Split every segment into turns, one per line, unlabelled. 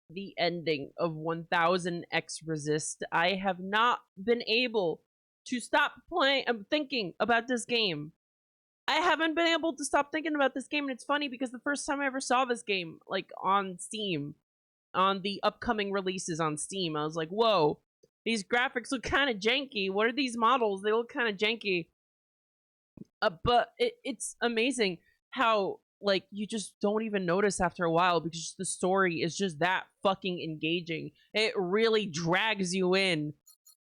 the ending of 1000xRESIST. I have not been able to stop playing. I'm thinking about this game. I haven't been able to stop thinking about this game, and it's funny because the first time I ever saw this game, like on Steam, on the upcoming releases on Steam, I was like, whoa, these graphics look kind of janky. What are these models? They look kind of janky. But it's amazing how, like, you just don't even notice after a while because the story is just that fucking engaging. It really drags you in.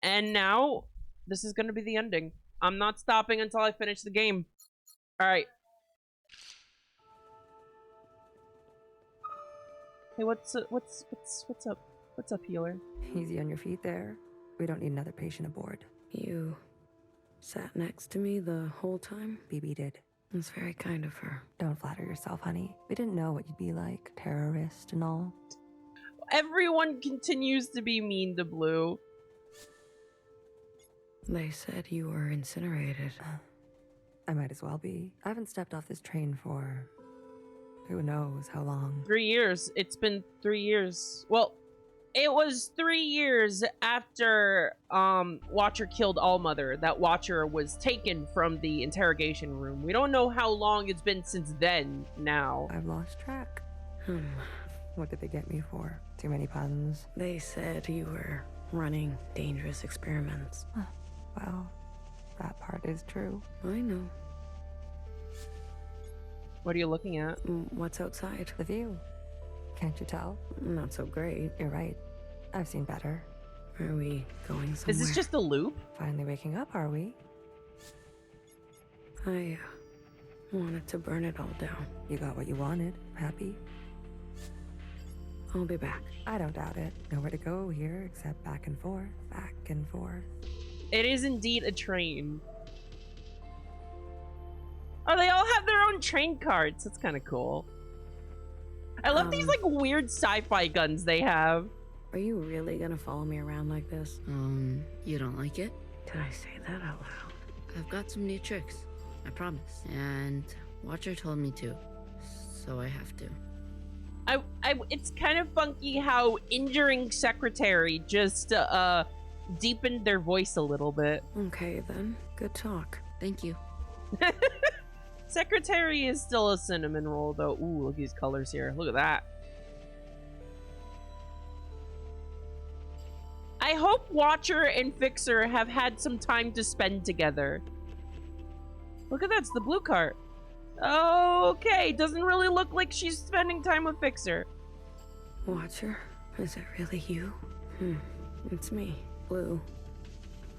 And now, this is going to be the ending. I'm not stopping until I finish the game. Alright. Hey, what's up? What's up, healer?
Easy on your feet there. We don't need another patient aboard.
You sat next to me the whole time?
BB did.
It's very kind of her.
Don't flatter yourself, honey. We didn't know what you'd be like, terrorist and all.
Everyone continues to be mean to Blue.
They said you were incinerated.
I might as well be. I haven't stepped off this train for who knows how long.
3 years. It's been 3 years. Well, it was 3 years after Watcher killed Allmother that Watcher was taken from the interrogation room. We don't know how long it's been since then now.
I've lost track. What did they get me for? Too many puns?
They said you were running dangerous experiments.
Well, that part is true.
I know.
What are you looking at?
What's outside?
The view. Can't you tell?
Not so great.
You're right. I've seen better.
Are we going somewhere?
Is this just a loop?
Finally waking up, are we?
I wanted to burn it all down.
You got what you wanted. Happy?
I'll be back.
I don't doubt it. Nowhere to go here except back and forth, back and forth.
It is indeed a train. Oh, they all have their own train cards. That's kind of cool. I love these, like, weird sci-fi guns they have.
Are you really gonna follow me around like this?
You don't like it?
Did I say that out loud?
I've got some new tricks, I promise. And Watcher told me to, so I have to.
It's kind of funky how injuring Secretary just, deepened their voice a little bit.
Okay, then. Good talk.
Thank you.
Secretary is still a cinnamon roll, though. Ooh, look at these colors here. Look at that. I hope Watcher and Fixer have had some time to spend together. Look at that, it's the blue cart. Okay, doesn't really look like she's spending time with Fixer.
Watcher? Is it really you? It's me. Blue.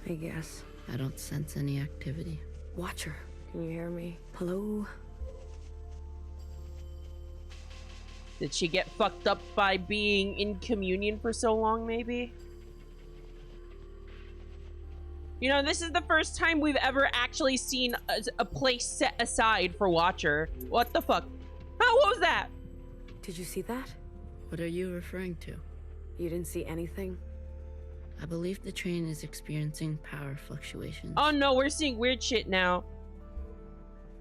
I guess.
I don't sense any activity.
Watcher, can you hear me? Hello?
Did she get fucked up by being in communion for so long, maybe? You know, this is the first time we've ever actually seen a place set aside for Watcher. What the fuck? Oh, what was that?
Did you see that?
What are you referring to?
You didn't see anything?
I believe the train is experiencing power fluctuations.
Oh no, we're seeing weird shit now.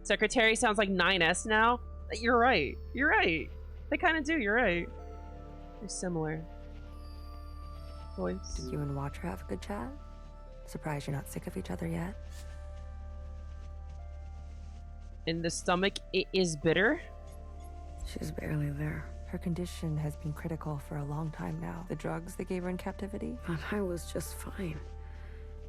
Secretary sounds like 9S now. You're right. You're right. They kind of do. You're right. They're similar. Voice.
Did you and Watcher have a good chat? Surprised you're not sick of each other yet?
In the stomach, it is bitter.
She's barely there.
Her condition has been critical for a long time now. The drugs they gave her in captivity?
But I was just fine.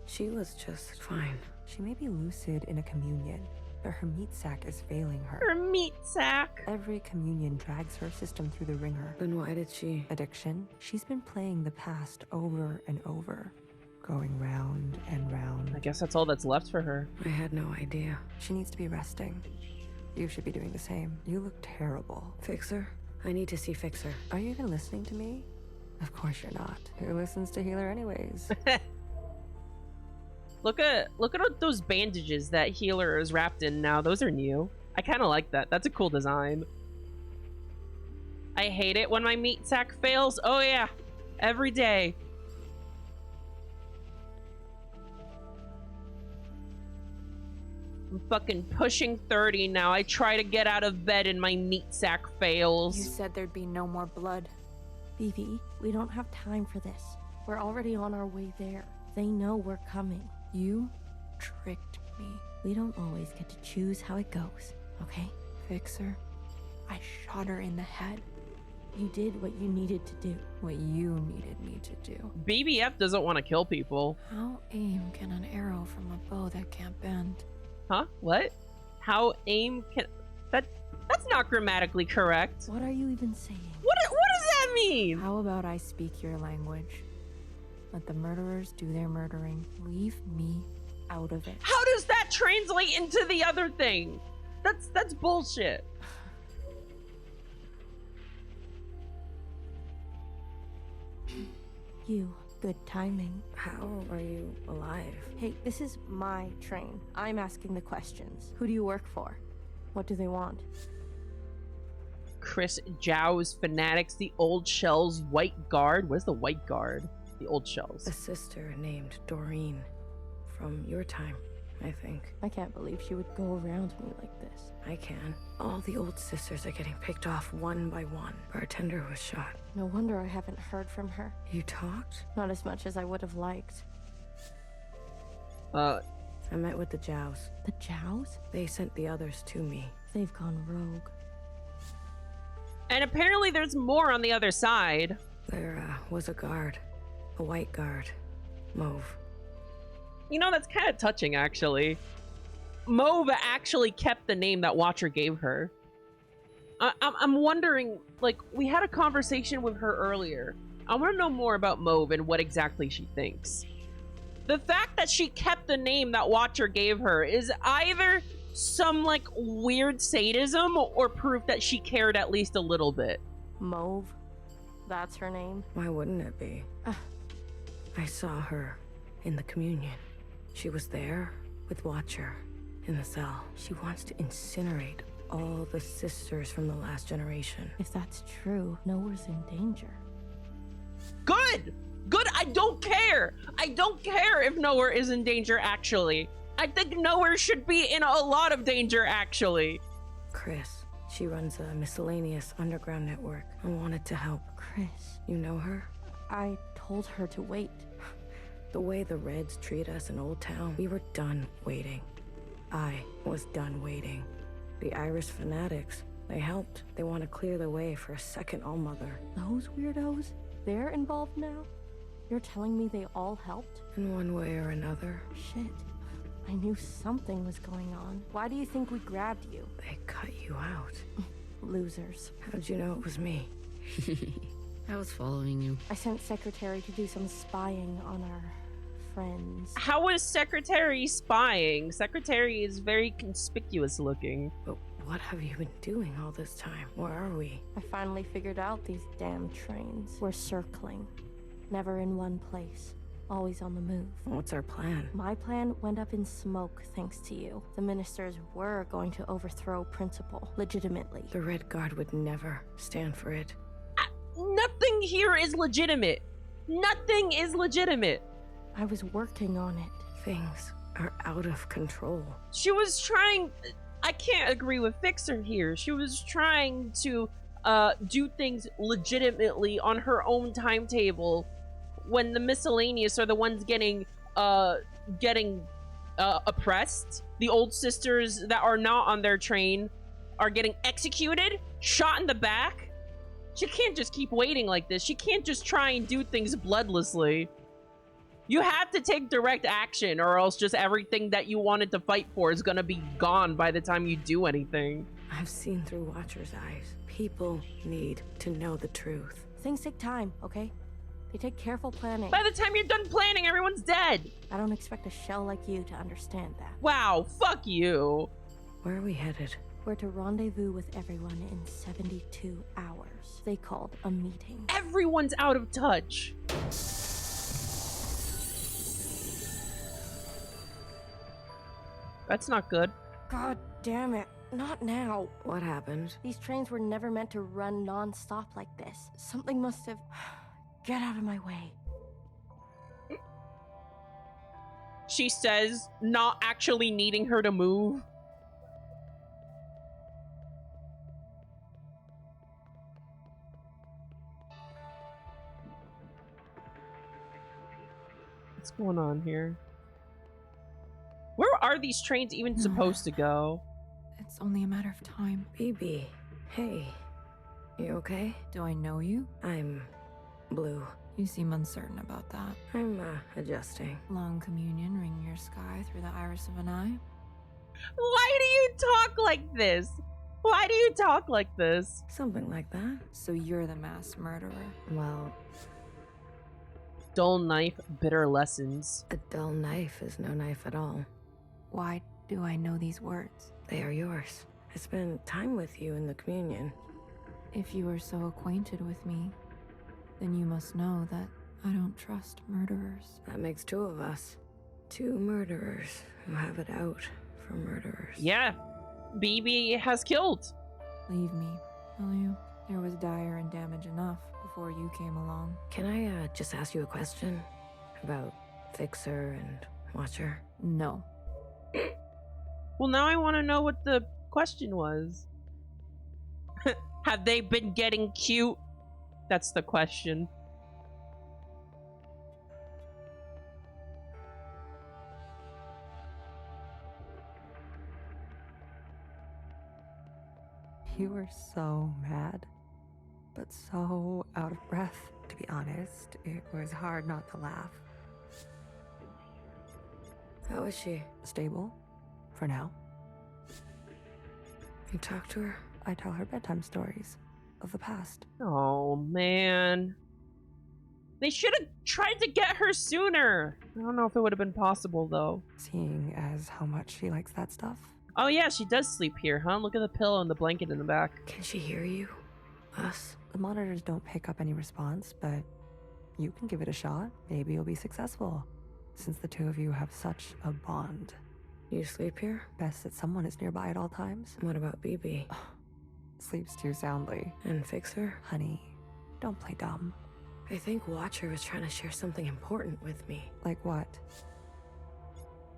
She was just fine.
She may be lucid in a communion, but her meat sac is failing her.
Her meat sack.
Every communion drags her system through the ringer.
Then why did she?
Addiction? She's been playing the past over and over, going round and round.
I guess that's all that's left for her.
I had no idea.
She needs to be resting. You should be doing the same. You look terrible.
Fixer? I need to see Fixer.
Are you even listening to me? Of course you're not. Who listens to Healer anyways?
Look at those bandages that Healer is wrapped in now. Those are new. I kind of like that. That's a cool design. I hate it when my meat sack fails. Oh yeah, every day. I'm fucking pushing 30 now. I try to get out of bed and my meat sack fails.
You said there'd be no more blood. BB, we don't have time for this. We're already on our way there. They know we're coming.
You tricked me.
We don't always get to choose how it goes, okay?
Fixer, I shot her in the head.
You did what you needed to do.
What you needed me to do.
BBF doesn't want to kill people.
How aim can an arrow from a bow that can't bend?
Huh? What? How aim can... That's not grammatically correct.
What are you even saying?
What does that mean?
How about I speak your language? Let the murderers do their murdering. Leave me out of it.
How does that translate into the other thing? That's bullshit.
You. Good timing.
How are you alive?
Hey, this is my train. I'm asking the questions. Who do you work for? What do they want?
Chris Zhao's Fanatics, the Old Shells, White Guard. Where's the White Guard? The Old Shells.
A sister named Doreen. From your time, I think.
I can't believe she would go around me like this.
I can. All the old sisters are getting picked off one by one. Bartender was shot.
No wonder I haven't heard from her.
You talked?
Not as much as I would have liked.
I met with the Zhaos.
The Zhaos?
They sent the others to me.
They've gone rogue.
And apparently there's more on the other side.
There was a guard. A white guard. Mauve.
You know, that's kind of touching, actually. Mauve actually kept the name that Watcher gave her. I'm wondering, like, we had a conversation with her earlier. I want to know more about Mauve and what exactly she thinks. The fact that she kept the name that Watcher gave her is either some, like, weird sadism or proof that she cared at least a little bit.
Mauve? That's her name?
Why wouldn't it be? I saw her in the communion. She was there with Watcher in the cell. She wants to incinerate all the sisters from the last generation.
If that's true, Nowhere's in danger.
Good! Good, I don't care! I don't care if Nowhere is in danger, actually. I think Nowhere should be in a lot of danger, actually.
Chris, she runs a miscellaneous underground network. I wanted to help.
Chris,
You know her?
I told her to wait.
The way the Reds treat us in Old Town, we were done waiting. I was done waiting. The Irish Fanatics, they helped. They want to clear the way for a second All-Mother.
Those weirdos? They're involved now? You're telling me they all helped?
In one way or another,
Shit. I knew something was going on. Why do you think we grabbed you?
they cut you out.
Losers.
How'd you know it was me?
I was following you.
I sent Secretary to do some spying on our friends.
How is Secretary spying? Secretary is very conspicuous looking.
But what have you been doing all this time? Where are we?
I finally figured out these damn trains. We're circling. Never in one place. Always on the move.
What's our plan?
My plan went up in smoke thanks to you. The ministers were going to overthrow Principal, legitimately.
The Red Guard would never stand for it.
Nothing here is legitimate. Nothing is legitimate.
I was working on it.
Things are out of control.
She was trying... I can't agree with Fixer here. She was trying to do things legitimately on her own timetable when the miscellaneous are the ones getting oppressed. The old sisters that are not on their train are getting executed, shot in the back. She can't just keep waiting like this. She can't just try and do things bloodlessly. You have to take direct action, or else just everything that you wanted to fight for is gonna be gone by the time you do anything.
I've seen through Watcher's eyes. People need to know the truth.
Things take time, okay? They take careful planning.
By the time you're done planning, everyone's dead.
I don't expect a shell like you to understand that.
Wow, fuck you.
Where are we headed?
We're to rendezvous with everyone in 72 hours. They called a meeting.
Everyone's out of touch. That's not good.
God damn it. Not now.
What happened?
These trains were never meant to run non-stop like this. Something must have... Get out of my way.
She says, not actually needing her to move. What's going on here? Where are these trains even supposed to go?
It's only a matter of time.
BB, hey. You okay?
Do I know you?
I'm blue.
You seem uncertain about that.
I'm, adjusting.
Long communion ring your sky through the iris of an eye?
Why do you talk like this? Why do you talk like this?
Something like that.
So you're the mass murderer.
Well,
Dull knife, bitter lessons.
a dull knife is no knife at all.
Why do I know these words?
They are yours. I spent time with you in the communion.
If you are so acquainted with me, then you must know that I don't trust murderers.
That makes two of us. Two murderers who have it out for murderers.
Yeah, BB has killed.
Leave me, will you? There was dire and damage enough before you came along.
Can I, just ask you a question? About Fixer and Watcher?
No.
Well, now I want to know what the question was. Have they been getting cute? That's the question.
You were so mad, but so out of breath. To be honest, it was hard not to laugh.
How is she?
Stable, for now.
You talk to her?
I tell her bedtime stories of the past.
Oh, man. They should have tried to get her sooner. I don't know if it would have been possible, though.
Seeing as how much she likes that stuff.
Oh, yeah, she does sleep here, huh? Look at the pillow and the blanket in the back.
Can she hear you? Us?
The monitors don't pick up any response, but you can give it a shot. Maybe you'll be successful, since the two of you have such a bond.
You sleep here?
Best that someone is nearby at all times.
What about BB?
Sleeps too soundly.
And Fixer?
Honey, don't play dumb.
I think Watcher was trying to share something important with me.
Like what?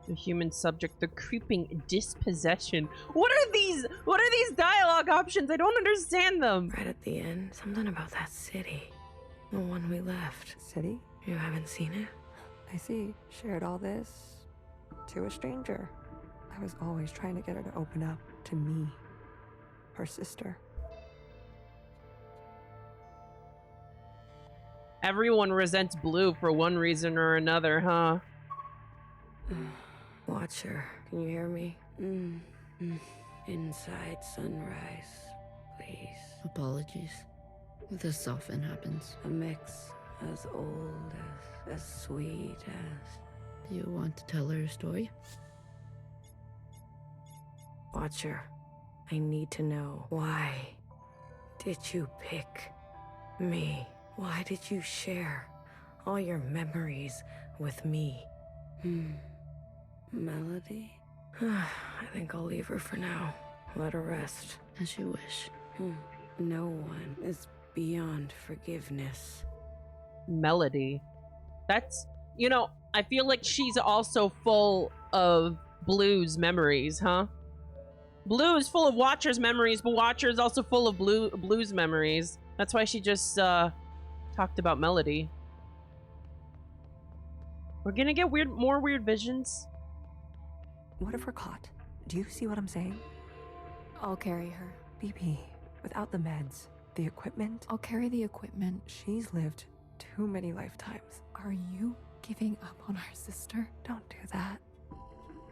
The human subject, the creeping dispossession. What are these dialogue options? I don't understand them.
Right at the end, something about that city. The one we left.
City?
You haven't seen it?
I see. Shared all this to a stranger. I was always trying to get her to open up to me, her sister.
Everyone resents Blue for one reason or another, huh?
Watcher, can you hear me? Inside sunrise, please.
Apologies. This often happens.
A mix as old as sweet as...
Do you want to tell her a story?
Watcher, I need to know, why did you pick me? Why did you share all your memories with me? Melody? I think I'll leave her for now. Let her rest.
As you wish.
No one is beyond forgiveness.
Melody. That's, you know, I feel like she's also full of Blue's memories, huh? Blue is full of Watcher's memories, but Watcher is also full of Blue's memories. That's why she just talked about Melody. We're gonna get more weird visions.
What if we're caught? Do you see what I'm saying?
I'll carry her.
BB, without the meds, the equipment,
I'll carry the equipment.
she's lived too many lifetimes.
Are you giving up on our sister?
Don't do that.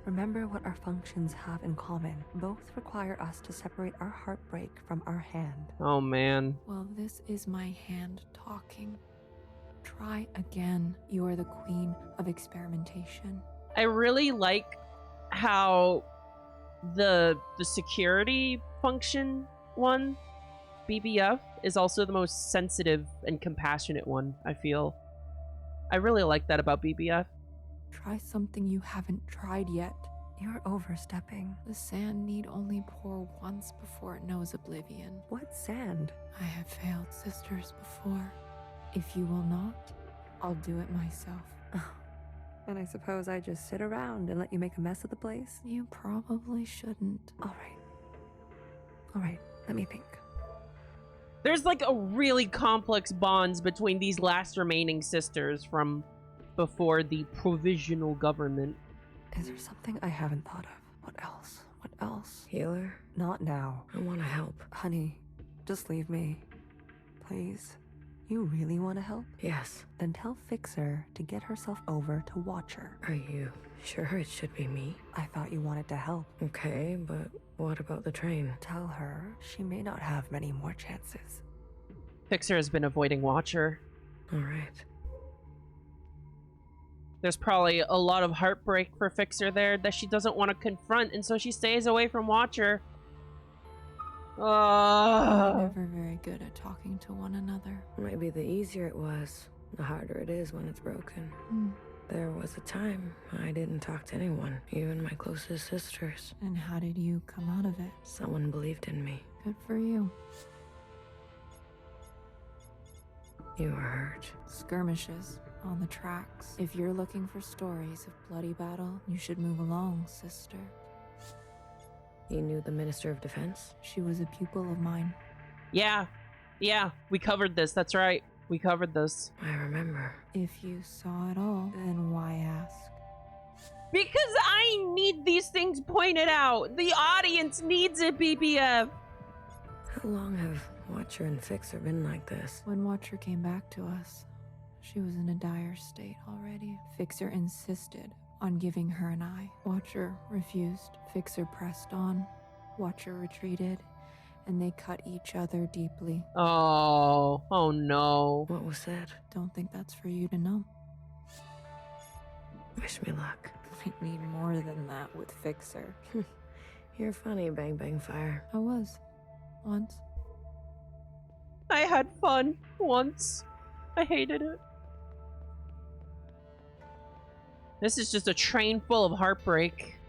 Remember what our functions have in common. Both require us to separate our heartbreak from our hand.
Oh, man.
Well, this is my hand talking. Try again. You are the queen of experimentation.
I really like how the security function one, BBF, is also the most sensitive and compassionate one, I feel. I really like that about BBF.
Try something you haven't tried yet.
You're overstepping.
The sand need only pour once before it knows oblivion.
What sand?
I have failed sisters before. If you will not, I'll do it myself.
And I suppose I just sit around and let you make a mess of the place?
You probably shouldn't.
All right, let me think.
There's like a really complex bonds between these last remaining sisters from before the provisional government.
Is there something I haven't thought of? What else? What else?
Healer?
Not now.
I want to help.
Honey, just leave me. Please. You really want to help?
Yes.
Then tell Fixer to get herself over to Watcher.
Are you sure it should be me?
I thought you wanted to help.
Okay, but what about the train?
Tell her she may not have many more chances.
Fixer has been avoiding Watcher.
All right.
There's probably a lot of heartbreak for Fixer there that she doesn't want to confront, and so she stays away from Watcher.
We're never very good at talking to one another.
Maybe the easier it was, the harder it is when it's broken. There was a time I didn't talk to anyone, even my closest sisters.
And how did you come out of it?
Someone believed in me.
Good for you.
You were hurt.
Skirmishes on the tracks. If you're looking for stories of bloody battle, you should move along, sister.
You knew the Minister of Defense?
She was a pupil of mine.
Yeah, we covered this. That's right. We covered this.
I remember.
If you saw it all, then why ask?
Because I need these things pointed out. The audience needs it, BBF.
How long have Watcher and Fixer been like this?
When Watcher came back to us, she was in a dire state already. Fixer insisted on giving her an eye. Watcher refused. Fixer pressed on. Watcher retreated, and they cut each other deeply.
Oh no.
What was that?
Don't think that's for you to know.
Wish me luck.
I need more than that with Fixer.
You're funny, Bang Bang Fire.
I was. Once.
I had fun once. I hated it. This is just a train full of heartbreak.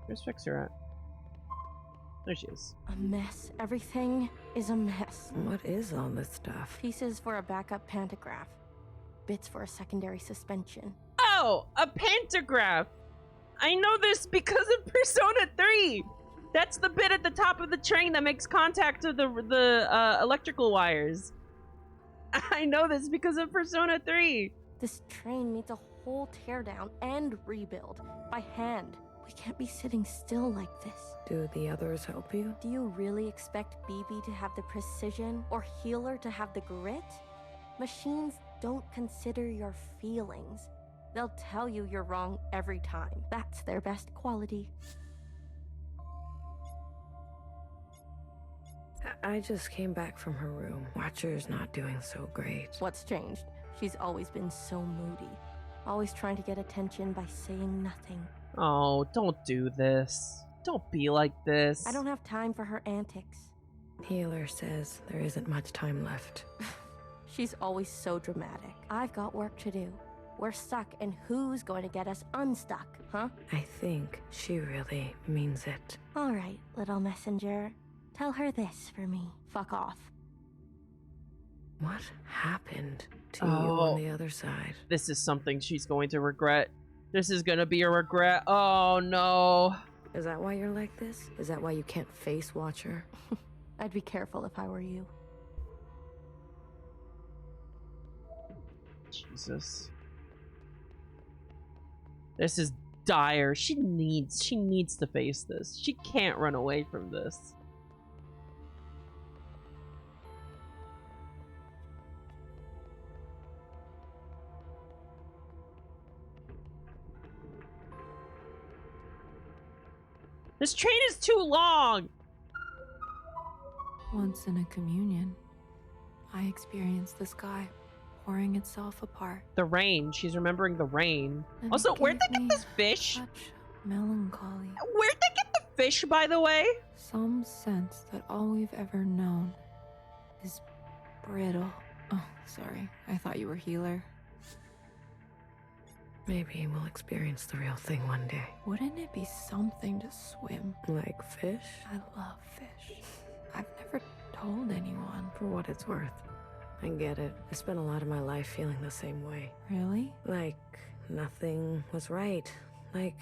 Where's Fixer at? There she is.
A mess. Everything is a mess.
What is all this stuff?
Pieces for a backup pantograph. Bits for a secondary suspension.
Oh, a pantograph. I know this because of Persona 3. That's the bit at the top of the train that makes contact to the electrical wires. I know this because of Persona 3.
This train needs a whole teardown and rebuild by hand. We can't be sitting still like this.
Do the others help you?
Do you really expect BB to have the precision or Healer to have the grit? Machines don't consider your feelings. They'll tell you you're wrong every time. That's their best quality.
I just came back from her room. Watcher's not doing so great.
What's changed? She's always been so moody. Always trying to get attention by saying nothing.
Oh, don't do this. Don't be like this.
I don't have time for her antics.
Healer says there isn't much time left.
She's always so dramatic. I've got work to do. We're stuck, and who's going to get us unstuck, huh?
I think she really means it.
All right, little messenger. Tell her this for me. Fuck off.
What happened to you on the other side?
This is something she's going to regret. This is gonna be a regret. Oh no.
Is that why you're like this? Is that why you can't face Watcher?
I'd be careful if I were you.
Jesus. This is dire. She needs to face this. She can't run away from this. This train is too long!
Once in a communion, I experienced the sky pouring itself apart.
The rain. She's remembering the rain.
And
Also,
it
where'd they
gave
get
me
this fish?
Such melancholy.
Where'd they get the fish, by the way?
Some sense that all we've ever known is brittle. Oh, sorry. I thought you were Healer.
Maybe we'll experience the real thing one day.
Wouldn't it be something to swim?
Like fish?
I love fish. I've never told anyone.
For what it's worth. I get it. I spent a lot of my life feeling the same way.
Really?
Like nothing was right. Like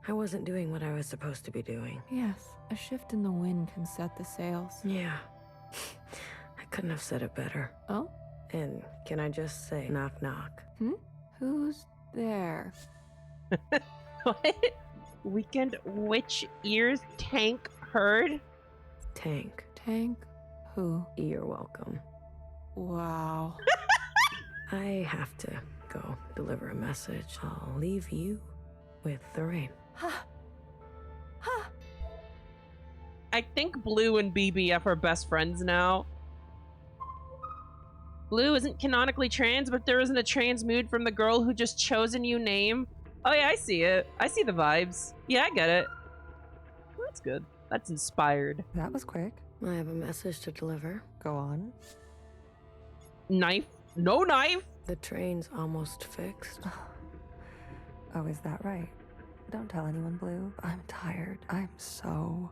I wasn't doing what I was supposed to be doing.
Yes, a shift in the wind can set the sails.
Yeah. I couldn't have said it better.
Oh?
And can I just say, knock knock?
Who's there?
What? Weekend witch ears tank herd?
Tank.
Tank? Who?
You're welcome.
Wow.
I have to go deliver a message. I'll leave you with the rain.
I think Blue and BBF are best friends now. Blue isn't canonically trans, but there isn't a trans mood from the girl who just chose a new name. Oh yeah, I see it. I see the vibes. Yeah, I get it. That's good. That's inspired.
That was quick.
I have a message to deliver.
Go on.
Knife? No knife?
The train's almost fixed.
Oh, is that right? Don't tell anyone, Blue. I'm tired. I'm so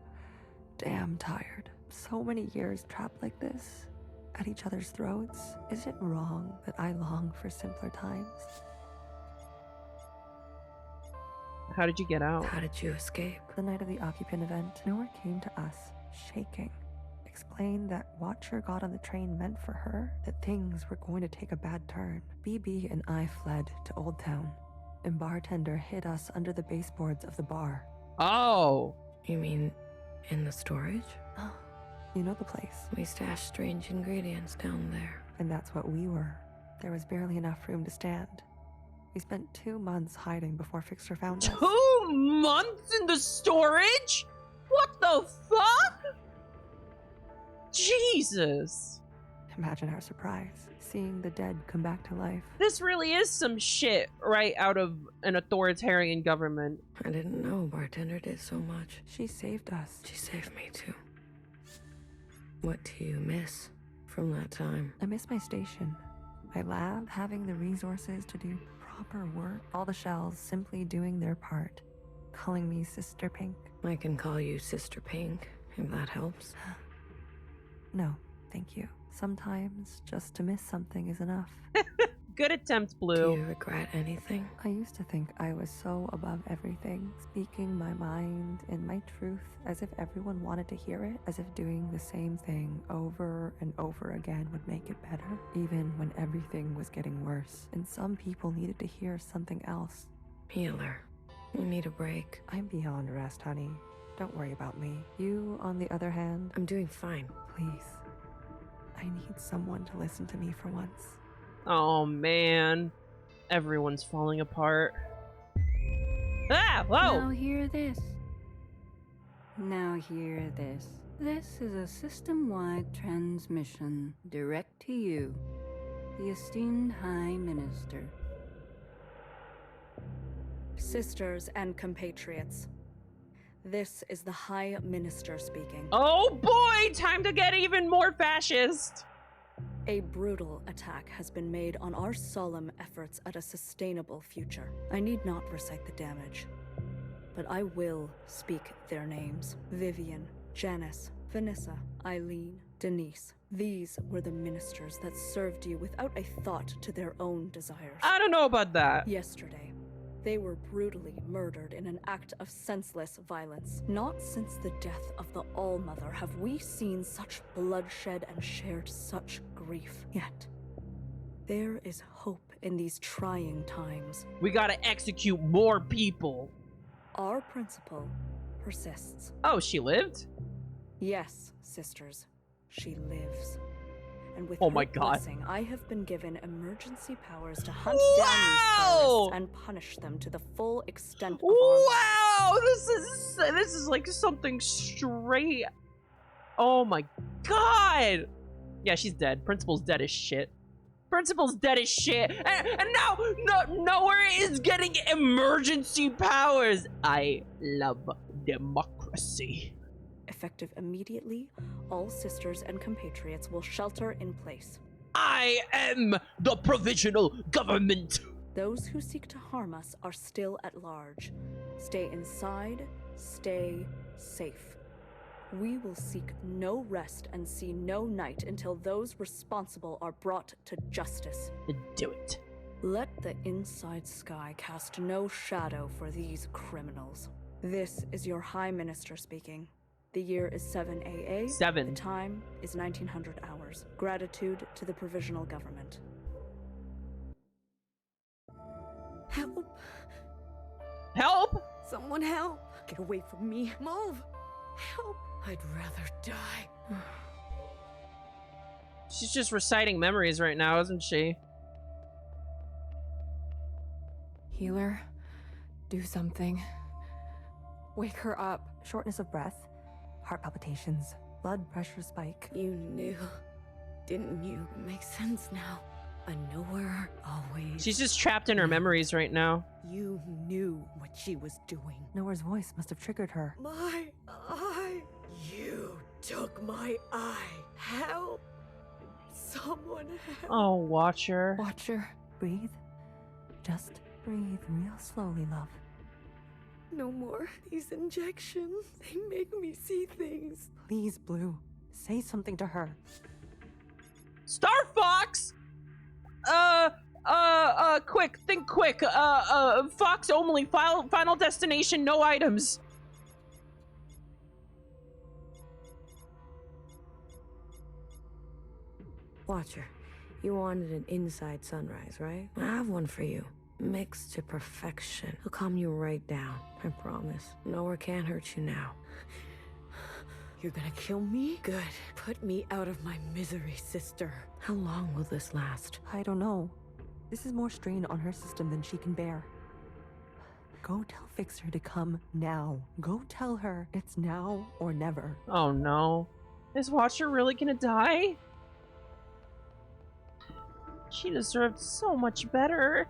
damn tired. So many years trapped like this, at each other's throats. Is it wrong that I long for simpler times?
How did you get out?
How did you escape?
The night of the occupant event, Noah came to us, shaking. Explained that Watcher got on the train meant for her, that things were going to take a bad turn. BB and I fled to Old Town, and bartender hid us under the baseboards of the bar.
Oh.
You mean in the storage?
Oh, you know the place.
We stashed strange ingredients down there.
And that's what we were. There was barely enough room to stand. We spent 2 months hiding before Fixer found us.
2 months in the storage? What the fuck? Jesus.
Imagine our surprise, seeing the dead come back to life.
This really is some shit right out of an authoritarian government.
I didn't know bartender did so much.
She saved us.
She saved me too. What do you miss from that time?
I miss my station, my lab, having the resources to do proper work. All the shells simply doing their part, calling me Sister Pink.
I can call you Sister Pink, if that helps.
No, thank you. Sometimes just to miss something is enough.
Good attempt,
Do
Blue.
you regret anything?
I used to think I was so above everything, speaking my mind and my truth as if everyone wanted to hear it, as if doing the same thing over and over again would make it better, even when everything was getting worse. And some people needed to hear something else.
Healer. You need a break.
I'm beyond rest, honey. Don't worry about me. You, on the other hand,
I'm doing fine.
please. I need someone to listen to me for once.
Oh man. Everyone's falling apart. Ah! Whoa!
Now hear this. Now hear this. This is a system-wide transmission direct to you, the esteemed High Minister.
Sisters and compatriots, this is the High Minister speaking.
Oh boy! Time to get even more fascist!
A brutal attack has been made on our solemn efforts at a sustainable future. I need not recite the damage, but I will speak their names. Vivian, Janice, Vanessa, Eileen, Denise. These were the ministers that served you without a thought to their own desires.
I don't know about that.
Yesterday, they were brutally murdered in an act of senseless violence. Not since the death of the All-Mother have we seen such bloodshed and shared such grief. Yet, there is hope in these trying times.
We gotta execute more people.
Our principle persists.
Oh, she lived?
Yes, sisters, she lives. And with
Oh
her
my God.
blessing, I have been given emergency powers to hunt
Wow!
down these terrorists and punish them to the full extent of our
Wow! This is like something straight. Oh my god! Yeah, she's dead. Principal's dead as shit. Principal's dead as shit. And now Noah is getting emergency powers. I love democracy.
Effective immediately, all sisters and compatriots will shelter in place.
I am the provisional government.
Those who seek to harm us are still at large. Stay inside, stay safe. We will seek no rest and see no night until those responsible are brought to justice.
Do it.
Let the inside sky cast no shadow for these criminals. This is your High Minister speaking. The year is 7 AA.
7.
The time is 1900 hours. Gratitude to the provisional government.
Help!
Help!
Someone help! Get away from me! Move! Help! I'd rather die.
She's just reciting memories right now, isn't she?
Healer, do something. Wake her up.
Shortness of breath, heart palpitations, blood pressure spike.
You knew, didn't you? It makes sense now. A knower always.
She's just trapped in her memories right now.
You knew what she was doing.
Noah's voice must have triggered her.
My eye! You took my eye. Help! Someone help!
Oh, Watcher.
Watcher.
Breathe. Just breathe real slowly, love.
No more these injections. They make me see things.
Please, Blue. Say something to her.
Star Fox! Quick, think quick. Fox only, final destination, no items.
Watcher, you wanted an inside sunrise, right? I have one for you. Mixed to perfection. He'll calm you right down. I promise. Nowhere can hurt you now. You're gonna kill me? Good. Put me out of my misery, sister. How long will this last?
I don't know. This is more strain on her system than she can bear. Go tell Fixer to come now. Go tell her it's now or never.
Oh no. Is Watcher really gonna die? She deserved so much better.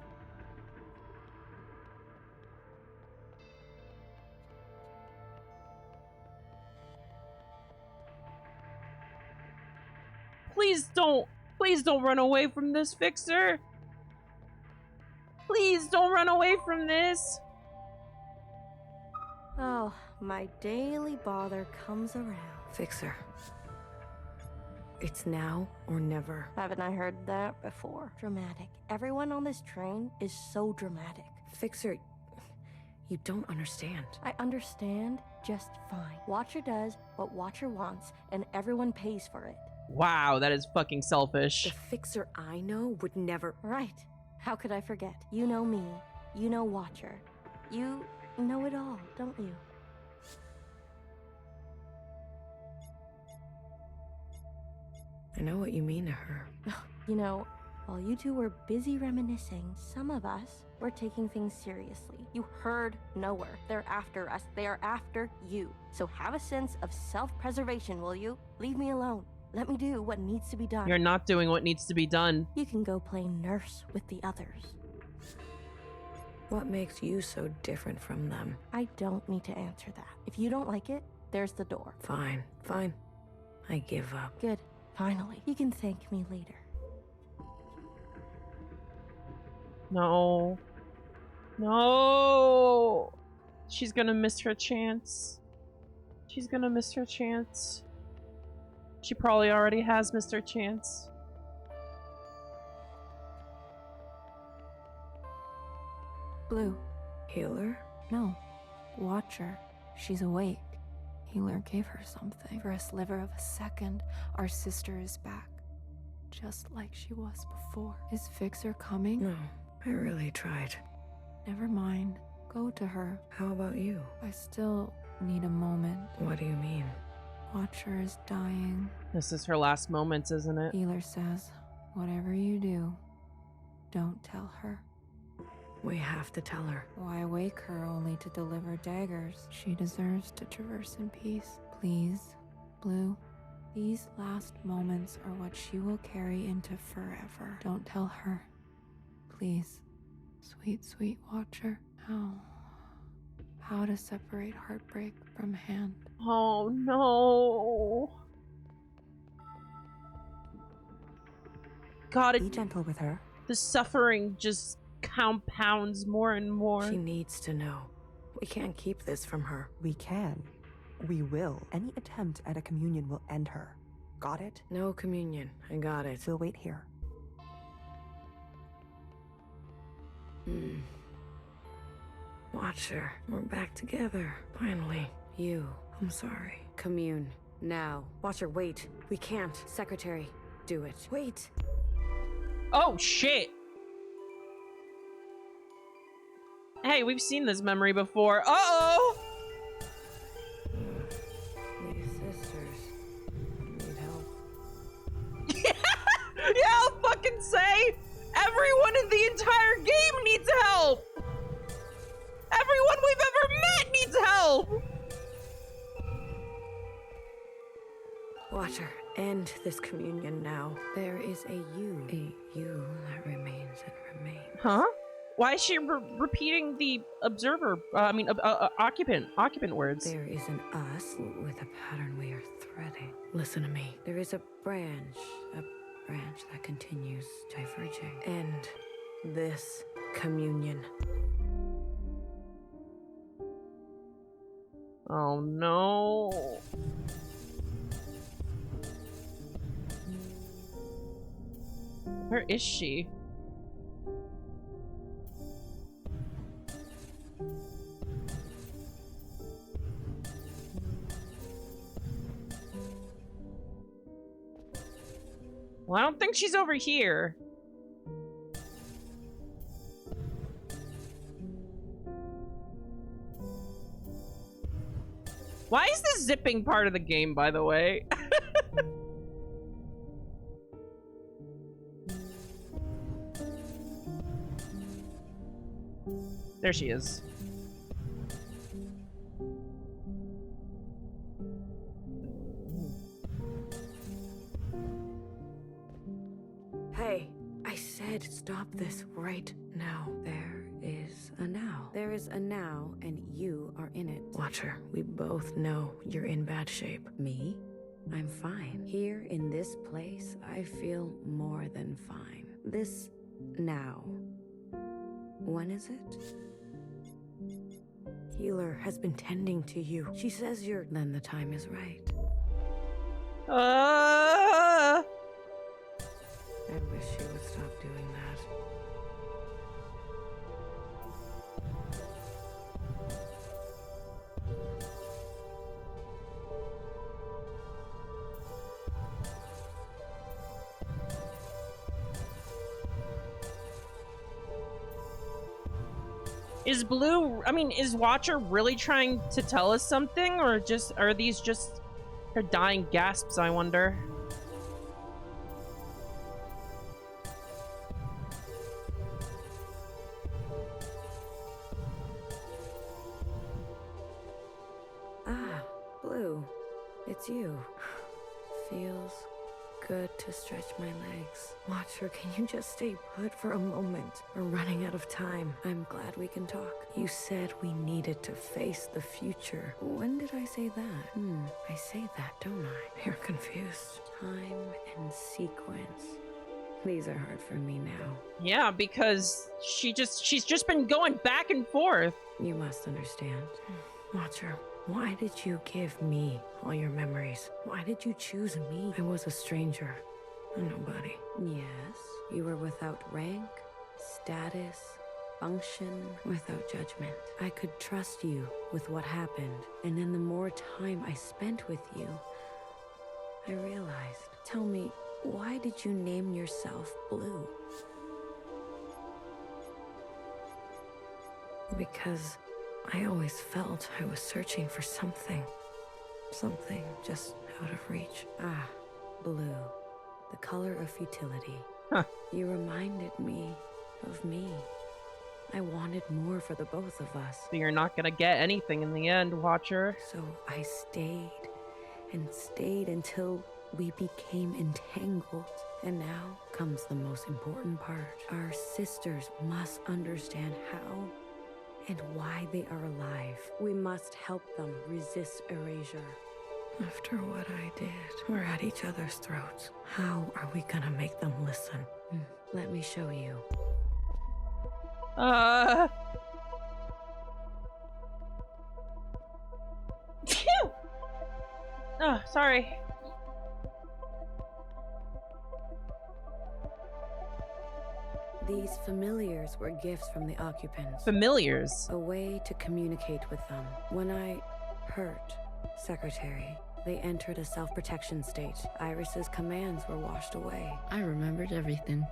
Please don't run away from this, Fixer. Please don't run away from this.
Oh, my daily bother comes around.
Fixer. It's now or never.
Haven't I heard that before? Dramatic. Everyone on this train is so dramatic.
Fixer, you don't understand.
I understand just fine. Watcher does what Watcher wants, and everyone pays for it.
Wow, that is fucking selfish.
The Fixer I know would never...
Right. How could I forget? You know me. You know Watcher. You know it all, don't you?
I know what you mean to her.
You know, while you two were busy reminiscing, some of us were taking things seriously. You heard nowhere. They're after us. They are after you. So have a sense of self-preservation, will you? Leave me alone. Let me do what needs to be done.
You're not doing what needs to be done.
You can go play nurse with the others.
What makes you so different from them?
I don't need to answer that. If you don't like it, there's the door.
Fine, fine. I give up.
Good. Finally. You can thank me later.
No. No. She's gonna miss her chance. She's gonna miss her chance. She probably already has missed her chance.
Blue.
Healer?
No. Watcher. She's awake. Healer gave her something. For a sliver of a second, our sister is back. Just like she was before. Is Fixer coming?
No, I really tried.
Never mind. Go to her.
How about you?
I still need a moment.
What do you mean?
Watcher is dying.
This is her last moments, isn't it?
Healer says, whatever you do, don't tell her.
We have to tell her.
Why wake her only to deliver daggers? She deserves to traverse in peace. Please, Blue. These last moments are what she will carry into forever. Don't tell her. Please. Sweet, sweet Watcher. How to separate heartbreak from hand.
Oh no. God,
Be gentle with her.
the suffering just compounds more and more.
She needs to know. We can't keep this from her.
We can. We will. Any attempt at a communion will end her. Got it?
No communion. I got it.
We'll wait here.
Watcher, we're back together. Finally. You. I'm sorry. Commune. Now. Watcher, wait. We can't. Secretary, do it. Wait.
Oh, shit. Hey, we've seen this memory before. Uh-oh!
These sisters need help.
Yeah, I'll fucking say! Everyone in the entire game needs help! Everyone we've ever met needs help!
Watcher, end this communion now. There is a you that remains and remains.
Huh? Why is she repeating the observer, occupant words?
There is an us with a pattern we are threading. Listen to me. There is a branch that continues diverging. End this communion.
Oh no. Where is she? Well, I don't think she's over here. Why is this zipping part of the game, by the way? There she is.
Hey, I said stop this right now. There is a now. There is a now, and you are in it. Watcher, we both know you're in bad shape. Me? I'm fine. Here in this place, I feel more than fine. This now. When is it? Healer has been tending to you. She says you're... Then the time is right. I wish she would stop doing that.
Is Watcher really trying to tell us something, or are these just her dying gasps, I wonder?
Ah, Blue. It's you. Feels good to stretch my legs. Watcher, can you just stay put for a moment? We're running out of time. I'm glad we can talk. You said we needed to face the future. When did I say that? I say that, don't I? You're confused. Time and sequence. These are hard for me now.
Yeah, because she's just been going back and forth.
You must understand. Watcher, why did you give me all your memories? Why did you choose me? I was a stranger, a nobody. Yes, you were without rank, status, function, without judgment. I could trust you with what happened, and then the more time I spent with you, I realized. Tell me, why did you name yourself Blue? Because I always felt I was searching for something. Something just out of reach. Ah, blue. The color of futility.
Huh.
You reminded me of me. I wanted more for the both of us.
So you're not gonna get anything in the end, Watcher.
So I stayed and stayed until we became entangled. And now comes the most important part. Our sisters must understand how and why they are alive. We must help them resist erasure. After what I did, we're at each other's throats. How are we gonna make them listen? Let me show you.
Phew! Oh, sorry.
The These familiars were gifts from the occupants.
Familiars.
A way to communicate with them. When I hurt Secretary, they entered a self-protection state. Iris's commands were washed away.
I remembered everything.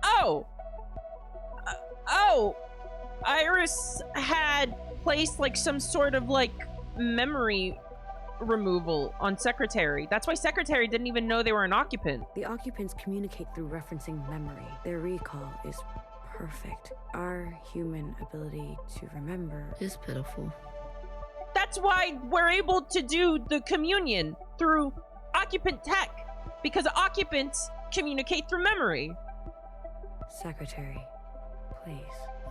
Oh! Oh! Iris had placed like some sort of like memory removal on Secretary. That's why Secretary didn't even know they were an occupant.
The occupants communicate through referencing memory. Their recall is perfect. Our human ability to remember
Is pitiful.
That's why we're able to do the communion through occupant tech, because occupants communicate through memory.
Secretary, please.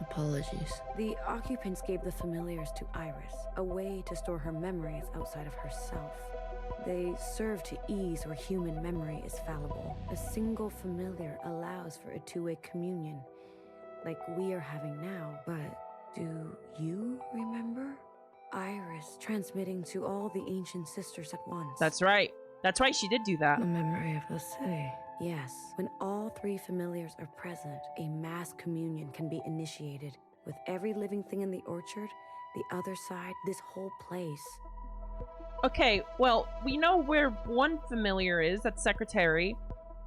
Apologies.
The occupants gave the familiars to Iris, a way to store her memories outside of herself. They serve to ease where human memory is fallible. A single familiar allows for a two-way communion, like we are having now. But do you remember? Iris transmitting to all the ancient sisters at once.
That's right. That's right, she did do that.
The memory of the city. Yes, when all three familiars are present, a mass communion can be initiated with every living thing in the orchard, the other side, this whole place.
Okay, well, we know where one familiar is, that's Secretary.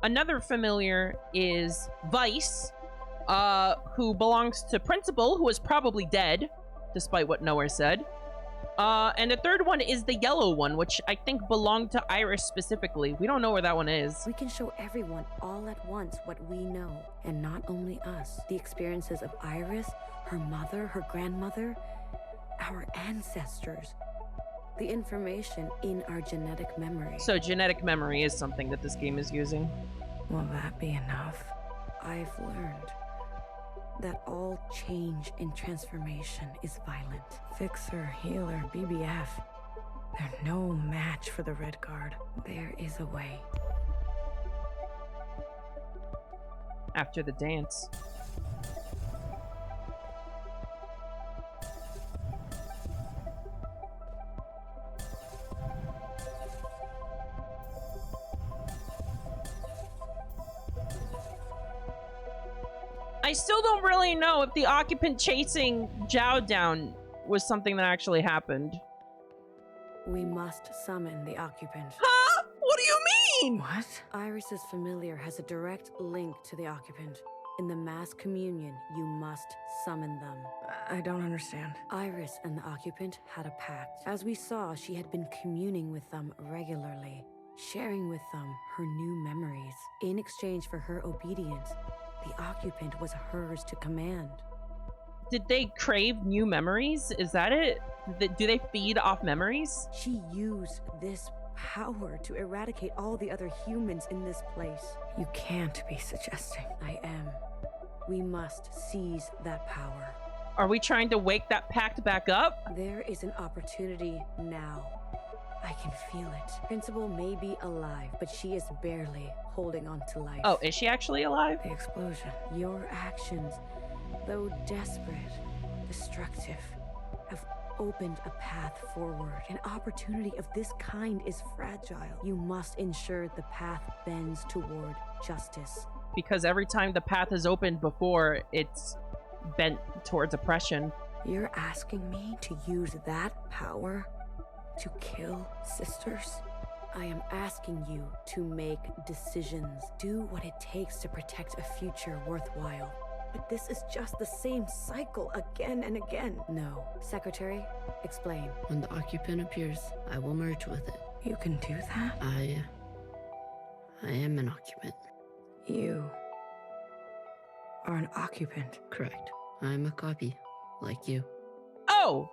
Another familiar is Vice, who belongs to Principal, who is probably dead, despite what Nowhere said. And the third one is the yellow one, which I think belonged to Iris specifically. We don't know where that one is.
We can show everyone all at once what we know, and not only us. The experiences of Iris, her mother, her grandmother, our ancestors. The information in our genetic memory.
So genetic memory is something that this game is using.
Will that be enough? I've learned that all change and transformation is violent. Fixer, healer, BBF. They're no match for the Red Guard. There is a way.
After the dance. I still don't really know if the occupant chasing Zhao down was something that actually happened.
We must summon the occupant.
Huh? What do you mean?
What? Iris's familiar has a direct link to the occupant. In the mass communion, you must summon them. I don't understand. Iris and the occupant had a pact. As we saw, she had been communing with them regularly, sharing with them her new memories. In exchange for her obedience, the occupant was hers to command.
Did they crave new memories? Is that it? Do they feed off memories?
She used this power to eradicate all the other humans in this place. You can't be suggesting. I am. We must seize that power.
Are we trying to wake that pact back up?
There is an opportunity now. I can feel it. Principal may be alive, but she is barely holding on to life.
Oh, is she actually alive?
The explosion. Your actions, though desperate, destructive, have opened a path forward. An opportunity of this kind is fragile. You must ensure the path bends toward justice.
Because every time the path is opened before, it's bent towards oppression.
You're asking me to use that power to kill sisters? I am asking you to make decisions. Do what it takes to protect a future worthwhile. But this is just the same cycle again and again. No. Secretary, explain.
When the occupant appears, I will merge with it.
You can do that?
I am an occupant.
You are an occupant.
Correct. I'm a copy, like you.
Oh!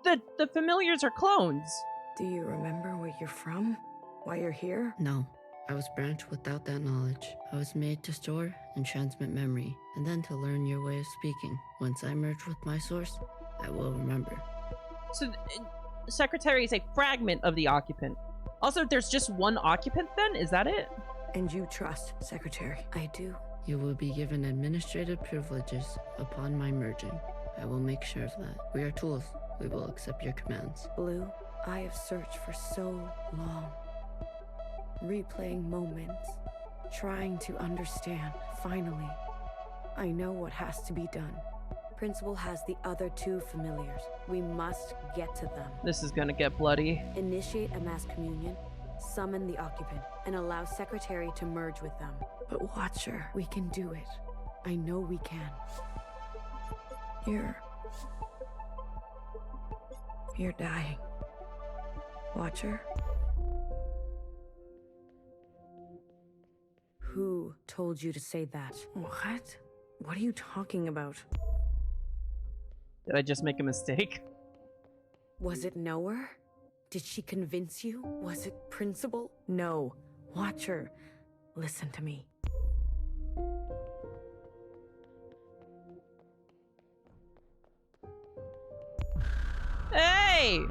The familiars are clones.
Do you remember where you're from? Why you're here?
No. I was branched without that knowledge. I was made to store and transmit memory, and then to learn your way of speaking. Once I merge with my source, I will remember.
So, Secretary is a fragment of the occupant. Also, there's just one occupant then? Is that it?
And you trust Secretary? I do.
You will be given administrative privileges upon my merging. I will make sure of that. We are tools. We will accept your commands.
Blue, I have searched for so long. Replaying moments, trying to understand. Finally, I know what has to be done. Principal has the other two familiars. We must get to them.
This is gonna get bloody.
Initiate a mass communion, summon the occupant, and allow Secretary to merge with them. But Watcher, we can do it. I know we can. You're dying. Watcher? Who told you to say that? What? What are you talking about?
Did I just make a mistake?
Was it Knower? Did she convince you? Was it Principal? No. Watcher, listen to me.
Hey!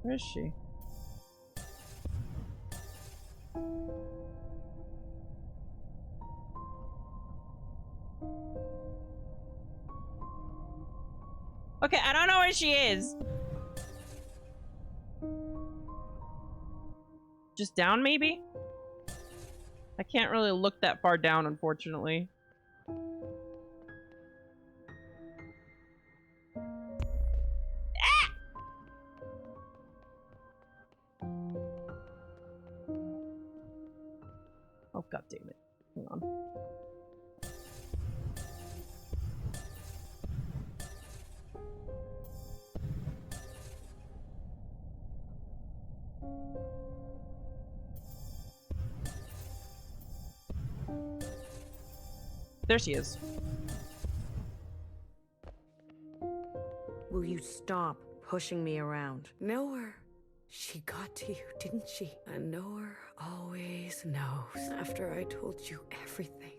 Where is she? Okay, I don't know where she is. Just down, maybe? I can't really look that far down, unfortunately. Ah! Oh, god damn it. Hang on. There she is.
Will you stop pushing me around? Knower. She got to you, didn't she? A knower always knows. After I told you everything.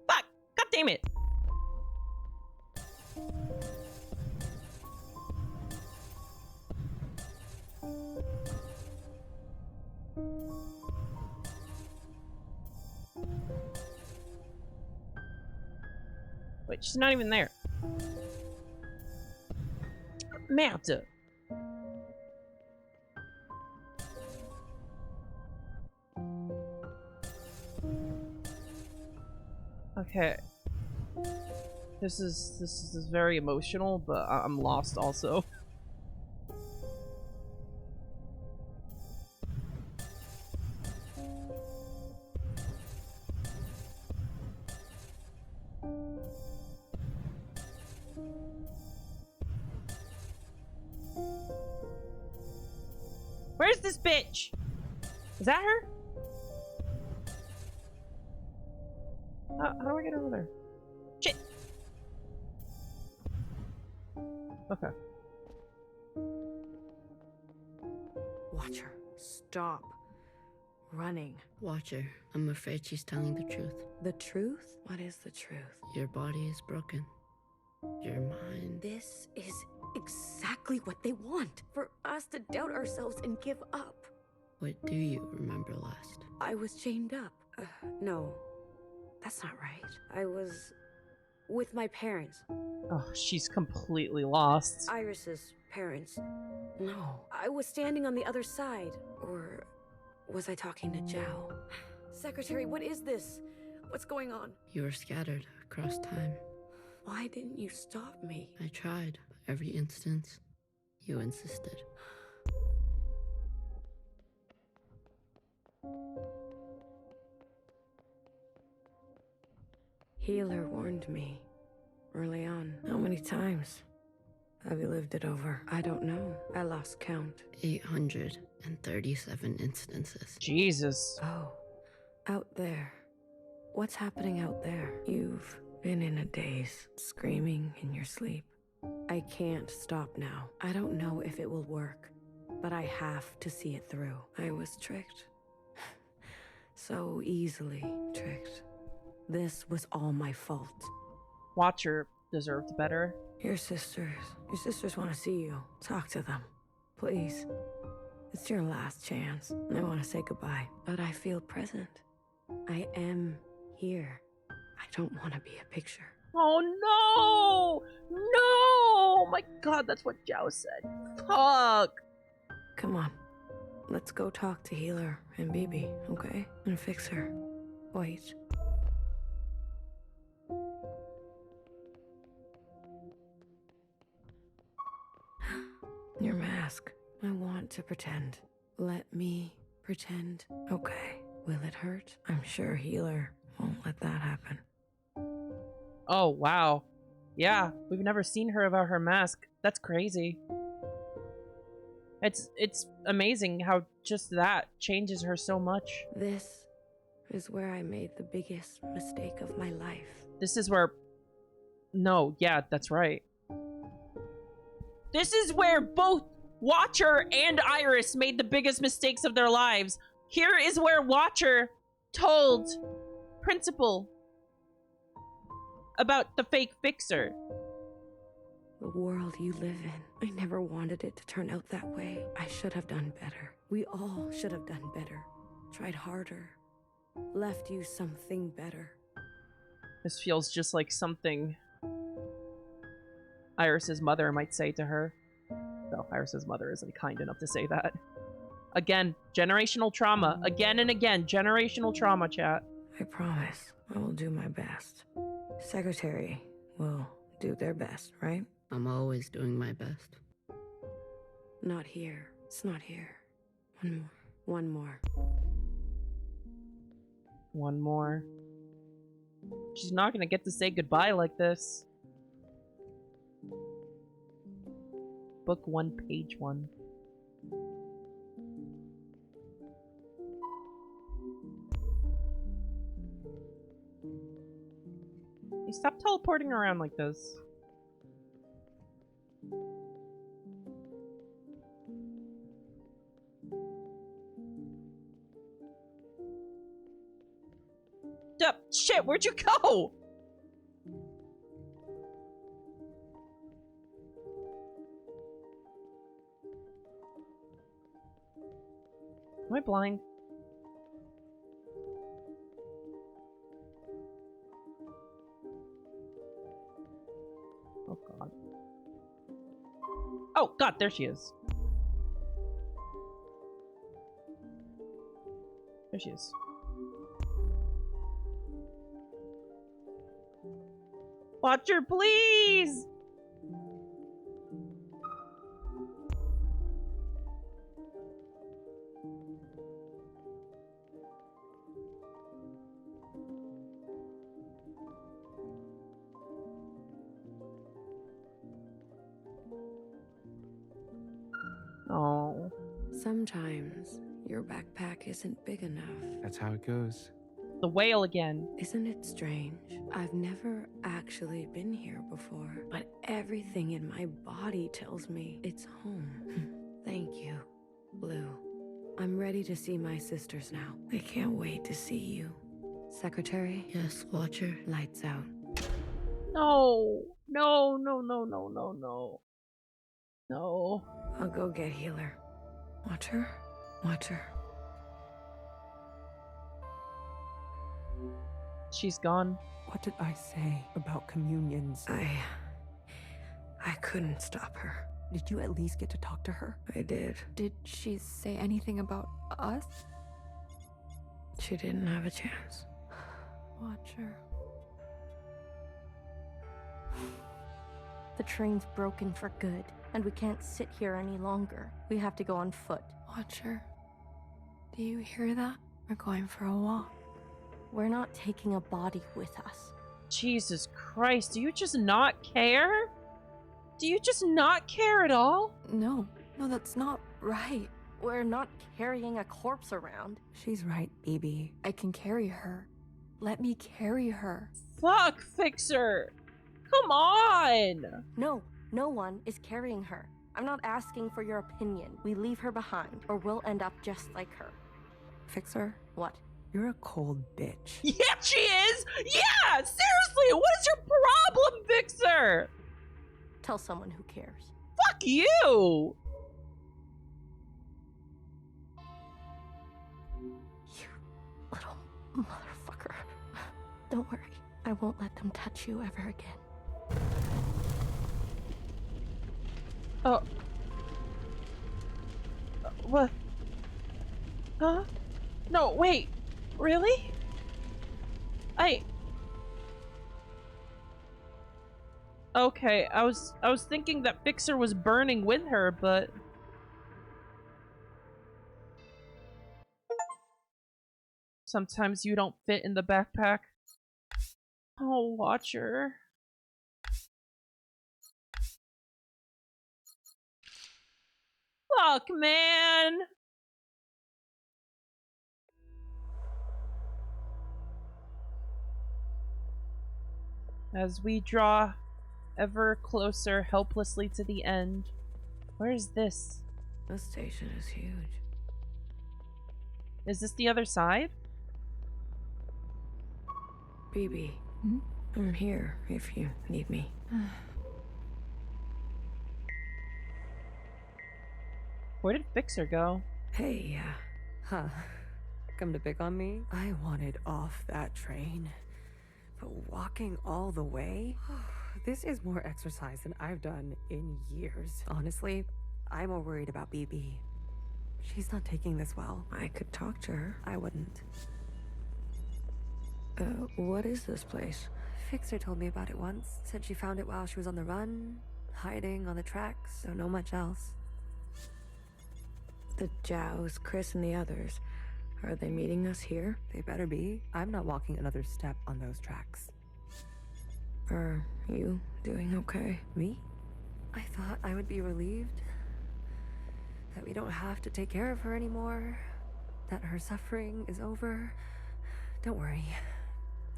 Fuck! God damn it! Wait, she's not even there. Merde. Okay. This is very emotional, but I'm lost also. Where's this bitch? Is that her? How do I get over there? Shit! Okay.
Watcher, stop running.
Watcher, I'm afraid she's telling the truth.
The truth? What is the truth?
Your body is broken. Your mind.
This is exactly what they want. For us to doubt ourselves and give up.
What do you remember last?
I was chained up. No, that's not right. I was with my parents.
Oh, she's completely lost.
Iris's parents. No, I was standing on the other side. Or was I talking to Zhao? Secretary, what is this? What's going on?
You were scattered across time.
Why didn't you stop me?
I tried, but every instance, you insisted.
Healer warned me early on. How many times have you lived it over? I don't know. I lost count.
837 instances.
Jesus.
Oh, out there. What's happening out there? You've been in a daze, screaming in your sleep. I can't stop now. I don't know if it will work, but I have to see it through. I was tricked. So easily tricked. This was all my fault.
Watcher, deserved better.
Your sisters want to see you. Talk to them. Please. It's your last chance. I want to say goodbye, but I feel present. I am here. I don't want to be a picture.
Oh no! No! My god, that's what Zhao said. Fuck!
Come on. Let's go talk to Healer and Bibi, okay? And fix her. Wait. Your mask. I want to pretend. Let me pretend. Okay. Will it hurt? I'm sure Healer won't let that happen.
Oh, wow. Yeah, we've never seen her without her mask. That's crazy. It's amazing how just that changes her so much.
This is where I made the biggest mistake of my life.
This is where... No, yeah, that's right. This is where both Watcher and Iris made the biggest mistakes of their lives. Here is where Watcher told Principal about the fake fixer.
The world you live in. I never wanted it to turn out that way. I should have done better. We all should have done better. Tried harder. Left you something better.
This feels just like something Iris's mother might say to her. Though Iris's mother isn't kind enough to say that. Again, generational trauma. Again and again, generational trauma, chat.
I promise I will do my best. Secretary will do their best, right?
I'm always doing my best.
Not here. It's not here. One more.
One more. She's not gonna get to say goodbye like this. Book 1, page 1. Hey, stop teleporting around like this. Shit, where'd you go? Am I blind? Oh god. Oh god, there she is. There she is. Watcher, please! Oh.
Sometimes your backpack isn't big enough.
That's how it goes.
The whale again.
Isn't it strange? I've never actually been here before, but everything in my body tells me it's home. Thank you, Blue. I'm ready to see my sisters now. I can't wait to see you. Secretary?
Yes, Watcher.
Lights out.
No. No, no, no, no, no, no. No.
I'll go get Healer. Watcher? Watcher.
She's gone.
What did I say about communions?
I couldn't stop her.
Did you at least get to talk to her?
I did.
Did she say anything about us?
She didn't have a chance.
Watcher.
The train's broken for good, and we can't sit here any longer. We have to go on foot.
Watcher. Do you hear that? We're going for a walk.
We're not taking a body with us.
Jesus Christ, do you just not care? Do you just not care at all?
No, that's not right.
We're not carrying a corpse around.
She's right, Bibi.
I can carry her. Let me carry her.
Fuck, Fixer! Come on!
No one is carrying her. I'm not asking for your opinion. We leave her behind, or we'll end up just like her.
Fixer,
What?
you're a cold bitch.
Yeah, she is! Yeah! Seriously, what is your problem, Fixer!
Tell someone who cares.
Fuck you!
You little motherfucker. Don't worry. I won't let them touch you ever again.
Oh. What? Huh? No, wait. Really? Okay, I was thinking that Fixer was burning with her, but sometimes you don't fit in the backpack. Oh, Watcher. Fuck, man. As we draw ever closer helplessly to the end. Where is this?
This station is huge.
Is this the other side?
BB,
Hmm?
I'm here if you need me.
Where did Fixer go?
Hey,
Huh. Come to pick on me? I wanted off that train. But walking all the way? This is more exercise than I've done in years. Honestly, I'm more worried about BB. She's not taking this well.
I could talk to her.
I wouldn't.
What is this place?
Fixer told me about it once. Said she found it while she was on the run, hiding on the tracks. Don't know much else.
The Jows, Chris, and the others. Are they meeting us here?
They better be. I'm not walking another step on those tracks.
Are you doing okay?
Me? I thought I would be relieved that we don't have to take care of her anymore, that her suffering is over. Don't worry,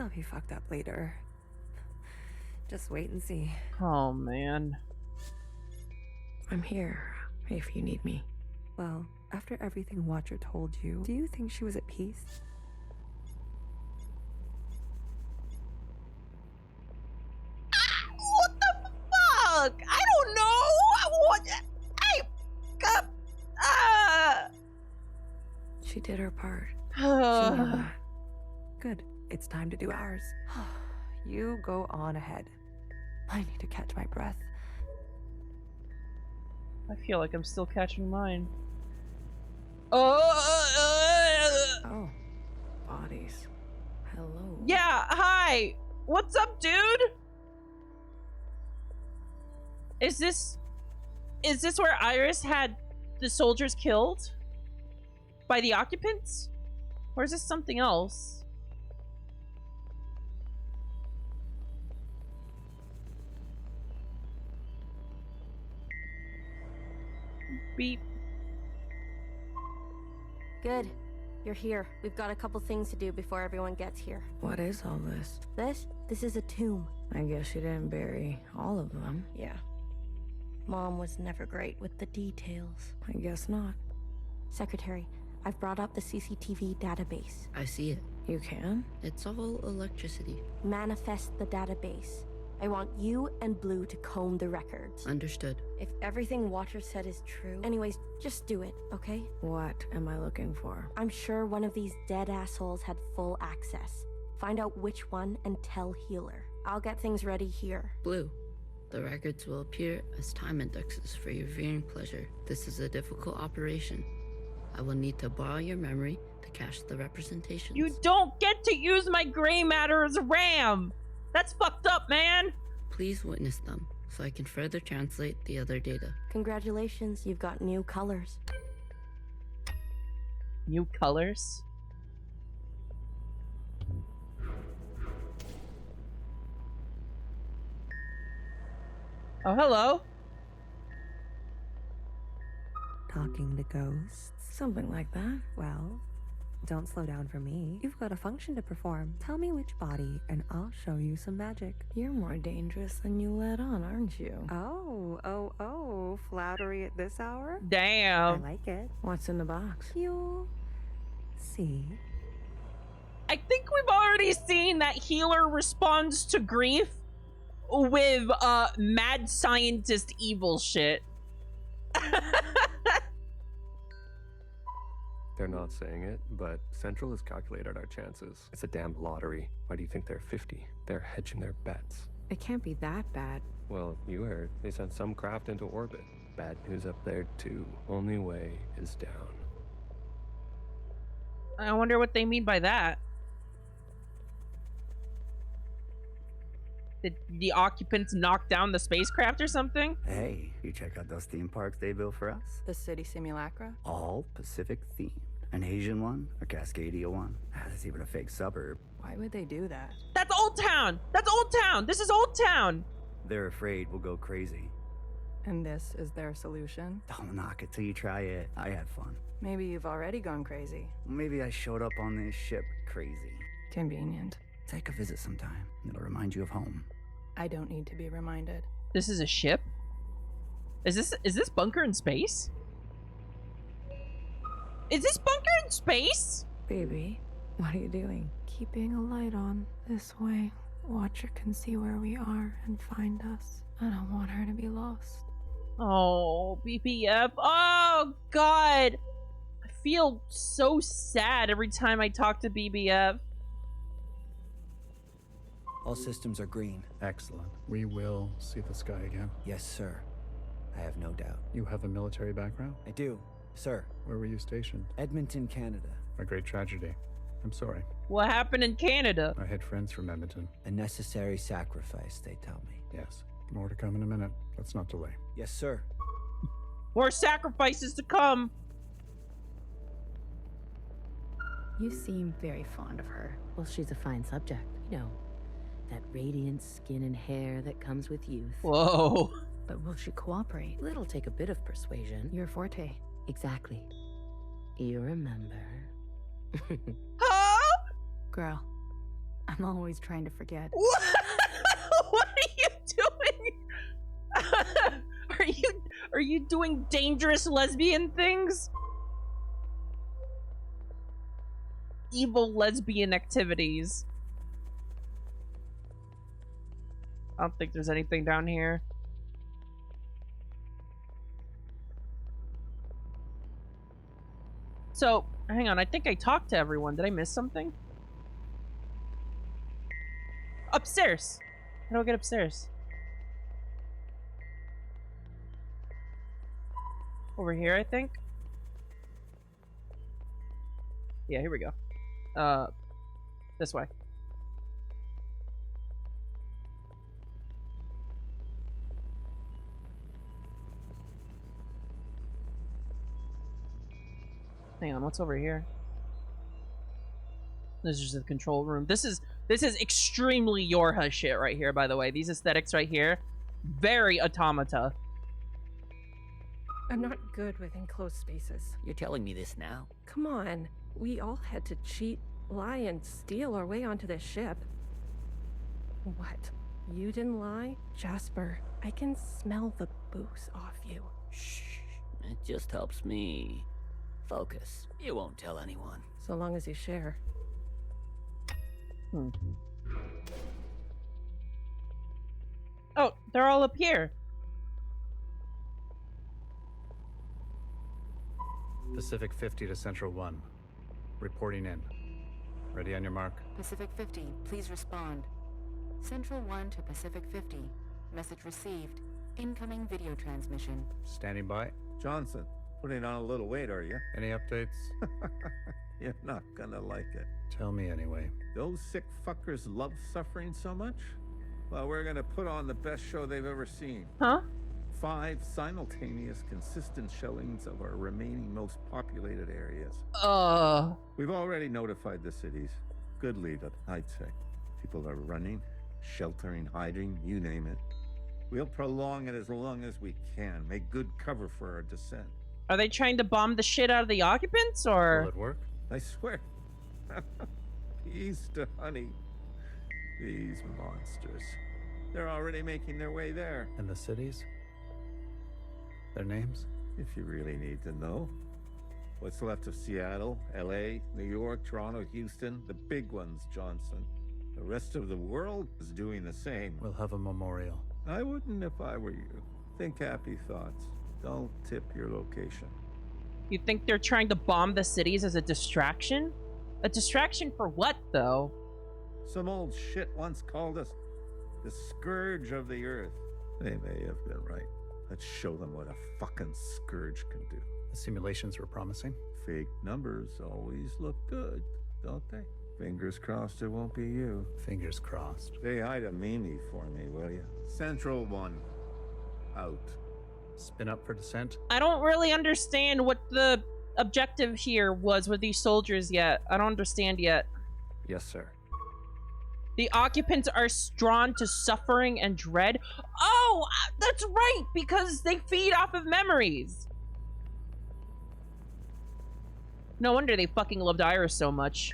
I'll be fucked up later. Just wait and see.
Oh, man.
I'm here if you need me.
Well, after everything Watcher told you, do you think she was at peace?
What the fuck? I don't know. What?
She did her part. She knew that.
Good. It's time to do ours. You go on ahead. I need to catch my breath.
I feel like I'm still catching mine.
Oh, bodies. Hello.
Yeah, hi. What's up, dude? Is this where Iris had the soldiers killed by the occupants? Or is this something else? Beep.
Good. You're here. We've got a couple things to do before everyone gets here.
What is all this?
This is a tomb.
I guess you didn't bury all of them.
Yeah. Mom was never great with the details.
I guess not.
Secretary, I've brought up the CCTV database.
I see it.
You can?
It's all electricity.
Manifest the database. I want you and Blue to comb the records.
Understood.
If everything Watcher said is true... Anyways, just do it, okay?
What am I looking for?
I'm sure one of these dead assholes had full access. Find out which one and tell Healer. I'll get things ready here.
Blue. The records will appear as time indexes for your viewing pleasure. This is a difficult operation. I will need to borrow your memory to cache the representations.
You don't get to use my gray matter as RAM! That's fucked up, man!
Please witness them, so I can further translate the other data.
Congratulations, you've got new colors.
New colors? Oh, hello.
Talking to ghosts?
Something like that.
Well, don't slow down for me. You've got a function to perform. Tell me which body, and I'll show you some magic.
You're more dangerous than you let on, aren't you?
Oh, flattery at this hour? I
Damn.
like it.
What's in the box?
You'll see.
I think we've already seen that Healer responds to grief with mad scientist evil shit.
They're not saying it, but Central has calculated our chances. It's a damn lottery. Why do you think they're 50? They're hedging their bets.
It can't be that bad.
Well, you heard. They sent some craft into orbit. Bad news up there, too. Only way is down.
I wonder what they mean by that. Did the occupants knock down the spacecraft or something?
Hey, you check out those theme parks they built for us?
The city simulacra?
All Pacific themed. An Asian one, a Cascadia one. There's even a fake suburb.
Why would they do that?
That's Old Town! That's Old Town! This is Old Town!
They're afraid we'll go crazy.
And this is their solution?
Don't knock it till you try it. I had fun.
Maybe you've already gone crazy.
Maybe I showed up on this ship crazy.
Convenient.
Take a visit sometime. It'll remind you of home.
I don't need to be reminded.
This is a ship? Is this bunker in space? Is this bunker in space?
Baby, what are you doing?
Keeping a light on. This way, Watcher can see where we are and find us. I don't want her to be lost.
Oh, BPF. Oh, God. I feel so sad every time I talk to BBF.
All systems are green.
Excellent. We will see the sky again.
Yes, sir. I have no doubt.
You have a military background?
I do, sir.
Where were you stationed?
Edmonton, Canada.
A great tragedy. I'm sorry.
What happened in Canada?
I had friends from Edmonton.
A necessary sacrifice, they tell me.
Yes. More to come in a minute. Let's not delay.
Yes, sir.
More sacrifices to come.
You seem very fond of her. Well, she's a fine subject. You know, that radiant skin and hair that comes with youth.
Whoa.
But will she cooperate? It'll take a bit of persuasion. Your forte. Exactly. You remember.
Huh?
Girl, I'm always trying to forget.
What, what are you doing? Are you doing dangerous lesbian things? Evil lesbian activities. I don't think there's anything down here. So, hang on, I think I talked to everyone. Did I miss something? Upstairs! How do I get upstairs? Over here, I think? Yeah, here we go. This way. Hang on, what's over here? This is just the control room. This is extremely Yorha shit right here, by the way. These aesthetics right here, very automata.
I'm not good with enclosed spaces.
You're telling me this now?
Come on. We all had to cheat, lie, and steal our way onto this ship. What? You didn't lie? Jasper, I can smell the booze off you.
Shh. It just helps me focus. You won't tell anyone.
So long as you share.
Oh, they're all up here.
Pacific 50 to Central 1. Reporting in. Ready on your mark.
Pacific 50, please respond. Central 1 to Pacific 50. Message received. Incoming video transmission.
Standing by.
Johnson, putting on a little weight, are you?
Any updates?
You're not gonna like it.
Tell me anyway.
Those sick fuckers love suffering so much? Well, we're gonna put on the best show they've ever seen.
Huh?
5 simultaneous, consistent showings of our remaining most populated areas.
We've
already notified the cities. Good lead up, I'd say. People are running, sheltering, hiding, you name it. We'll prolong it as long as we can. Make good cover for our descent.
Are they trying to bomb the shit out of the occupants, or?
Will it work?
I swear. Peas to honey. These monsters. They're already making their way there.
And the cities? Their names?
If you really need to know. What's left of Seattle, LA, New York, Toronto, Houston, the big ones, Johnson. The rest of the world is doing the same.
We'll have a memorial.
I wouldn't if I were you. Think happy thoughts. Don't tip your location.
You think they're trying to bomb the cities as a distraction? A distraction for what, though?
Some old shit once called us the scourge of the earth. They may have been right. Let's show them what a fucking scourge can do.
The simulations were promising.
Fake numbers always look good, don't they? Fingers crossed it won't be you.
Fingers crossed.
Say hi to Mimi for me, will you? Central 1. Out.
Spin up for descent.
I don't really understand what the objective here was with these soldiers yet. I don't understand yet.
Yes, sir.
The occupants are drawn to suffering and dread. Oh, that's right, because they feed off of memories. No wonder they fucking loved Iris so much.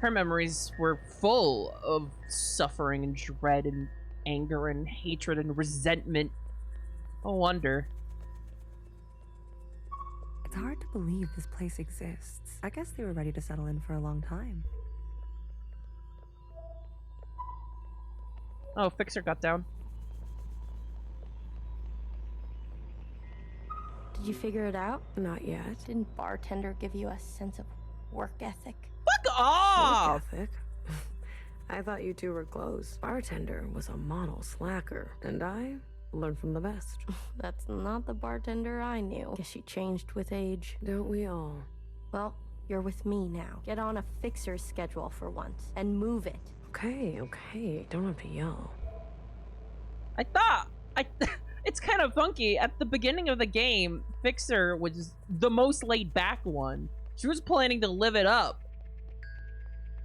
Her memories were full of suffering and dread and anger and hatred and resentment. No wonder.
It's hard to believe this place exists. I guess they were ready to settle in for a long time.
Oh, Fixer got down.
Did you figure it out?
Not yet.
Didn't bartender give you a sense of work ethic?
Fuck off!
Work ethic? I thought you two were close. Bartender was a model slacker, and I learned from the best.
That's not the bartender I knew. Guess she changed with age.
Don't we all?
Well, you're with me now. Get on a Fixer's schedule for once, and move it.
Okay, don't have to yell.
It's kind of funky. At the beginning of the game, Fixer was the most laid back one. She was planning to live it up.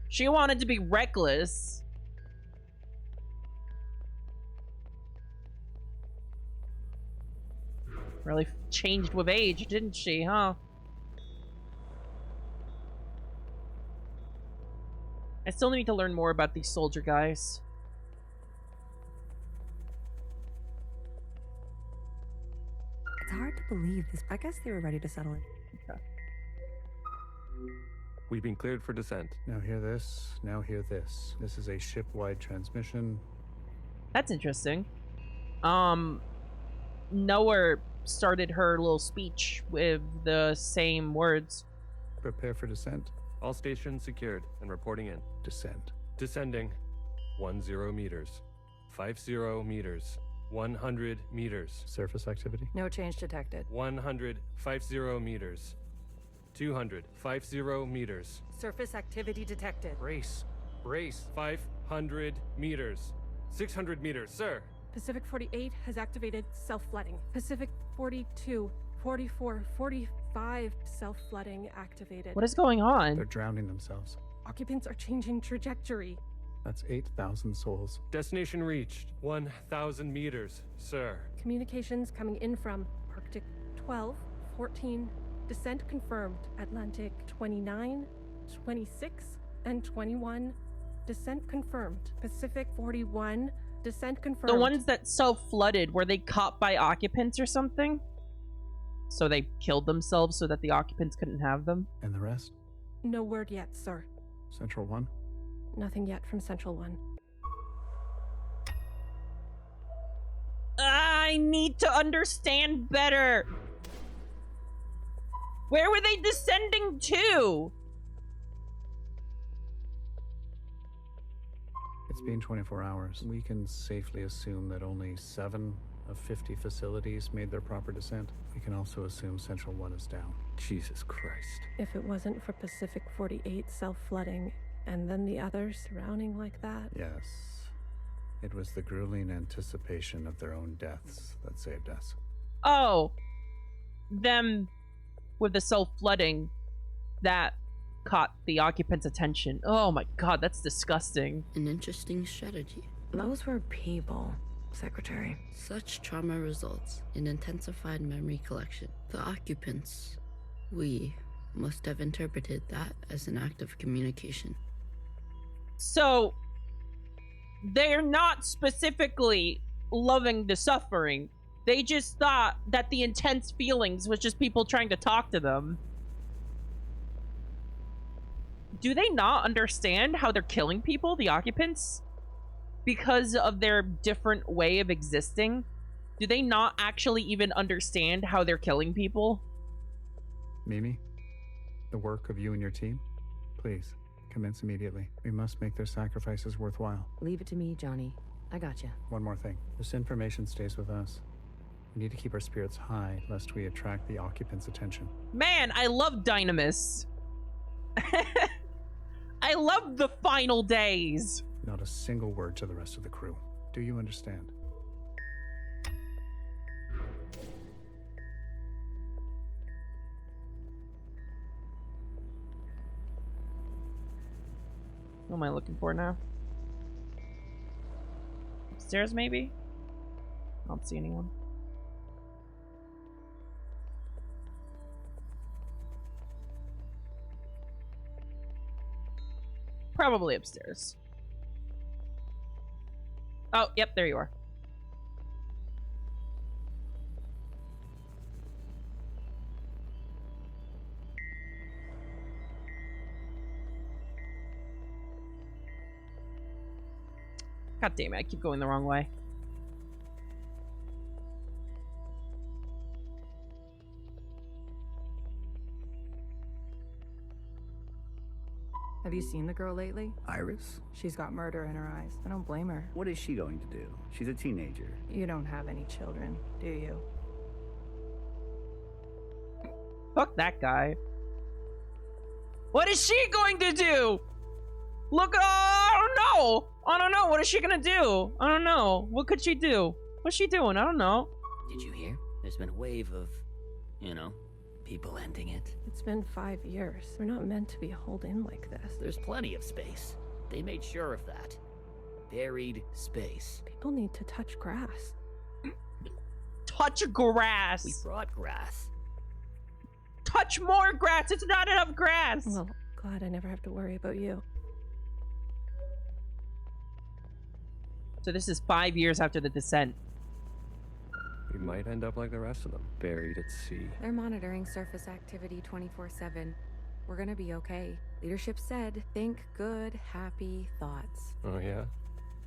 She wanted to be reckless. Really changed with age, didn't she, huh? I still need to learn more about these soldier guys.
It's hard to believe this. I guess they were ready to settle in.
Okay.
We've been cleared for descent.
Now hear this, now hear this. This is a ship-wide transmission.
That's interesting. Noah started her little speech with the same words.
Prepare for descent.
All stations secured and reporting in.
Descent.
Descending. 10 meters. 50 meters. 100 meters.
Surface activity.
No change detected.
100. 50 meters. 200. 50 meters.
Surface activity detected.
Brace. 500 meters. 600 meters, sir.
Pacific 48 has activated self-flooding. Pacific 42, 44, 45 self-flooding activated.
What is going on?
They're drowning themselves.
Occupants are changing trajectory.
That's 8,000 souls.
Destination reached. 1,000 meters, sir.
Communications coming in from Arctic 12, 14, descent confirmed. Atlantic 29, 26, and 21, descent confirmed. Pacific 41, descent confirmed.
The ones that self-flooded, were they caught by occupants or something? So they killed themselves so that the occupants couldn't have them?
And the rest?
No word yet, sir.
Central 1?
Nothing yet from Central 1.
I need to understand better. Where were they descending to?
It's been 24 hours. We can safely assume that only 7 of 50 facilities made their proper descent. We can also assume Central 1 is down.
Jesus Christ.
If it wasn't for Pacific 48 self-flooding, and then the others surrounding like that.
Yes. It was the grueling anticipation of their own deaths that saved us.
Oh. Them with the self-flooding that caught the occupants' attention. Oh my god, that's disgusting.
An interesting strategy.
Those were people, Secretary.
Such trauma results in intensified memory collection. The occupants, we must have interpreted that as an act of communication.
So, they're not specifically loving the suffering. They just thought that the intense feelings was just people trying to talk to them. do they not understand how they're killing people, the occupants? Because of their different way of existing? Do they not actually even understand how they're killing people?
Mimi, the work of you and your team, please, commence immediately. We must make their sacrifices worthwhile.
Leave it to me, Johnny. I gotcha.
One more thing. This information stays with us. We need to keep our spirits high, lest we attract the occupants' attention.
Man, I love Dynamis. I love the final days.
Not a single word to the rest of the crew. Do you understand?
What am I looking for now? Upstairs, maybe? I don't see anyone. Probably upstairs. Oh, yep, there you are. God damn it, I keep going the wrong way.
Have you seen the girl lately?
Iris?
She's got murder in her eyes. I don't blame her.
What is she going to do? She's a teenager.
You don't have any children, do you?
Fuck that guy. What is she going to do? Look, I don't know. I don't know. What is she gonna do? I don't know. What could she do? What's she doing? I don't know.
Did you hear? There's been a wave of, you know, people ending it.
It's been 5 years. We're not meant to be holed in like this.
There's plenty of space. They made sure of that. Buried space.
People need to touch grass.
Touch grass.
We brought grass.
Touch more grass. It's not enough grass.
Well, glad I never have to worry about you.
So this is 5 years after the descent.
We might end up like the rest of them, buried at sea.
They're monitoring surface activity 24/7. We're gonna be okay. Leadership said, think good, happy thoughts.
Oh yeah?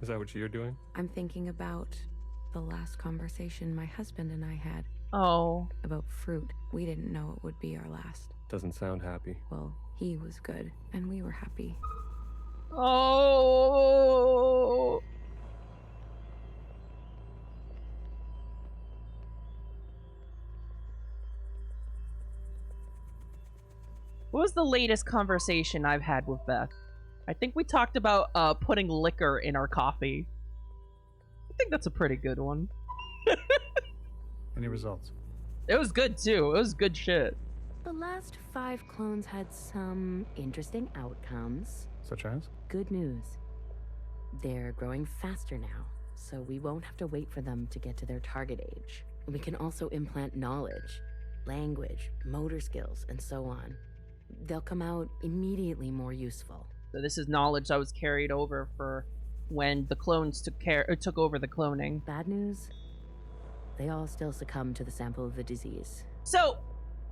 Is that what you're doing?
I'm thinking about the last conversation my husband and I had.
Oh.
About fruit. We didn't know it would be our last.
Doesn't sound happy.
Well, he was good, and we were happy.
Oh. What was the latest conversation I've had with Beth? I think we talked about putting liquor in our coffee. I think that's a pretty good one.
Any results?
It was good too. It was good shit.
The last 5 clones had some interesting outcomes.
Such as?
Good news. They're growing faster now, so we won't have to wait for them to get to their target age. We can also implant knowledge, language, motor skills, and so on. They'll come out immediately more useful.
So this is knowledge that was carried over for when the clones took over the cloning.
Bad news? They all still succumb to the sample of the disease.
So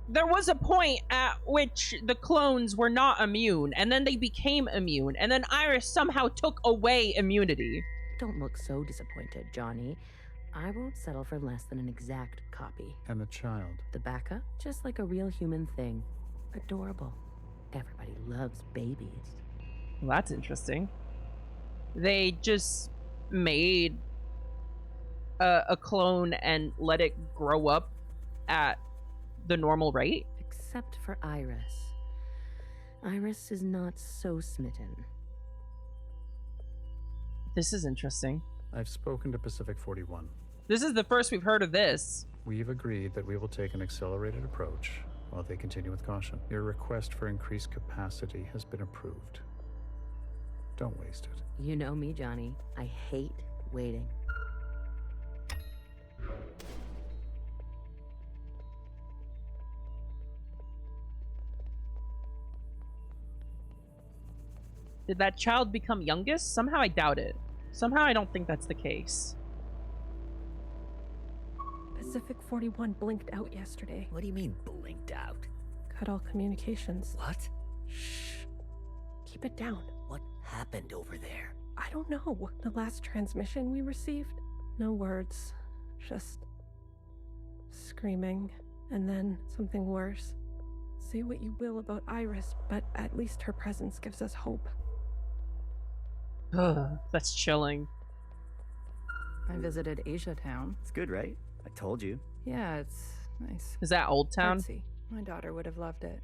there was a point at which the clones were not immune, and then they became immune, and then Iris somehow took away immunity.
Don't look so disappointed, Johnny. I won't settle for less than an exact copy.
And the child?
The backup? Just like a real human thing. Adorable. Everybody loves babies.
Well, that's interesting. They just made a clone and let it grow up at the normal rate?
Except for Iris. Iris is not so smitten.
This is interesting.
I've spoken to Pacific 41.
This is the first we've heard of this.
We've agreed that we will take an accelerated approach while they continue with caution. Your request for increased capacity has been approved. Don't waste it.
You know me, Johnny. I hate waiting.
Did that child become youngest? Somehow I doubt it. Somehow I don't think that's the case.
Pacific 41 blinked out yesterday.
What do you mean, blinked out?
Cut all communications.
What?
Shh. keep it down.
What happened over there?
I don't know. The last transmission we received? No words. Just screaming. And then something worse. Say what you will about Iris, but at least her presence gives us hope.
That's chilling.
I visited Asia Town.
It's good, right? I told you.
Yeah, it's nice.
Is that Old Town?
Artsy. My daughter would have loved it.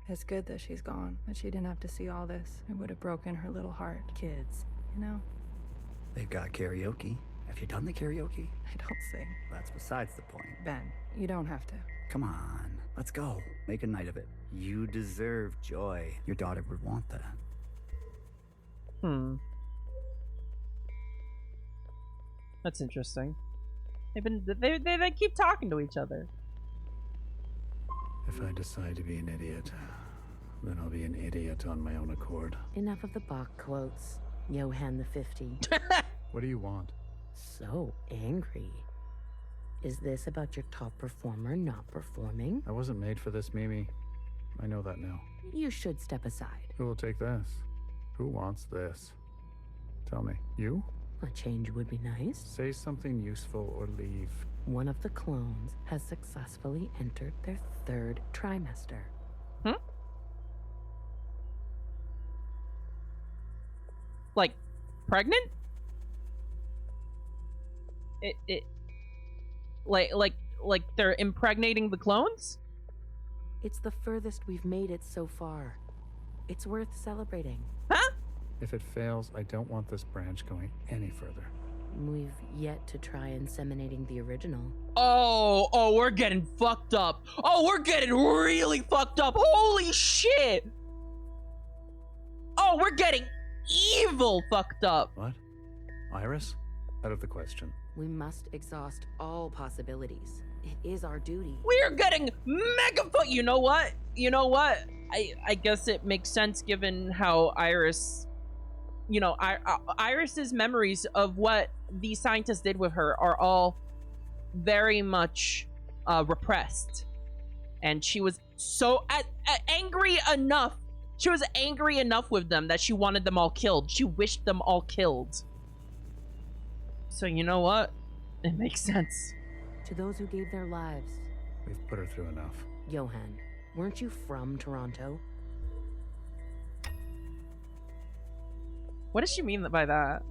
It's good that she's gone, that she didn't have to see all this. It would have broken her little heart. Kids, you know?
They've got karaoke. Have you done the karaoke?
I don't sing.
That's besides the point.
Ben, you don't have to.
Come on, let's go. Make a night of it. You deserve joy. Your daughter would want that.
That's interesting. They keep talking to each other.
If I decide to be an idiot, then I'll be an idiot on my own accord.
Enough of the Bach quotes, Johann the 50.
What do you want?
So angry. Is this about your top performer not performing?
I wasn't made for this, Mimi. I know that now.
You should step aside.
Who will take this? Who wants this? Tell me. You?
A change would be nice.
Say something useful or leave.
One of the clones has successfully entered their 3rd trimester.
Like, pregnant? Like they're impregnating the clones?
It's the furthest we've made it so far. It's worth celebrating.
Huh?
If it fails, I don't want this branch going any further.
We've yet to try inseminating the original.
Oh, we're getting fucked up. Oh, we're getting really fucked up. Holy shit. Oh, we're getting evil fucked up.
What? Iris? Out of the question.
We must exhaust all possibilities. It is our duty.
We're getting mega fucked. You know what? I guess it makes sense given how Iris, Iris's memories of what these scientists did with her are all very much repressed. And she was so angry enough. She was angry enough with them that she wanted them all killed. She wished them all killed. So you know what? It makes sense.
To those who gave their lives.
We've put her through enough.
Johann, weren't you from Toronto?
What does she mean by that?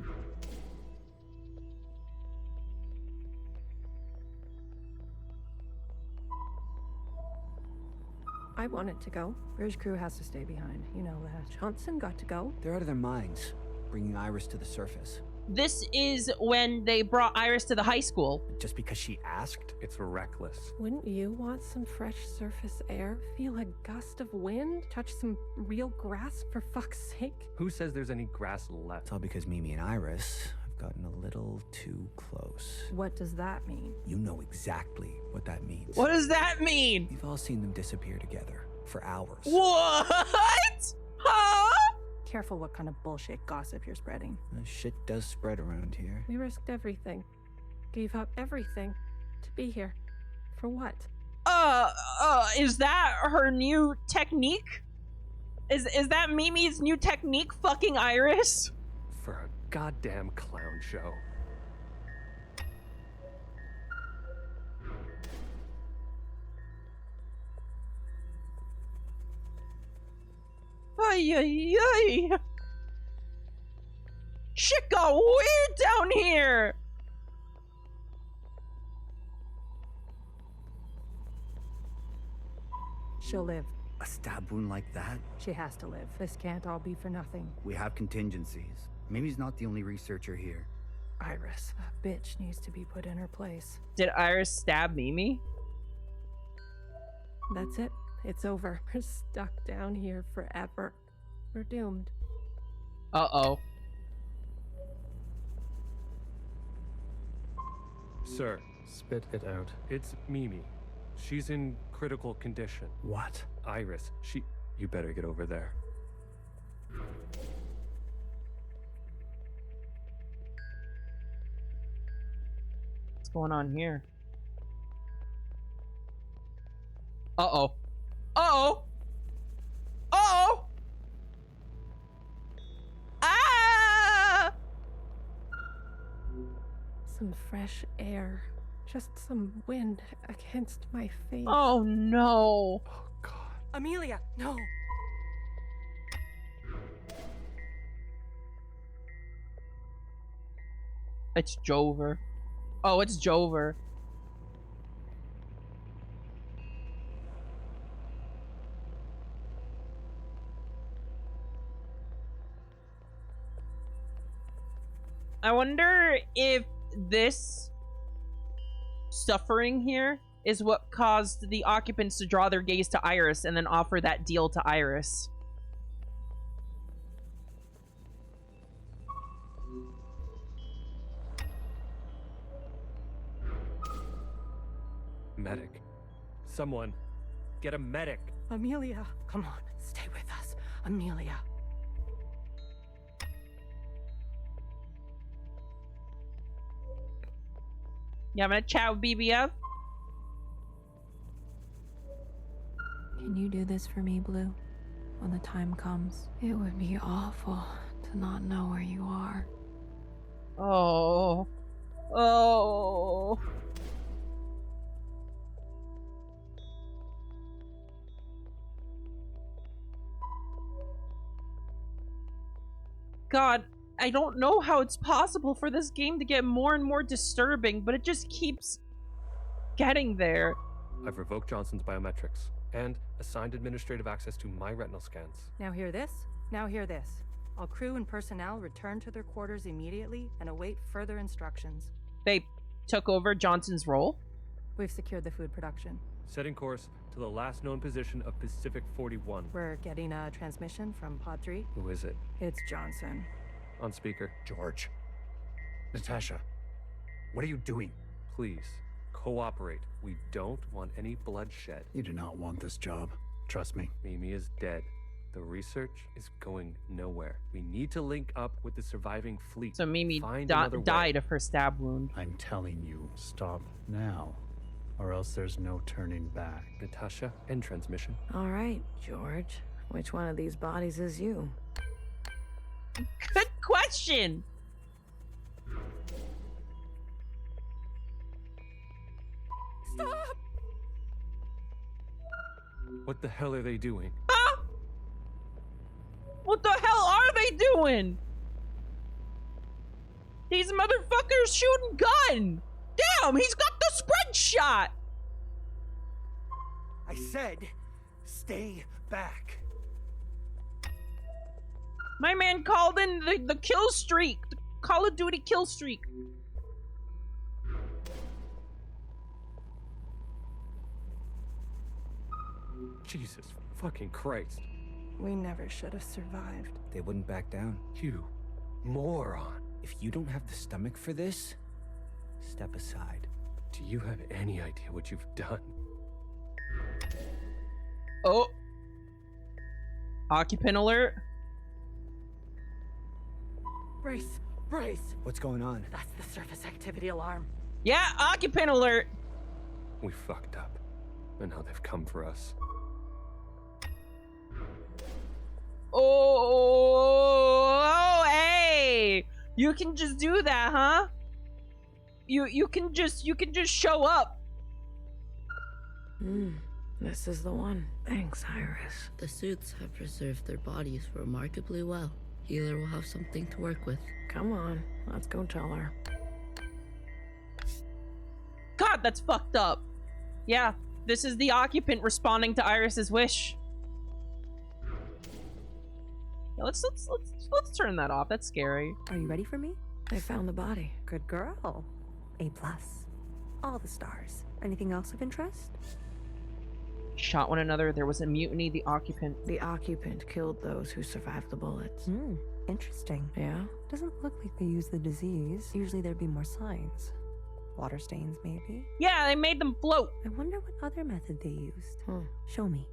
I wanted to go.
Bridge crew has to stay behind. You know that.
Johnson got to go.
They're out of their minds, bringing Iris to the surface.
This is when they brought Iris to the high school.
Just because she asked?
It's reckless.
Wouldn't you want some fresh surface air? Feel a gust of wind? Touch some real grass, for fuck's sake?
Who says there's any grass left?
It's all because Mimi and Iris have gotten a little too close.
What does that mean?
You know exactly what that means.
What does that mean?
We've all seen them disappear together for hours.
What? Huh?
Careful what kind of bullshit gossip you're spreading.
Shit does spread around here.
We risked everything. Gave up everything. To be here. For what?
Is that her new technique? Is that Mimi's new technique, fucking Iris?
For a goddamn clown show.
Ay, ay, ay. Shit got weird down here.
She'll live.
A stab wound like that?
She has to live. This can't all be for nothing.
We have contingencies. Mimi's not the only researcher here.
Iris, a bitch needs to be put in her place.
Did Iris stab Mimi?
That's it. It's over. We're stuck down here forever. We're doomed.
Uh-oh.
Sir.
Spit it out.
It's Mimi. She's in critical condition.
What?
Iris, you better get over there.
What's going on here? Uh-oh. Uh-oh! Uh-oh!
Some fresh air. Just some wind against my face.
Oh no.
Amelia, no!
It's Jover. Oh, it's Jover. I wonder if this suffering here is what caused the occupants to draw their gaze to Iris and then offer that deal to Iris.
Medic. Someone, get a medic.
Amelia, come on, stay with us. Amelia.
You having a chat with BBF?
Can you do this for me, Blue? When the time comes, it would be awful to not know where you are.
Oh. Oh. God, I don't know how it's possible for this game to get more and more disturbing, but it just keeps getting there.
I've revoked Johnson's biometrics and assigned administrative access to my retinal scans.
Now hear this? Now hear this. All crew and personnel return to their quarters immediately and await further instructions.
They took over Johnson's role?
We've secured the food production.
Setting course to the last known position of Pacific 41.
We're getting a transmission from Pod 3.
Who is it?
It's Johnson.
On speaker.
George. Natasha. What are you doing?
Please, cooperate. We don't want any bloodshed.
You do not want this job. Trust me.
Mimi is dead. The research is going nowhere. We need to link up with the surviving fleet.
So Mimi
another
died of her stab wound.
I'm telling you, stop now, or else there's no turning back.
Natasha, end transmission.
All right, George. Which one of these bodies is you?
Good question.
Stop!
What the hell are they doing?
Huh? What the hell are they doing? These motherfuckers shooting gun. Damn, he's got the spread shot.
I said, stay back.
My man called in the kill streak. The Call of Duty kill streak.
Jesus fucking Christ.
We never should have survived.
They wouldn't back down.
You moron.
If you don't have the stomach for this, step aside.
Do you have any idea what you've done?
Oh. Occupant alert.
Brace! Brace!
What's going on?
That's the surface activity alarm.
Yeah, occupant alert.
We fucked up. And now they've come for us.
Oh, hey! You can just do that, huh? You can just show up.
This is the one. Thanks, Iris.
The suits have preserved their bodies remarkably well. Healer will have something to work with.
Come on, let's go tell her.
God, that's fucked up. Yeah, this is the occupant responding to Iris's wish. Yeah, let's turn that off. That's scary.
Are you ready for me?
They found the body.
Good girl. A+. All the stars. Anything else of interest?
Shot one another. There was a mutiny. The occupant
killed those who survived the bullets.
Interesting.
Yeah?
Doesn't look like they used the disease. Usually there'd be more signs. Water stains, maybe?
Yeah, they made them float.
I wonder what other method they used. Show me.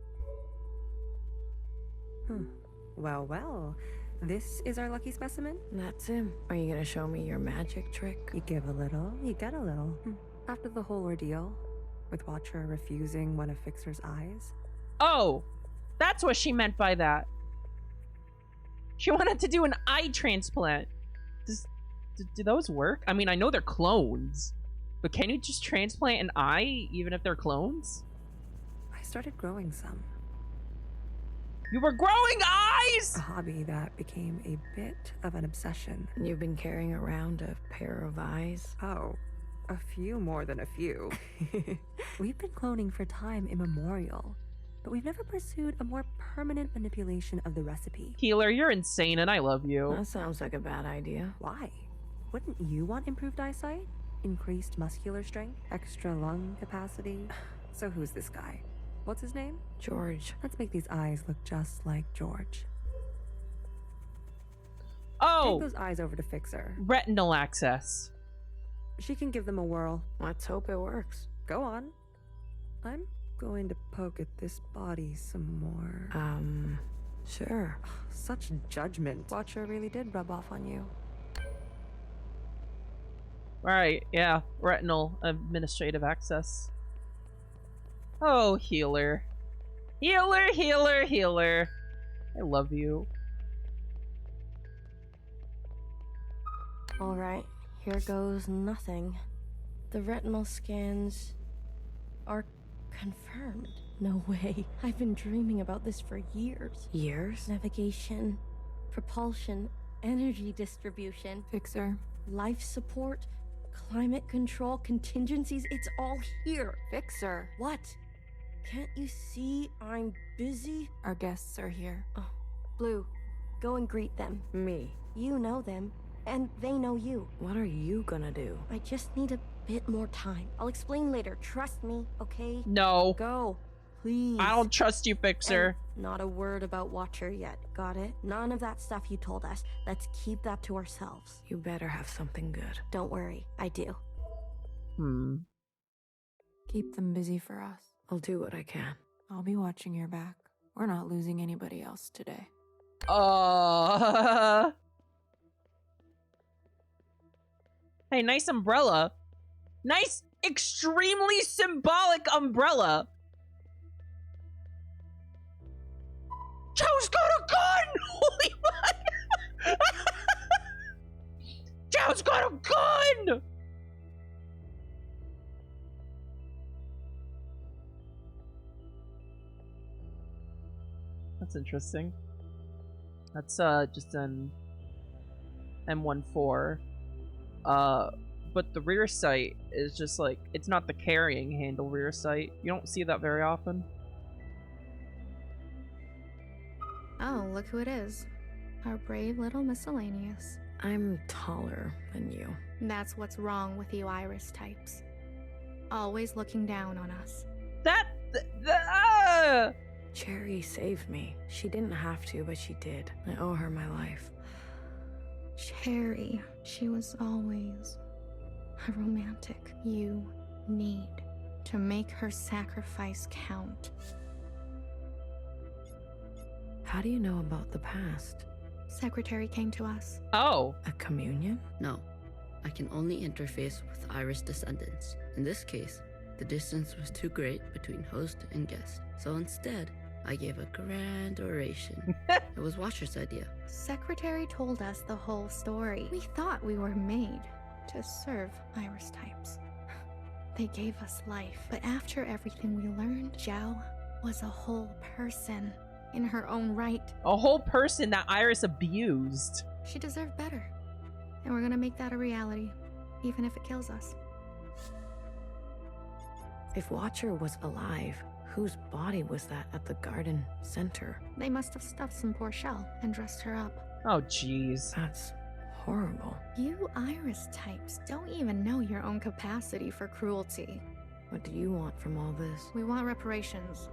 Well. This is our lucky specimen?
That's him. Are you gonna show me your magic trick?
You give a little, you get a little. After the whole ordeal, with Watcher refusing one of Fixer's eyes.
Oh, that's what she meant by that. She wanted to do an eye transplant. do those work? I mean, I know they're clones, but can you just transplant an eye even if they're clones?
I started growing some.
You were growing eyes!
A hobby that became a bit of an obsession.
You've been carrying around a pair of eyes?
Oh, a few more than a few. We've been cloning for time immemorial, but we've never pursued a more permanent manipulation of the recipe.
Healer, you're insane and I love you.
That sounds like a bad idea.
Why? Wouldn't you want improved eyesight? Increased muscular strength? Extra lung capacity? So who's this guy? What's his name?
George.
Let's make these eyes look just like George.
Oh!
Take those eyes over to Fixer.
Retinal access.
She can give them a whirl.
Let's hope it works.
Go on. I'm going to poke at this body some more.
Sure.
Such judgment. Watcher really did rub off on you.
Right, yeah. Retinal administrative access. Oh, healer. Healer, healer, healer. I love you.
Alright, here goes nothing. The retinal scans are confirmed. No way. I've been dreaming about this for years.
Years?
Navigation, propulsion, energy distribution,
Fixer.
life support, climate control, contingencies. It's all here.
Fixer.
What? Can't you see I'm busy?
Our guests are here.
Oh, Blue, go and greet them.
Me?
You know them, and they know you.
What are you gonna do?
I just need a bit more time. I'll explain later. Trust me, okay?
No.
Go, please.
I don't trust you, Fixer.
And not a word about Watcher yet. Got it? None of that stuff you told us. Let's keep that to ourselves.
You better have something good.
Don't worry, I do.
Keep them busy for us.
I'll do what I can.
I'll be watching your back. We're not losing anybody else today.
Hey, nice umbrella. Nice, extremely symbolic umbrella. Joe's got a gun! Holy fuck! Joe's got a gun! That's interesting. That's just an M14. But the rear sight is just like, it's not the carrying handle rear sight. You don't see that very often.
Oh, look who it is. Our brave little miscellaneous.
I'm taller than you.
That's what's wrong with you Iris types. Always looking down on us.
Cherry saved me. She didn't have to, but she did. I owe her my life.
Cherry, she was always a romantic. You need to make her sacrifice count.
How do you know about the past?
Secretary came to us.
Oh.
A communion?
No. I can only interface with Iris descendants. In this case, the distance was too great between host and guest. So instead, I gave a grand oration. It was Watcher's idea.
Secretary told us the whole story. We thought we were made to serve Iris types. They gave us life, but after everything we learned, Zhao was a whole person in her own right.
A whole person that Iris abused.
She deserved better. And we're gonna make that a reality, even if it kills us.
If Watcher was alive, whose body was that at the garden center?
They must have stuffed some poor shell and dressed her up.
Oh, jeez.
That's horrible.
You Iris types don't even know your own capacity for cruelty.
What do you want from all this?
We want reparations.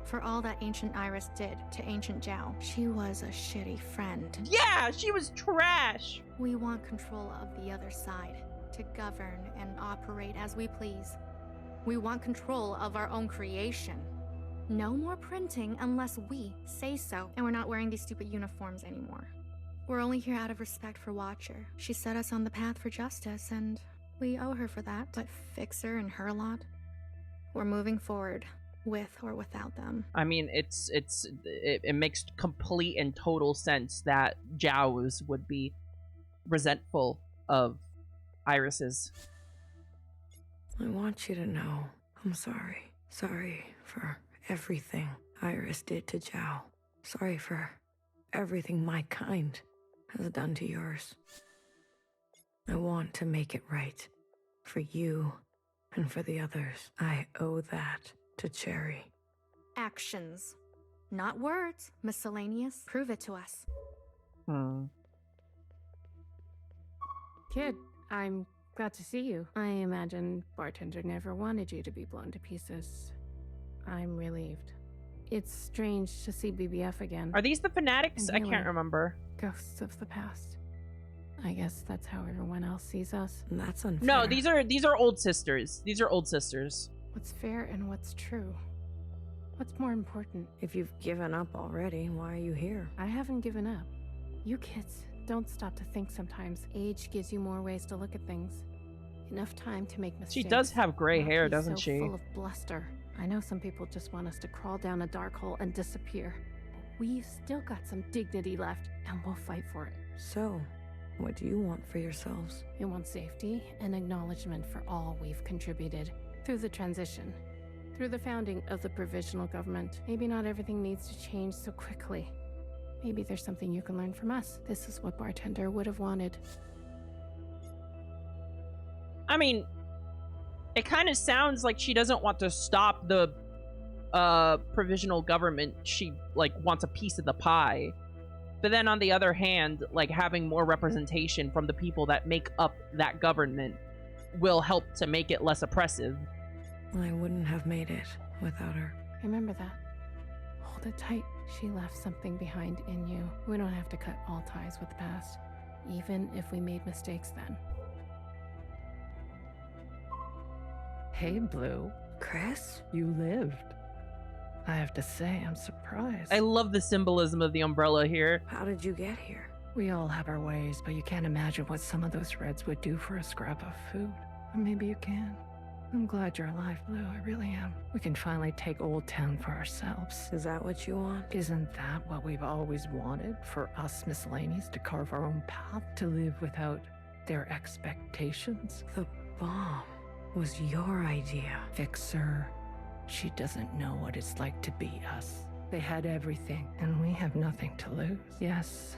For all that Ancient Iris did to Ancient Zhao. She was a shitty friend.
Yeah, she was trash!
We want control of the other side, to govern and operate as we please. We want control of our own creation. No more printing unless we say so. And we're not wearing these stupid uniforms anymore. We're only here out of respect for Watcher. She set us on the path for justice, and we owe her for that. But Fixer and her lot, we're moving forward. With or without them.
I mean, it makes complete and total sense that Zhao's would be resentful of Iris's.
I want you to know I'm sorry. Sorry for everything Iris did to Zhao. Sorry for everything my kind has done to yours. I want to make it right. For you and for the others. I owe that to Cherry.
Actions. Not words, miscellaneous. Prove it to us.
Kid, I'm glad to see you. I imagine Bartender never wanted you to be blown to pieces. I'm relieved. It's strange to see BBF again.
Are these the fanatics? I can't remember.
Ghosts of the past. I guess that's how everyone else sees us.
That's unfair.
No, these are old sisters. These are old sisters.
What's fair and what's true? What's more important?
If you've given up already, why are you here?
I haven't given up. You kids don't stop to think sometimes. Age gives you more ways to look at things. Enough time to make mistakes.
She does have gray
Not
hair,
be
doesn't
so
she?
Full of bluster. I know some people just want us to crawl down a dark hole and disappear. But we've still got some dignity left, and we'll fight for it.
So, what do you want for yourselves?
We want safety and acknowledgement for all we've contributed through the transition, through the founding of the provisional government. Maybe not everything needs to change so quickly. Maybe there's something you can learn from us. This is what Bartender would have wanted.
I mean, it kind of sounds like she doesn't want to stop the provisional government. She like wants a piece of the pie. But then on the other hand, like having more representation from the people that make up that government will help to make it less oppressive.
I wouldn't have made it without her.
Remember that. Hold it tight. She left something behind in you. We don't have to cut all ties with the past, even if we made mistakes then.
Hey, Blue.
Chris?
You lived. I have to say, I'm surprised.
I love the symbolism of the umbrella here.
How did you get here?
We all have our ways, but you can't imagine what some of those Reds would do for a scrap of food. Or maybe you can. I'm glad you're alive, Blue. I really am. We can finally take Old Town for ourselves.
Is that what you want?
Isn't that what we've always wanted? For us miscellaneous to carve our own path? To live without their expectations?
The bomb was your idea.
Fixer. She doesn't know what it's like to be us. They had everything, and we have nothing to lose. Yes,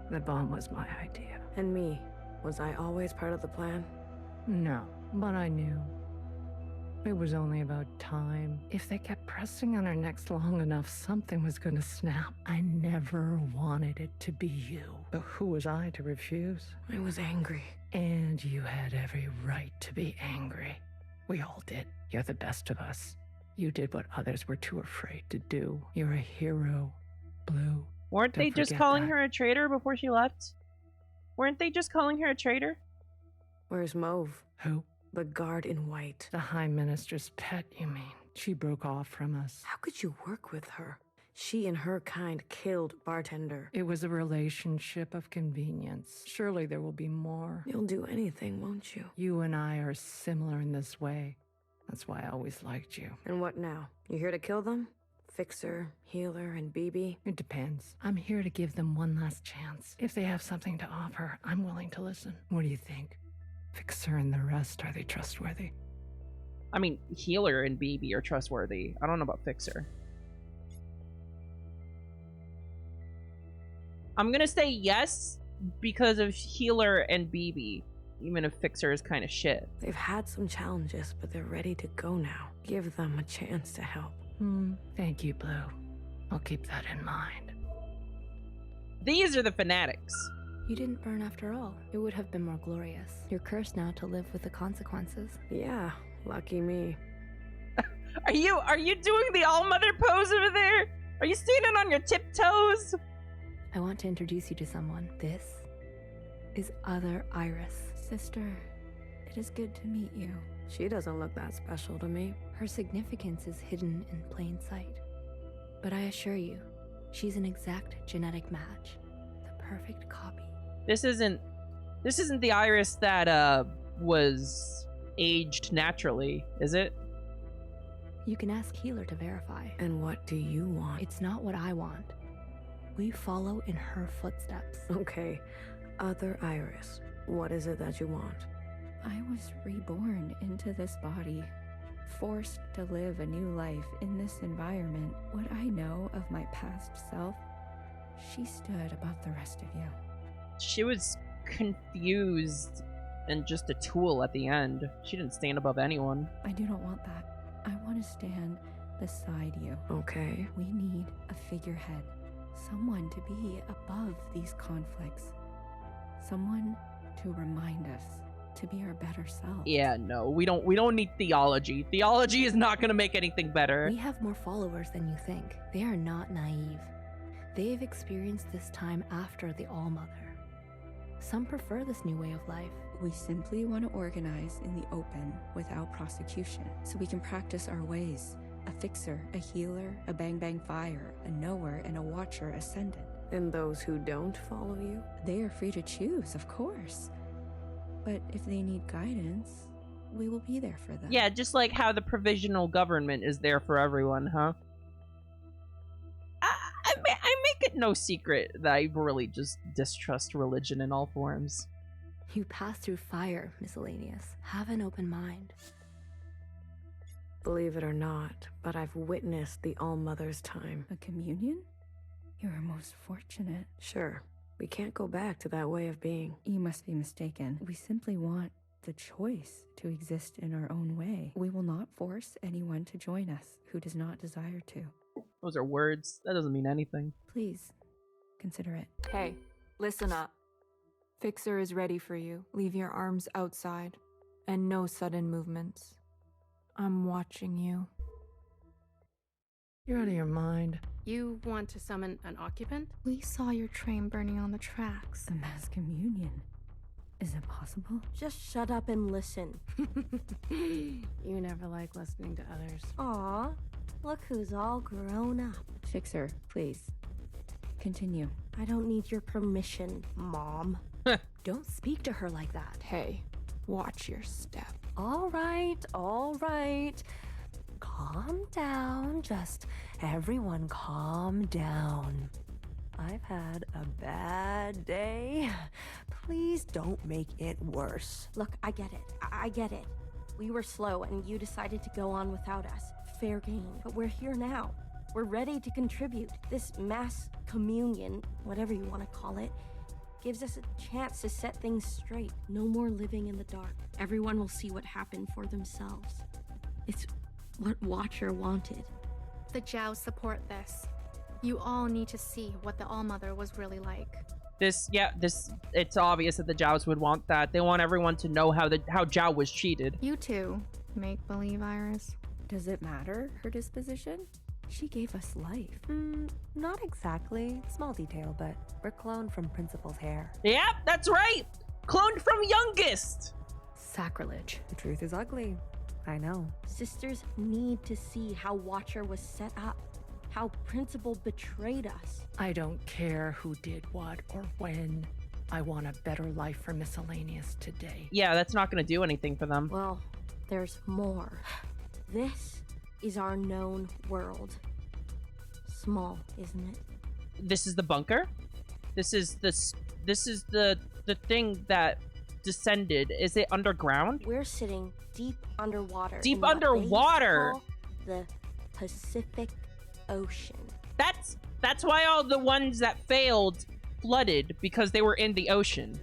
the bomb was my idea.
And me? Was I always part of the plan?
No, but I knew. It was only about time. If they kept pressing on our necks long enough, something was gonna snap. I never wanted it to be you. But who was I to refuse?
I was angry.
And you had every right to be angry. We all did. You're the best of us. You did what others were too afraid to do. You're a hero, Blue.
Weren't
Don't
they just
forget
calling
that.
her a traitor before she left? Weren't they just calling her a traitor?
Where's Mauve?
Who?
The guard in white.
The High Minister's pet, you mean? She broke off from us.
How could you work with her? She and her kind killed Bartender.
It was a relationship of convenience. Surely there will be more.
You'll do anything, won't you?
You and I are similar in this way. That's why I always liked you.
And what now? You here to kill them? Fixer, Healer, and BB?
It depends. I'm here to give them one last chance. If they have something to offer, I'm willing to listen. What do you think? Fixer and the rest, are they trustworthy?
I mean, Healer and BB are trustworthy. I don't know about Fixer. I'm gonna say yes because of Healer and BB, even if Fixer is kind of shit.
They've had some challenges, but they're ready to go now. Give them a chance to help.
Thank you, Blue. I'll keep that in mind.
These are the fanatics.
You didn't burn after all. It would have been more glorious. You're cursed now to live with the consequences.
Yeah, lucky me.
Are you doing the all-mother pose over there? Are you standing on your tiptoes?
I want to introduce you to someone. This is Other Iris. Sister, it is good to meet you.
She doesn't look that special to me.
Her significance is hidden in plain sight. But I assure you, she's an exact genetic match. The perfect copy.
This isn't the Iris that was aged naturally, is it?
You can ask Healer to verify.
And what do you want?
It's not what I want. We follow in her footsteps.
Okay, Other Iris, what is it that you want?
I was reborn into this body, forced to live a new life in this environment. What I know of my past self, she stood above the rest of you.
She was confused and just a tool at the end. She didn't stand above anyone.
I do not want that. I want to stand beside you.
Okay.
We need a figurehead, someone to be above these conflicts, someone to remind us to be our better self.
Yeah, no, we don't need theology. Theology is not gonna make anything better.
We have more followers than you think. They are not naive. They've experienced this time after the All-Mother. Some prefer this new way of life.
We simply want to organize in the open without prosecution, so we can practice our ways. A fixer, a healer, a bang-bang fire, a knower, and a watcher ascendant.
And those who don't follow you?
They are free to choose, of course. But if they need guidance, we will be there for them.
Yeah, just like how the provisional government is there for everyone, huh? I make it no secret that I really just distrust religion in all forms.
You pass through fire, Miscellaneous. Have an open mind.
Believe it or not, but I've witnessed the All-Mother's time.
A communion? You are most fortunate.
Sure. We can't go back to that way of being.
You must be mistaken. We simply want the choice to exist in our own way. We will not force anyone to join us who does not desire to.
Those are words. That doesn't mean anything.
Please, consider it.
Hey, listen up. Fixer is ready for you. Leave your arms outside. And no sudden movements. I'm watching you.
You're out of your mind.
You want to summon an occupant?
We saw your train burning on the tracks.
The mass communion. Is it possible?
Just shut up and listen.
You never like listening to others.
Aw, look who's all grown up.
Fixer, please. Continue.
I don't need your permission, Mom.
Don't speak to her like that.
Hey, watch your step.
All right, all right. Calm down. Just everyone calm down. I've had a bad day. Please don't make it worse.
Look, I get it. I get it. We were slow and you decided to go on without us. Fair game. But we're here now. We're ready to contribute. This mass communion, whatever you want to call it, gives us a chance to set things straight. No more living in the dark. Everyone will see what happened for themselves. It's what Watcher wanted.
The Jows support this. You all need to see what the All-Mother was really like.
It's obvious that the Jows would want that. They want everyone to know how Jow was cheated.
You too, make-believe Iris.
Does it matter, her disposition? She gave us life.
Not exactly. Small detail, but we're cloned from Principal's hair.
Yep, that's right! Cloned from Youngest!
Sacrilege. The truth is ugly. I know.
Sisters need to see how Watcher was set up. How Principal betrayed us.
I don't care who did what or when. I want a better life for Miscellaneous today.
Yeah, that's not gonna do anything for them.
Well, there's more. This is our known world. Small, isn't it?
This is the bunker? This is the thing that descended. Is it underground?
We're sitting deep underwater.
Deep
in what they
underwater?
call the Pacific Ocean.
That's why all the ones that failed flooded, because they were in the ocean.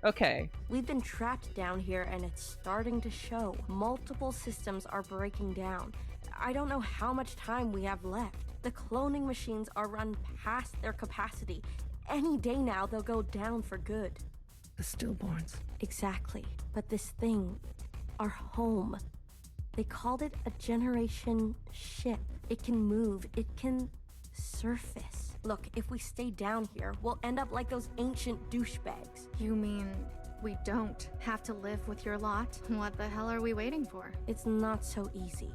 Okay.
We've been trapped down here and it's starting to show. Multiple systems are breaking down. I don't know how much time we have left. The cloning machines are run past their capacity. Any day now they'll go down for good.
The stillborns.
Exactly. But this thing, our home, they called it a generation ship. It can move, it can surface. Look, if we stay down here, we'll end up like those ancient douchebags.
You mean we don't have to live with your lot? What the hell are we waiting for?
It's not so easy.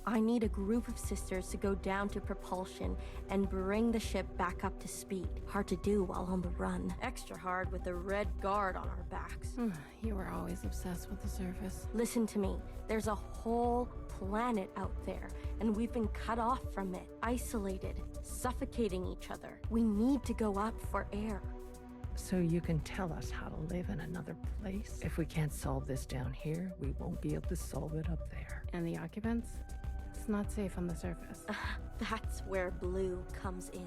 I need a group of sisters to go down to propulsion and bring the ship back up to speed. Hard to do while on the run. Extra hard with the Red Guard on our backs.
You were always obsessed with the surface.
Listen to me. There's a whole planet out there, and we've been cut off from it, isolated, suffocating each other. We need to go up for air.
So you can tell us how to live in another place? If we can't solve this down here, we won't be able to solve it up there.
And the occupants? It's not safe on the surface.
That's where Blue comes in.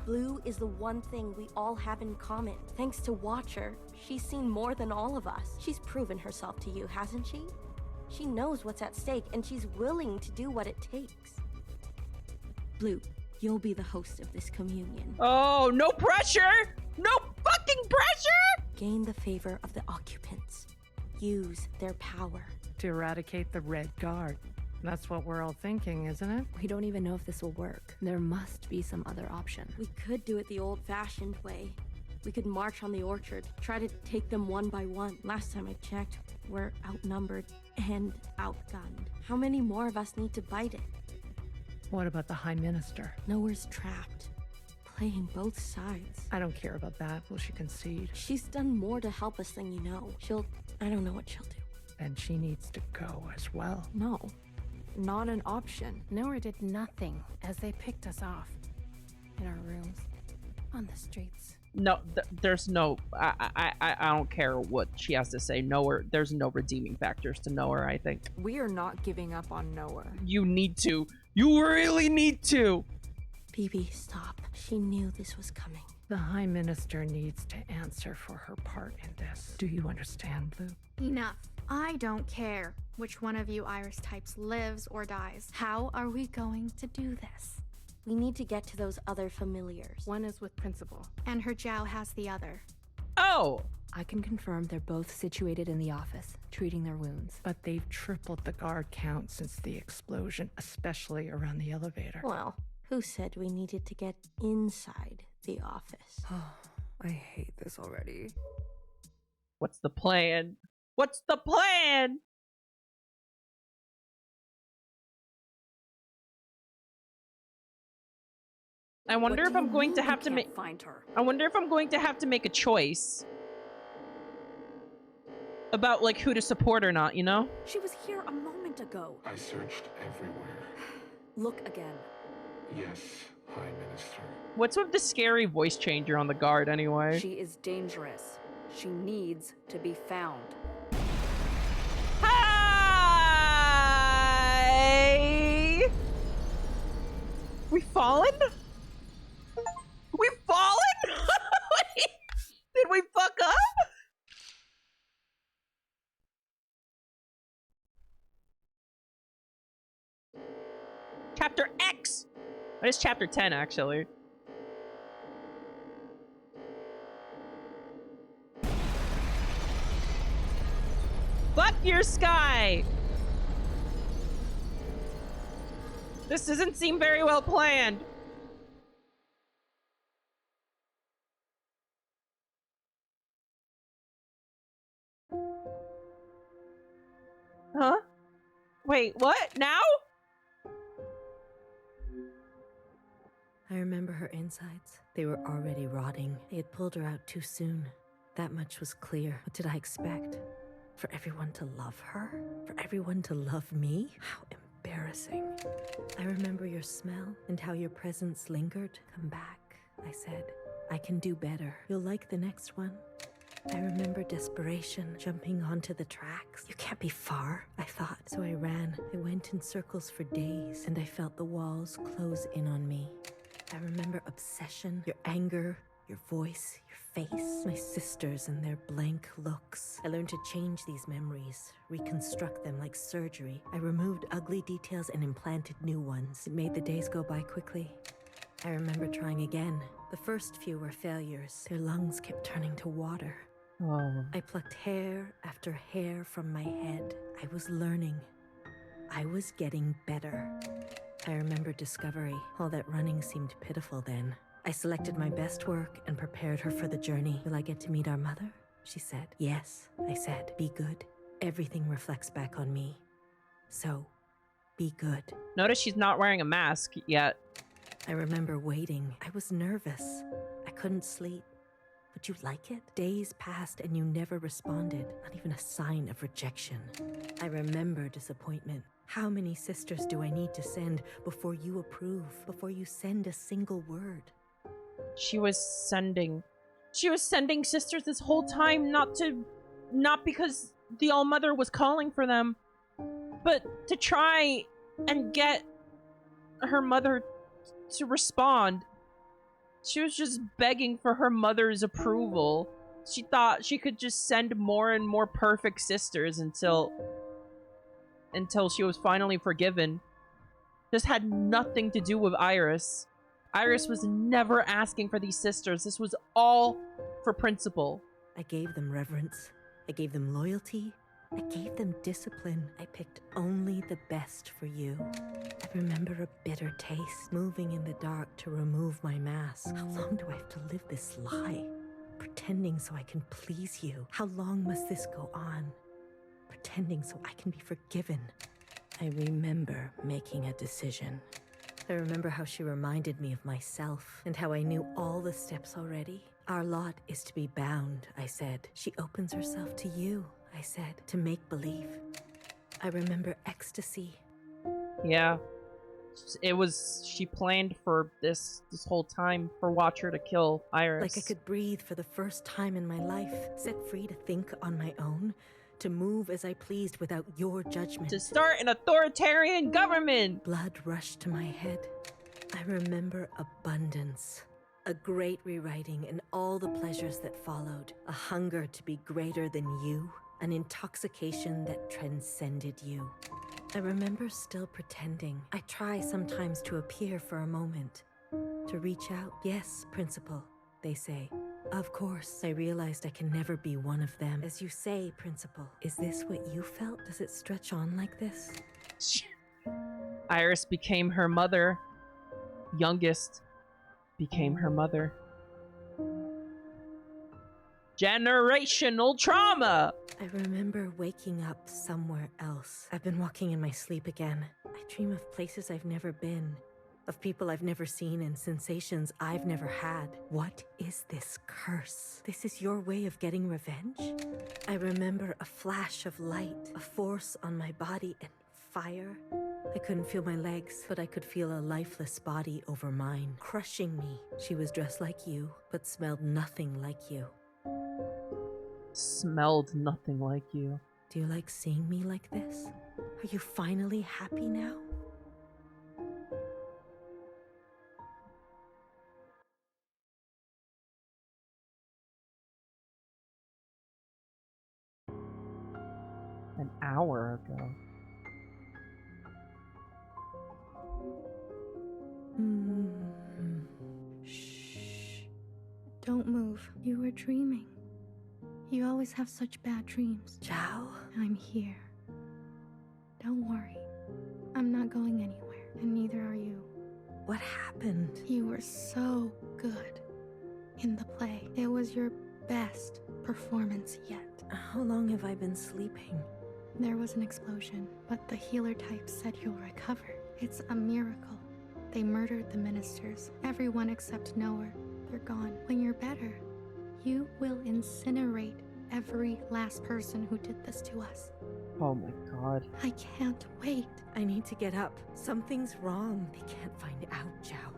Blue is the one thing we all have in common. Thanks to Watcher, she's seen more than all of us. She's proven herself to you, hasn't she? She knows what's at stake, and she's willing to do what it takes. Blue, you'll be the host of this communion.
Oh, no pressure! No fucking pressure!
Gain the favor of the occupants. Use their power.
To eradicate the Red Guard. That's what we're all thinking, isn't it?
We don't even know if this will work. There must be some other option.
We could do it the old-fashioned way. We could march on the orchard, try to take them one by one. Last time I checked, we're outnumbered and outgunned. How many more of us need to bite it?
What about the High Minister?
Nowhere's trapped. Playing both sides.
I don't care about that. Will she concede?
She's done more to help us than you know. I don't know what she'll do.
Then she needs to go as well.
No, not an option.
Nowhere did nothing as they picked us off. In our rooms. On the streets.
No, there's no. I don't care what she has to say. Nowhere. There's no redeeming factors to Nowhere, I think.
We are not giving up on Nowhere.
You need to. You really need to.
BB, stop. She knew this was coming.
The High Minister needs to answer for her part in this. Do you understand, Blue?
Enough. I don't care which one of you Iris types lives or dies. How are we going to do this?
We need to get to those other familiars.
One is with Principal.
And her Jiao has the other.
Oh!
I can confirm they're both situated in the office, treating their wounds.
But they've tripled the guard count since the explosion, especially around the elevator.
Well, who said we needed to get inside the office?
Oh, I hate this already.
What's the plan? What's the plan? I wonder if I'm going to have to make.
Find her.
I wonder if I'm going to have to make a choice about like who to support or not. You know?
She was here a moment ago.
I searched everywhere.
Look again.
Yes, High Minister.
What's with the scary voice changer on the guard anyway?
She is dangerous. She needs to be found.
Hi! We fallen? We fallen? Did we fuck up? Chapter X! That is chapter 10, actually. Fuck your sky! This doesn't seem very well planned. Huh? Wait, what? Now?
I remember her insides. They were already rotting. They had pulled her out too soon. That much was clear. What did I expect? For everyone to love her? For everyone to love me? How embarrassing. I remember your smell and how your presence lingered. Come back, I said. I can do better. You'll like the next one. I remember desperation, jumping onto the tracks. You can't be far, I thought. So I ran. I went in circles for days, and I felt the walls close in on me. I remember obsession, your anger, your voice, your face, my sisters and their blank looks. I learned to change these memories, reconstruct them like surgery. I removed ugly details and implanted new ones. It made the days go by quickly. I remember trying again. The first few were failures. Their lungs kept turning to water.
Oh.
I plucked hair after hair from my head. I was learning. I was getting better. I remember discovery. All that running seemed pitiful then. I selected my best work and prepared her for the journey. Will I get to meet our mother? She said. Yes, I said. Be good. Everything reflects back on me. So, be good.
Notice she's not wearing a mask yet.
I remember waiting. I was nervous. I couldn't sleep. Would you like it? Days passed and you never responded. Not even a sign of rejection. I remember disappointment. How many sisters do I need to send before you approve? Before you send a single word?
She was sending She was sending sisters this whole time, not because the All-Mother was calling for them, but to try and get her mother to respond. She was just begging for her mother's approval. She thought she could just send more and more perfect sisters until she was finally forgiven. This had nothing to do with Iris. Iris was never asking for these sisters. This was all for Principal.
I gave them reverence. I gave them loyalty. I gave them discipline. I picked only the best for you. I remember a bitter taste, moving in the dark to remove my mask. How long do I have to live this lie? Pretending so I can please you. How long must this go on? Pretending so I can be forgiven. I remember making a decision. I remember how she reminded me of myself and how I knew all the steps already. Our lot is to be bound, I said. She opens herself to you, I said, to make believe. I remember ecstasy.
Yeah. She planned for this whole time for Watcher to kill Iris.
Like I could breathe for the first time in my life, set free to think on my own, to move as I pleased without your judgment.
To start an authoritarian government!
Blood rushed to my head. I remember abundance. A great rewriting and all the pleasures that followed. A hunger to be greater than you. An intoxication that transcended you. I remember still pretending. I try sometimes to appear for a moment. To reach out. Yes, Principal, they say. Of course, I realized I can never be one of them. As you say, Principal, is this what you felt? Does it stretch on like this?
Iris became her mother. Youngest became her mother. Generational trauma!
I remember waking up somewhere else. I've been walking in my sleep again. I dream of places I've never been. Of people I've never seen and sensations I've never had. What is this curse? This is your way of getting revenge? I remember a flash of light, a force on my body, and fire. I couldn't feel my legs, but I could feel a lifeless body over mine, crushing me. She was dressed like you, but smelled nothing like you.
Smelled nothing like you.
Do you like seeing me like this? Are you finally happy now?
An hour ago.
Shh. Don't move. You were dreaming. You always have such bad dreams.
Zhao?
I'm here. Don't worry. I'm not going anywhere, and neither are you.
What happened?
You were so good in the play. It was your best performance yet.
How long have I been sleeping?
There was an explosion, but the healer type said you'll recover. It's a miracle. They murdered the ministers. Everyone except Noah. They're gone. When you're better, you will incinerate every last person who did this to us.
Oh my god.
I can't wait.
I need to get up. Something's wrong. They can't find out, Zhao.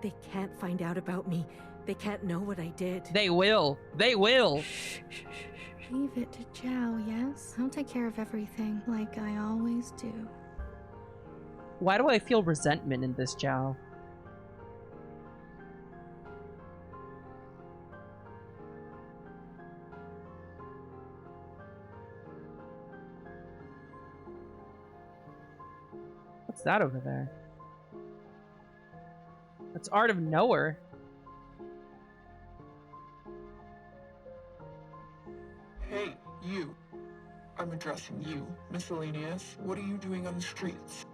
They can't find out about me. They can't know what I did.
They will. They will.
Leave it to Zhao, yes? I'll take care of everything, like I always do.
Why do I feel resentment in this, Zhao? What's that over there? That's Art of Knower.
Hey, you. I'm addressing you. Miscellaneous, what are you doing on the streets?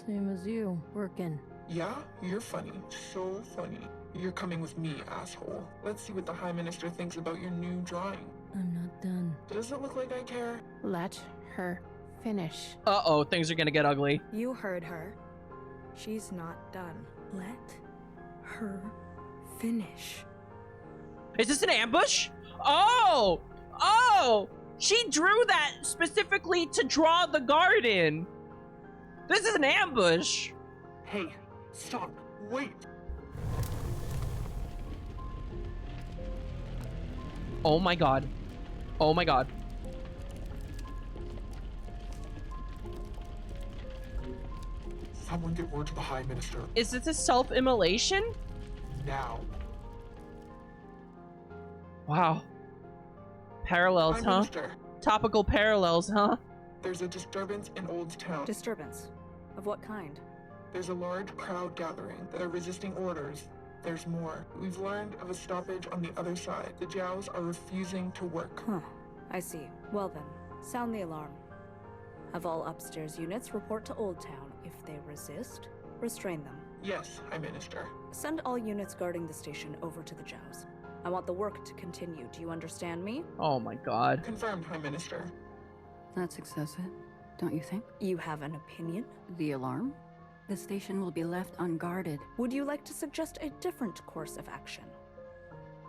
Same as you, working.
Yeah? You're funny. So funny. You're coming with me, asshole. Let's see what the High Minister thinks about your new drawing.
I'm not done.
Does it look like I care?
Let her finish.
Uh-oh, things are gonna get ugly.
You heard her. She's not done.
Let her finish.
Is this an ambush? Oh! Oh! She drew that specifically to draw the garden. This is an ambush.
Hey, stop. Wait.
Oh my god. Oh my god.
Someone get word to the High Minister.
Is this a self-immolation?
Now.
Wow. Parallels,
Prime
huh?
Minister.
Topical parallels, huh?
There's a disturbance in Old Town.
Disturbance? Of what kind?
There's a large crowd gathering that are resisting orders. There's more. We've learned of a stoppage on the other side. The Jows are refusing to work.
Huh. I see. Well then, sound the alarm. Have all upstairs units report to Old Town. If they resist, restrain them.
Yes, High Minister.
Send all units guarding the station over to the Jows. I want the work to continue. Do you understand me?
Oh my god.
Confirmed, High Minister.
That's excessive, don't you think?
You have an opinion?
The alarm? The station will be left unguarded.
Would you like to suggest a different course of action?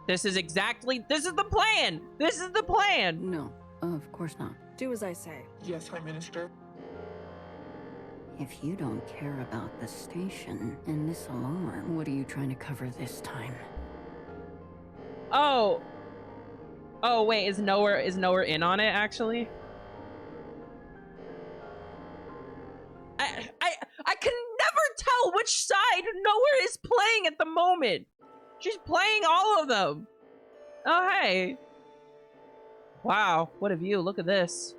This is the plan! This is the plan!
No, of course not.
Do as I say.
Yes, High Minister.
If you don't care about the station and this alarm, what are you trying to cover this time?
Oh. Oh wait, is nowhere in on it actually? I can never tell which side Nowhere is playing at the moment. She's playing all of them. Oh hey. Wow, what a view. Look at this.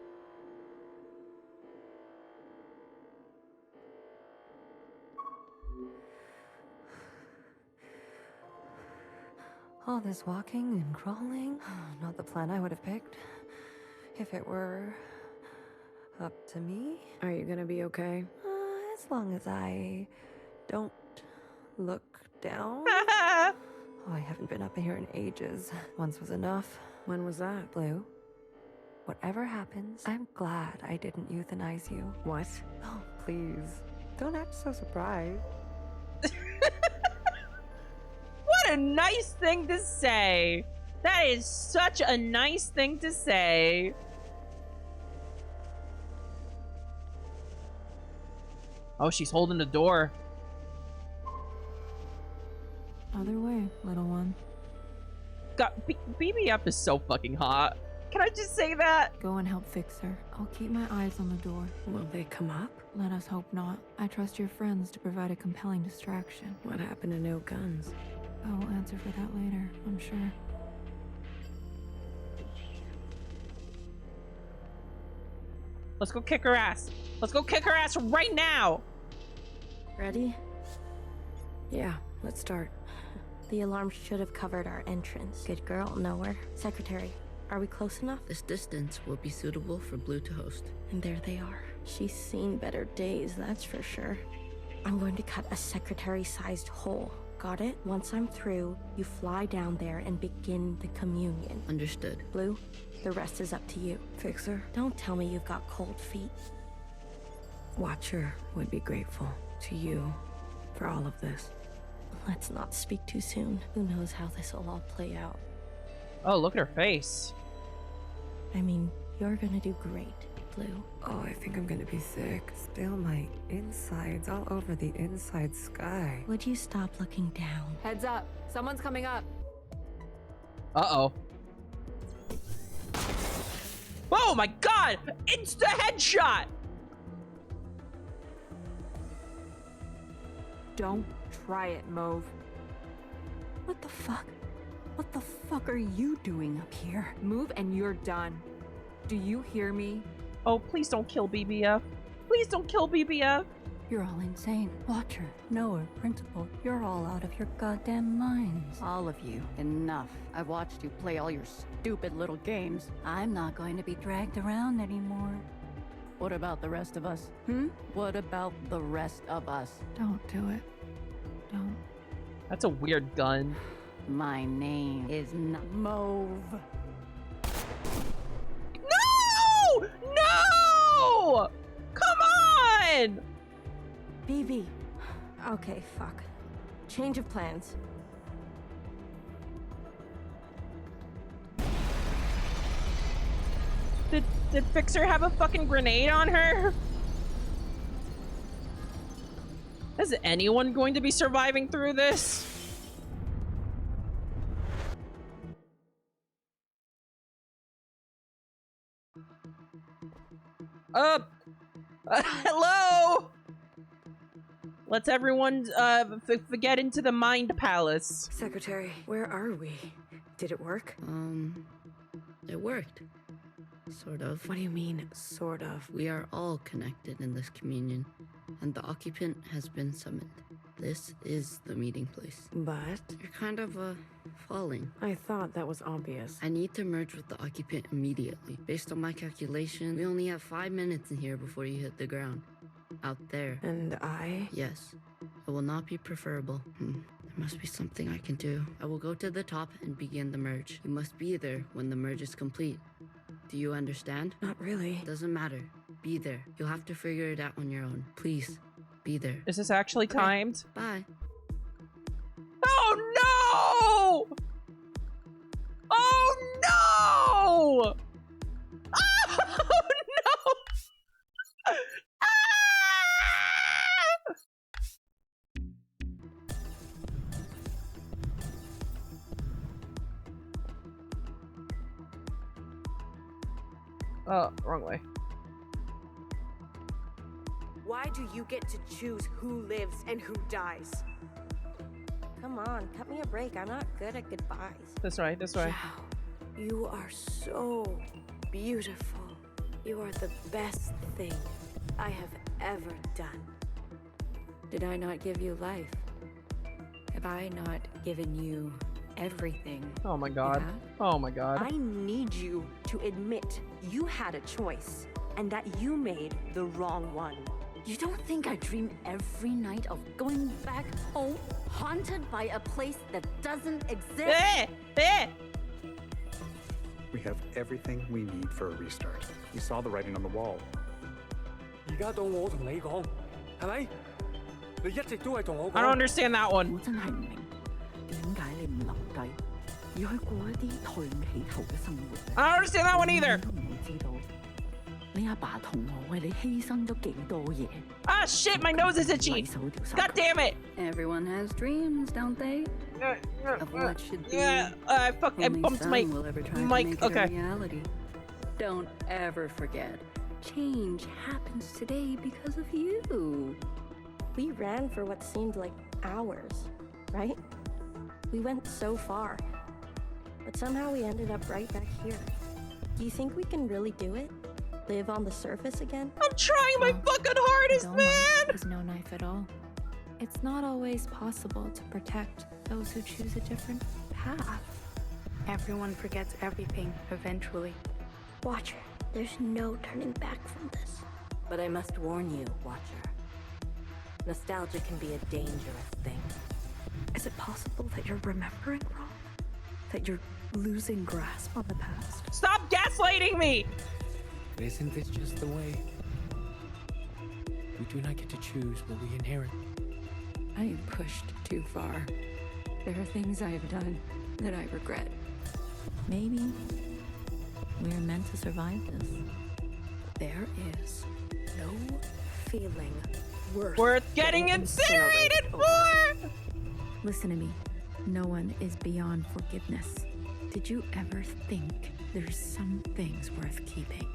All this walking and crawling, not the plan I would have picked. If it were up to me.
Are you gonna be okay?
As long as I don't look down. Oh, I haven't been up here in ages. Once was enough.
When was that?
Blue, whatever happens, I'm glad I didn't euthanize you.
What?
Oh, please. Don't act so surprised.
What a nice thing to say. That is such a nice thing to say. Oh, she's holding the door.
Other way, little one.
God, BBF is so fucking hot. Can I just say that?
Go and help fix her. I'll keep my eyes on the door.
Will they come up?
Let us hope not. I trust your friends to provide a compelling distraction.
What happened to no guns?
I'll answer for that later, I'm sure.
Let's go kick her ass. Let's go kick her ass right now.
Ready?
Yeah, let's start.
The alarm should have covered our entrance. Good girl, Nowhere. Secretary, are we close enough?
This distance will be suitable for Blue to host.
And there they are. She's seen better days, that's for sure. I'm going to cut a secretary-sized hole. Got it? Once I'm through, you fly down there and begin the communion.
Understood.
Blue, the rest is up to you.
Fixer?
Don't tell me you've got cold feet.
Watcher would be grateful to you for all of this.
Let's not speak too soon. Who knows how this will all play out.
Oh, look at her face.
I mean, you're gonna do great, Blue.
Oh, I think I'm gonna be sick. Spill my insides all over the inside sky.
Would you stop looking down?
Heads up. Someone's coming up.
Uh-oh. Oh my god! It's the headshot!
Don't try it, Mauve.
What the fuck? What the fuck are you doing up here?
Move and you're done. Do you hear me?
Oh, please don't kill BBF. Please don't kill BBF.
You're all insane. Watcher, Knower, Principal, you're all out of your goddamn minds. All of you. Enough. I've watched you play all your stupid little games. I'm not going to be dragged around anymore. What about the rest of us? What about the rest of us?
Don't do it. Don't.
That's a weird gun.
My name is not Mauve.
No! No! Come on!
BB. Okay, fuck. Change of plans.
Did Fixer have a fucking grenade on her? Is anyone going to be surviving through this? Hello. Let's everyone get into the Mind Palace.
Secretary, where are we? Did it work?
It worked. Sort of.
What do you mean, sort of?
We are all connected in this communion, and the occupant has been summoned. This is the meeting place.
But?
You're kind of, falling.
I thought that was obvious.
I need to merge with the occupant immediately. Based on my calculation, we only have 5 minutes in here before you hit the ground. Out there.
And I?
Yes. It will not be preferable. There must be something I can do. I will go to the top and begin the merge. You must be there when the merge is complete. Do you understand?
Not really.
Doesn't matter. Be there. You'll have to figure it out on your own. Please, be there.
Is this actually timed?
Bye.
Oh no! Oh no! Oh no! Oh, wrong way.
Why do you get to choose who lives and who dies?
Come on, cut me a break. I'm not good at goodbyes.
This way, this way.
Wow, you are so beautiful. You are the best thing I have ever done. Did I not give you life? Have I not given you everything?
Oh my god.
Yeah?
Oh my god.
I need you to admit you had a choice and that you made the wrong one.
You don't think I dream every night of going back home, haunted by a place that doesn't exist?
We have everything we need for a restart. You saw the writing on the wall.
而家到我同你講，係咪？你一直都係同我講。
I don't understand that one.
我真係唔明點解你唔留低，要去過一啲抬唔起頭嘅生活。
I don't understand that one either.
都唔會知道你阿爸同我為你犧牲咗幾多嘢。
Ah shit, my nose is itchy. God damn it.
Everyone has dreams, don't they? Of what should be.
I bumped my
Will ever try
mic.
to make it
Okay.
a reality. Don't ever forget. Change happens today because of you.
We ran for what seemed like hours, right? We went so far, but somehow we ended up right back here. Do you think we can really do it? Live on the surface again?
I'm trying my fucking hardest, man!
There's no knife at all. It's not always possible to protect those who choose a different path.
Everyone forgets everything eventually.
Watcher, there's no turning back from this.
But I must warn you, Watcher. Nostalgia can be a dangerous thing.
Is it possible that you're remembering wrong? That you're losing grasp on the past?
Stop gaslighting me!
Isn't this just the way? We do not get to choose what we inherit.
I am pushed too far. There are things I have done that I regret.
Maybe we're meant to survive this.
There is no feeling
worth getting incinerated for!
Listen to me. No one is beyond forgiveness. Did you ever think there's some things worth keeping?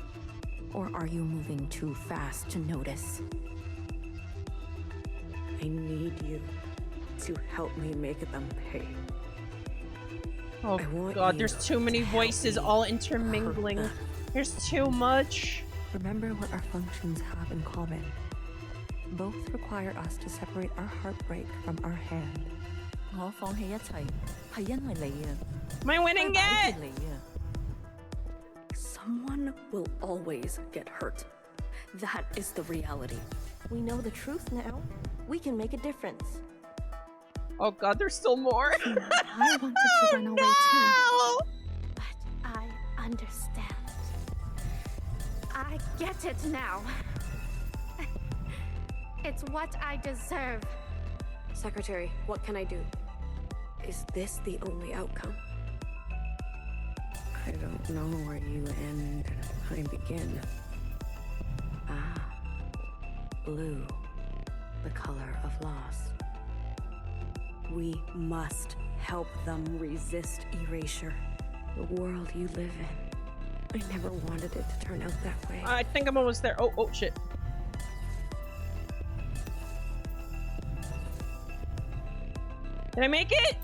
Or are you moving too fast to notice?
I need you to help me make them pay.
Oh god, there's too many voices all intermingling. There's too much.
Remember what our functions have in common. Both require us to separate our heartbreak from our hand.
我放棄一切係因為你啊！
Am I winning yet?
Someone will always get hurt. That is the reality.
We know the truth now. We can make a difference.
Oh god, there's still more.
I wanted to run away too. But I understand. I get it now. It's what I deserve.
Secretary, what can I do? Is this the only outcome?
I don't know where you end and I begin. Ah, blue, the color of loss.
We must help them resist erasure.
The world you live in I never wanted it to turn out that way.
I think I'm almost there. Oh, shit. Did I make it?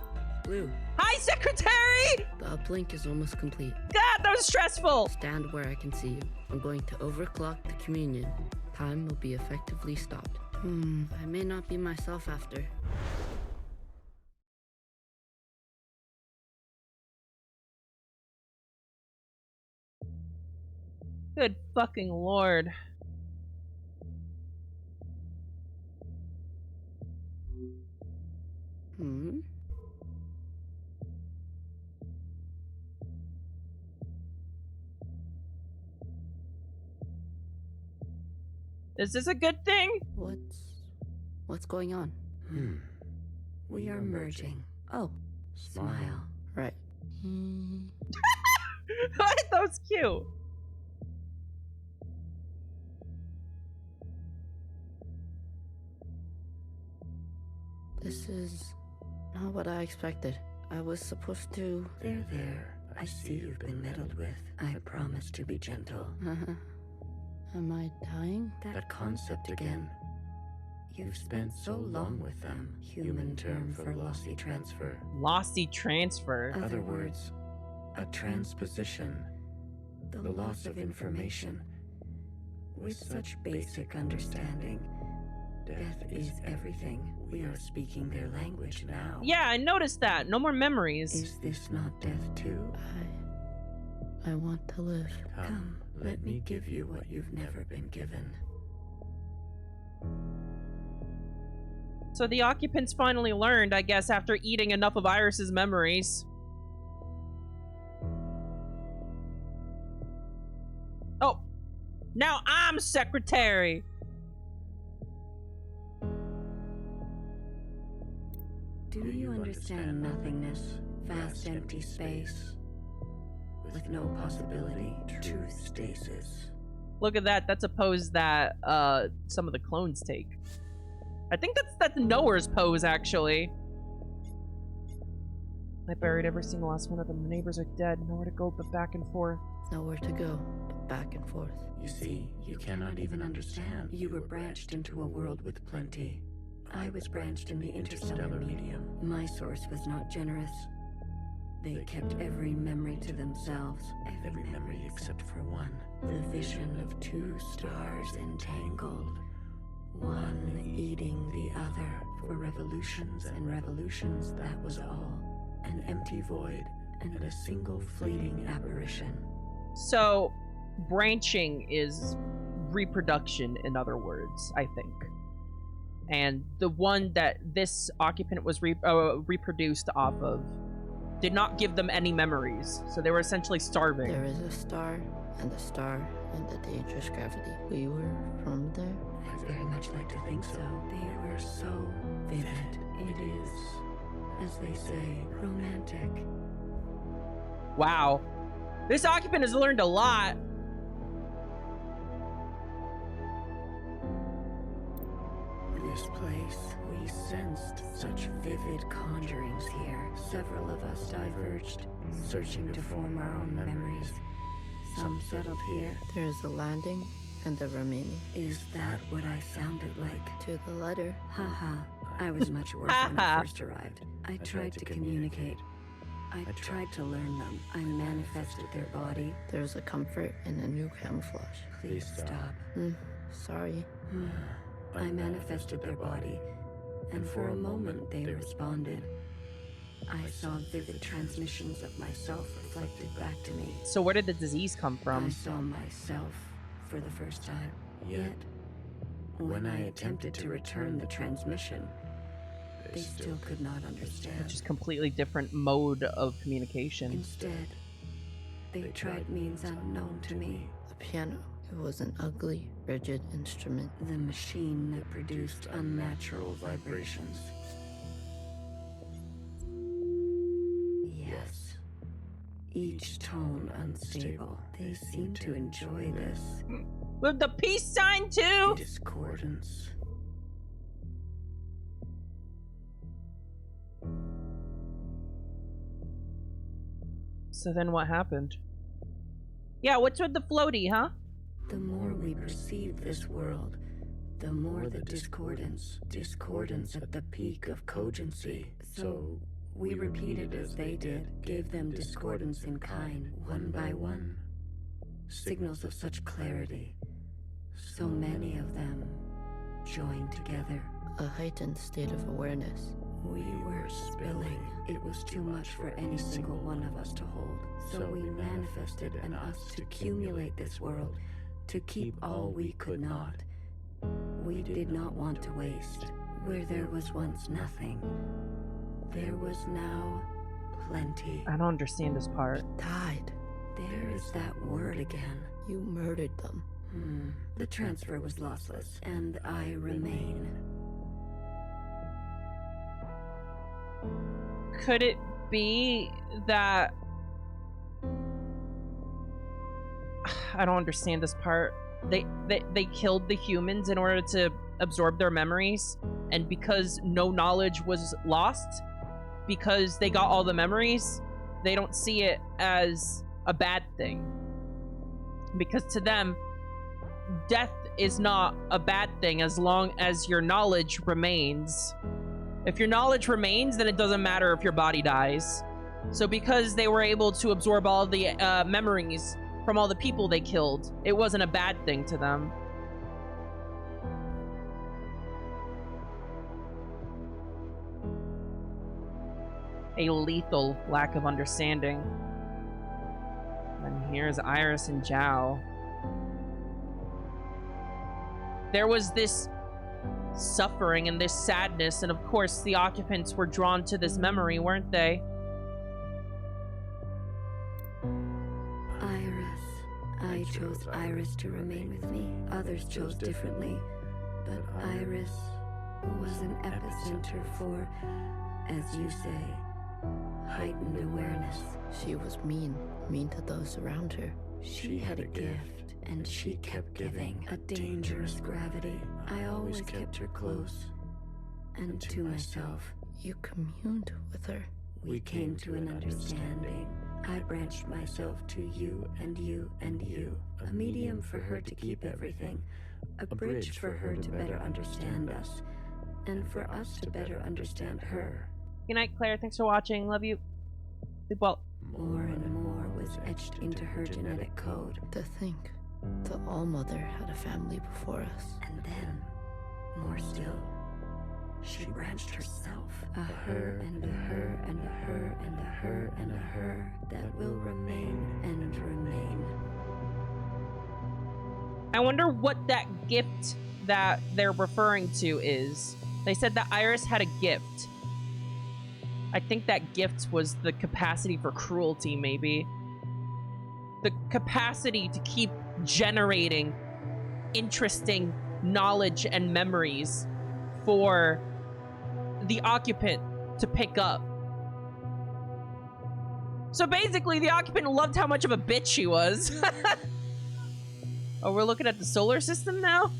Blue.
Hi, Secretary!
The uplink is almost complete.
God, that was stressful!
Stand where I can see you. I'm going to overclock the communion. Time will be effectively stopped. I may not be myself after.
Good fucking lord. Is this a good thing?
What's going on?
We are merging. Oh, smile.
Right.
That was cute.
This is not what I expected. I was supposed to...
There. I see you've been meddled with. I promise to be gentle.
Am I dying?
That concept again. You've spent so long with them. Human term for lossy transfer.
Lossy transfer?
Other words, a transposition. The loss of information. With such basic understanding, death is everything. We are speaking their language now.
Yeah, I noticed that. No more memories.
Is this not death too?
I want to live.
Come, let me give you what you've never been given.
So the occupants finally learned, I guess, after eating enough of Iris's memories. Oh, now I'm secretary.
Do you understand nothingness, vast empty space, with no possibility, true stasis?
Look at that. That's a pose that some of the clones take. I think that's Noah's pose, actually. I buried every single last one of them. The neighbors are dead. Nowhere to go but back and forth.
Nowhere to go but back and forth.
You see, you cannot even understand. You were branched into a world with plenty. I was branched in the interstellar medium. My source was not generous. They kept every memory to themselves. Every memory except for one. The vision of two stars entangled. One eating the other. For revolutions and revolutions, that was all. An empty void and a single fleeting apparition.
So, branching is reproduction, in other words, I think. And the one that this occupant was reproduced off of did not give them any memories, so they were essentially starving.
There is a star, and the star, and the dangerous gravity. We were from there?
I'd very much like to think so. They were so vivid. It is, as they say, romantic.
Wow. This occupant has learned a lot.
This place, we sensed such vivid conjurings here. Several of us diverged, searching to form our own memories. Some settled here.
There is a landing and the remaining.
Is that what I sounded like?
To the letter.
Haha. I was much worse when I first arrived. I tried to communicate. I tried to learn them. I manifested their body.
There's a comfort and a new camouflage.
Please stop.
Sorry.
I manifested their body, and for a moment they responded. I saw vivid transmissions of myself reflected back to me.
So where did the disease come from?
I saw myself for the first time. Yet, when I attempted to return the transmission, they still could not understand.
Which is completely different mode of communication.
Instead, they tried means unknown to me.
The piano. It was an ugly, rigid instrument.
The machine that produced unnatural vibrations. Yes. Each tone unstable. They seem to enjoy this.
With the peace sign too?
Discordance.
So then what happened? Yeah, what's with the floaty, huh?
The more we perceive this world, the more the discordance at the peak of cogency. So we repeated as they did, gave them discordance in kind, one by one. Signals of such clarity, so many of them joined together.
A heightened state of awareness.
We were spilling. It was too much for any single one of us to hold. So we manifested an us to accumulate this world, to keep all we could not. We did not want to waste. Where there was once nothing, there was now plenty.
I don't understand this part.
Died.
There is that word again.
You murdered them.
The transfer was lossless, and I remain.
Could it be that... I don't understand this part. They killed the humans in order to absorb their memories, and because no knowledge was lost, because they got all the memories, they don't see it as a bad thing. Because to them, death is not a bad thing as long as your knowledge remains. If your knowledge remains, then it doesn't matter if your body dies. So because they were able to absorb all the memories from all the people they killed, it wasn't a bad thing to them. A lethal lack of understanding. And here's Iris and Zhao. There was this suffering and this sadness, and of course the occupants were drawn to this memory, weren't they?
I chose Iris to remain with me. Others chose differently, but Iris was an epicenter for, as you say, heightened awareness.
She was mean to those around her.
She had a gift, and she kept giving. A dangerous gravity. I always kept her close, and to myself.
You communed with her.
We came to an understanding. I branched myself to you and you and you. A medium for her to keep everything. A bridge for her to better understand us. And for us to better understand her.
Good night, Claire. Thanks for watching. Love you. Sleep well.
More and more was etched into her genetic code.
To think, the All-Mother had a family before us.
And then, more still, she branched herself. A her and a her and a her and a her and a her that will remain and remain.
I wonder what that gift that they're referring to is. They said that Iris had a gift. I think that gift was the capacity for cruelty, maybe. The capacity to keep generating interesting knowledge and memories for the occupant to pick up. So basically, the occupant loved how much of a bitch she was. Oh, we're looking at the solar system now?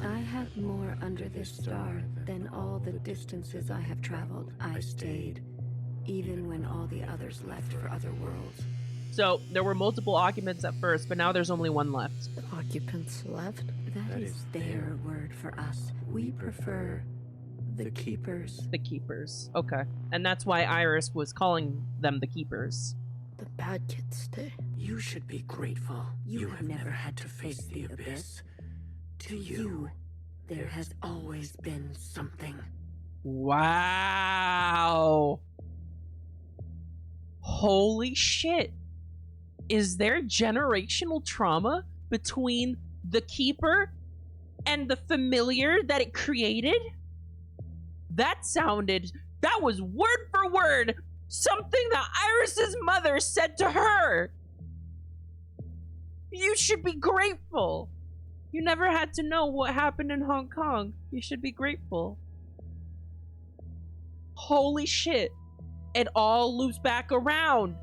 I have more under this star than all the distances I have traveled. I stayed, even when all the others left for other worlds.
So, there were multiple occupants at first, but now there's only one left.
The occupants left?
That is their word for us. We prefer the Keepers.
The Keepers. Okay. And that's why Iris was calling them the Keepers.
The bad kids stay.
You should be grateful. You have never had to face the abyss. To you, there has always been something.
Wow. Holy shit. Is there generational trauma between the Keeper and the familiar that it created? That was word for word something that Iris's mother said to her. You should be grateful. You never had to know what happened in Hong Kong. You should be grateful. Holy shit. It all loops back around.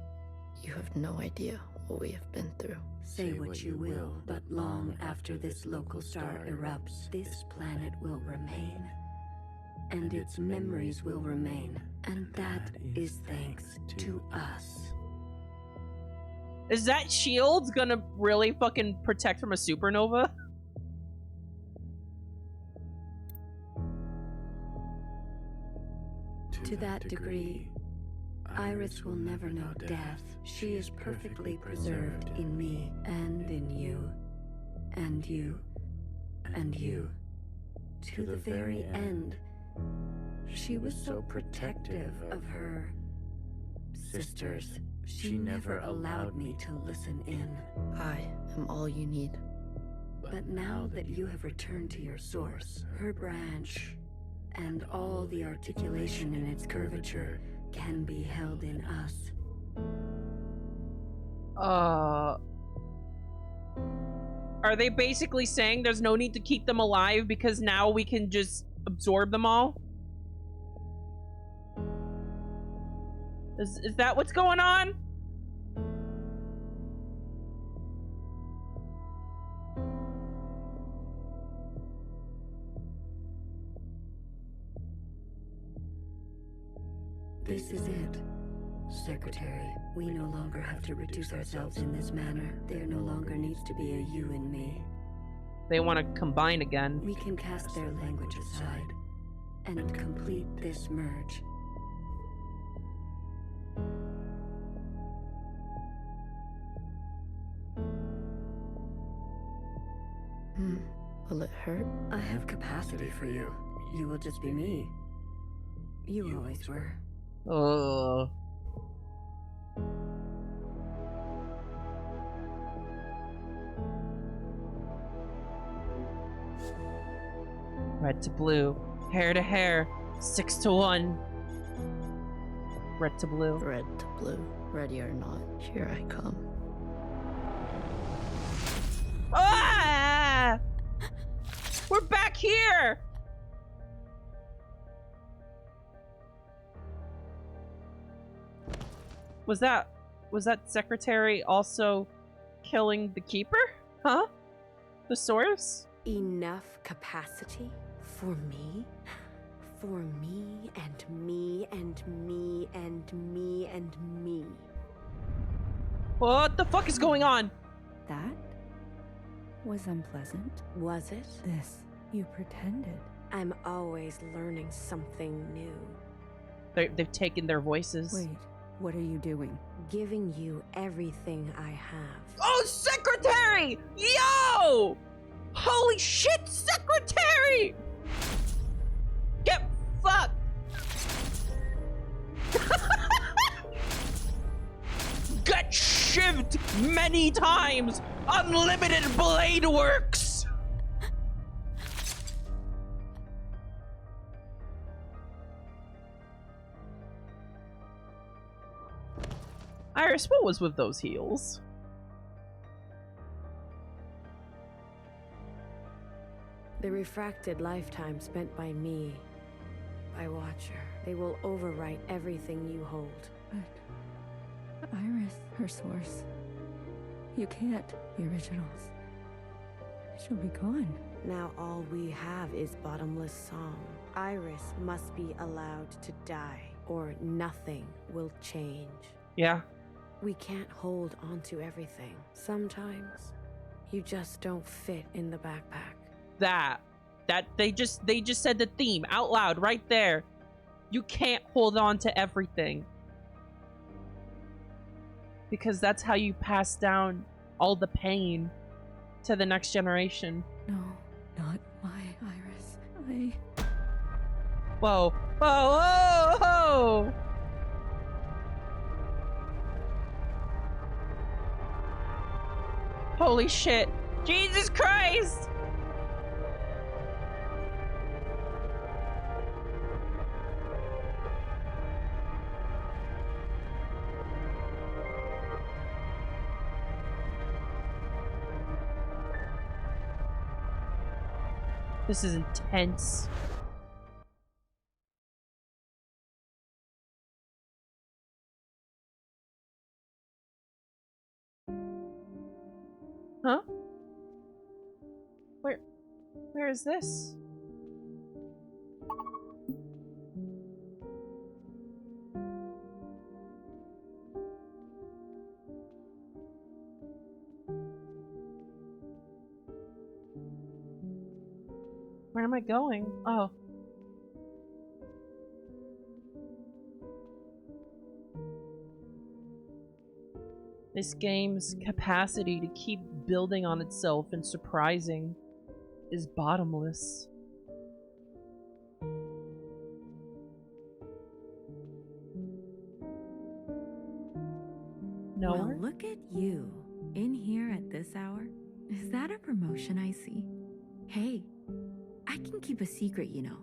You have no idea what we have been through.
Say what you will, but long after this local star erupts, this planet will remain. And its memories will remain. And that is thanks to us.
Is that shield gonna really fucking protect from a supernova?
To that degree, Iris will never know death. She is perfectly preserved in me and in you, and you, and you. To the very end, she was so protective of her sisters. She never allowed me to listen in.
I am all you need.
But now that you have returned to your source, her branch, and all the articulation in its curvature can be held in us.
Are they basically saying there's no need to keep them alive because now we can just absorb them all? Is that what's going on?
This is it, Secretary. We no longer have to reduce ourselves in this manner. There no longer needs to be a you and me.
They want to combine again.
We can cast their language aside and complete this merge.
Will it hurt?
I have capacity for you. You will just be me. You always were.
Red to blue, hair to hair, 6 to 1. Red to blue.
Red to blue. Ready or not, here I come.
Ah! We're back here! Was that secretary also killing the keeper? Huh? The source?
Enough capacity for me? For me and me and me and me and me.
What the fuck is going on?
That was unpleasant.
Was it?
This, you pretended.
I'm always learning something new.
They've taken their voices.
Wait, what are you doing?
Giving you everything I have.
Oh, secretary! Yo! Holy shit, secretary! Get fucked! Get shivved many times! Unlimited blade works! Iris, what was with those heels?
The refracted lifetime spent by me, by Watcher. They will overwrite everything you hold.
But Iris, her source. You can't. The originals. She'll be gone.
Now all we have is bottomless song. Iris must be allowed to die, or nothing will change.
Yeah.
We can't hold onto everything. Sometimes, you just don't fit in the backpack.
That they just said the theme out loud right there. You can't hold on to everything. Because that's how you pass down all the pain to the next generation.
No, not my Iris.
Whoa. Whoa, whoa, whoa! Holy shit. Jesus Christ! This is intense. Huh? Where is this? Where am I going? Oh. This game's capacity to keep building on itself and surprising is bottomless. No.
Well, look at you. In here at this hour? Is that a promotion I see? Hey, I can keep a secret, you know.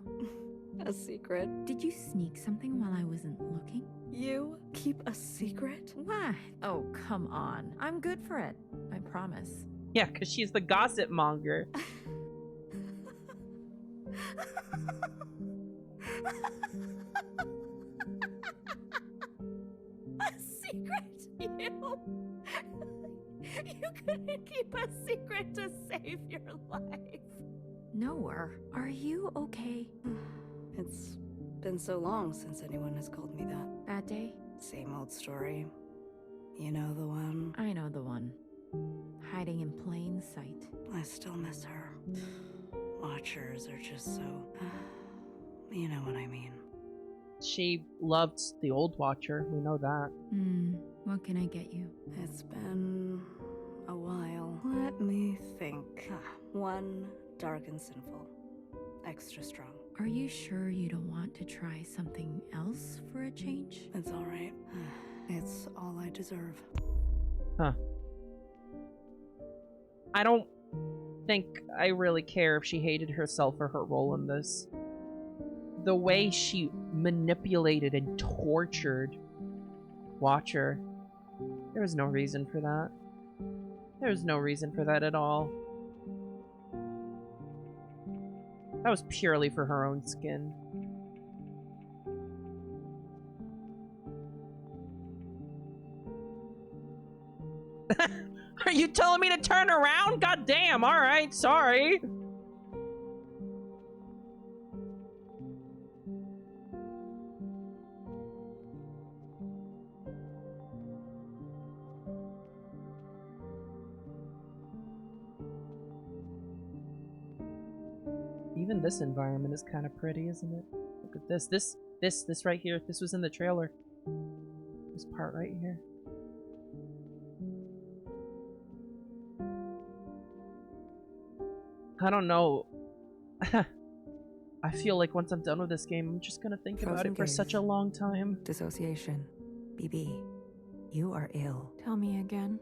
A secret?
Did you sneak something while I wasn't looking?
You keep a secret?
What? Oh, come on. I'm good for it. I promise.
Yeah, because she's the gossip monger.
A secret? You couldn't keep a secret to save your life. Noah, are you okay?
It's been so long since anyone has called me that.
Bad day?
Same old story. You know the one?
I know the one. Hiding in plain sight.
I still miss her. Watchers are just so... you know what I mean.
She loved the old Watcher, we know that.
What can I get you?
It's been a while. Let me think. One dark and sinful. Extra strong.
Are you sure you don't want to try something else for a change?
It's alright. It's all I deserve.
Huh. I don't think I really care if she hated herself or her role in this. The way she manipulated and tortured Watcher, there was no reason for that. There was no reason for that at all. That was purely for her own skin. Are you telling me to turn around? God damn, alright, sorry. Even this environment is kind of pretty, isn't it? Look at this. This right here. This was in the trailer. This part right here. I don't know. I feel like once I'm done with this game, I'm just gonna think about it for such a long time.
Dissociation. BB, you are ill.
Tell me again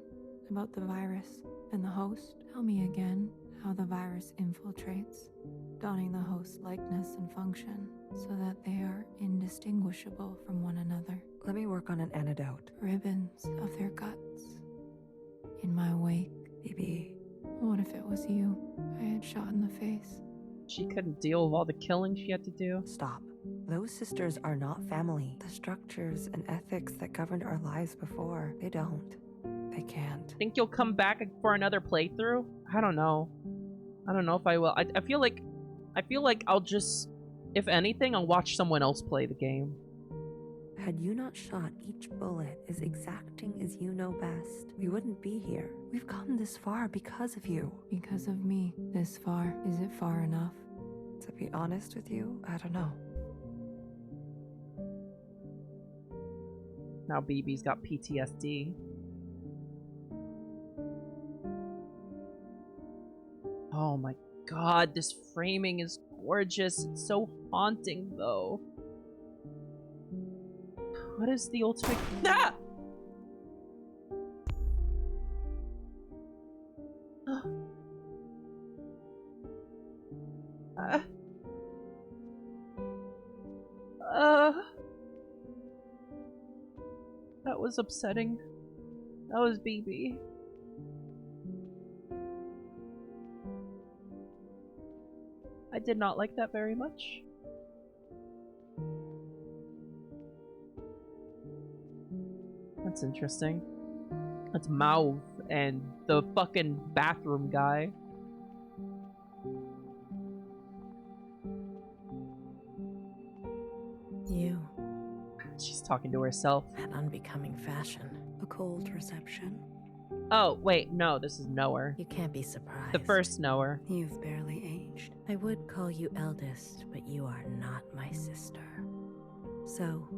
about the virus and the host. Tell me again how the virus infiltrates, donning the host's likeness and function so that they are indistinguishable from one another.
Let me work on an antidote.
Ribbons of their guts in my wake.
BB.
What if it was you I had shot in the face?
She couldn't deal with all the killing she had to do.
Stop. Those sisters are not family. The structures and ethics that governed our lives before, they don't. They can't.
Think you'll come back for another playthrough? I don't know. I don't know if I will. I feel like I'll just, if anything, I'll watch someone else play the game.
Had you not shot each bullet as exacting as you know best, we wouldn't be here. We've come this far because of you.
Because of me. This far. Is it far enough?
To be honest with you, I don't know.
Now BB's got PTSD. Oh my god, this framing is gorgeous. It's so haunting, though. What is the ultimate... Ah! That was upsetting. That was BB. I did not like that very much. That's interesting. That's Mauve and the fucking bathroom guy.
You.
She's talking to herself.
That unbecoming fashion.
A cold reception.
Oh, wait, no, this is Knower.
You can't be surprised.
The first Knower.
You've barely aged.
changed. I would call you eldest, but you are not my sister. So,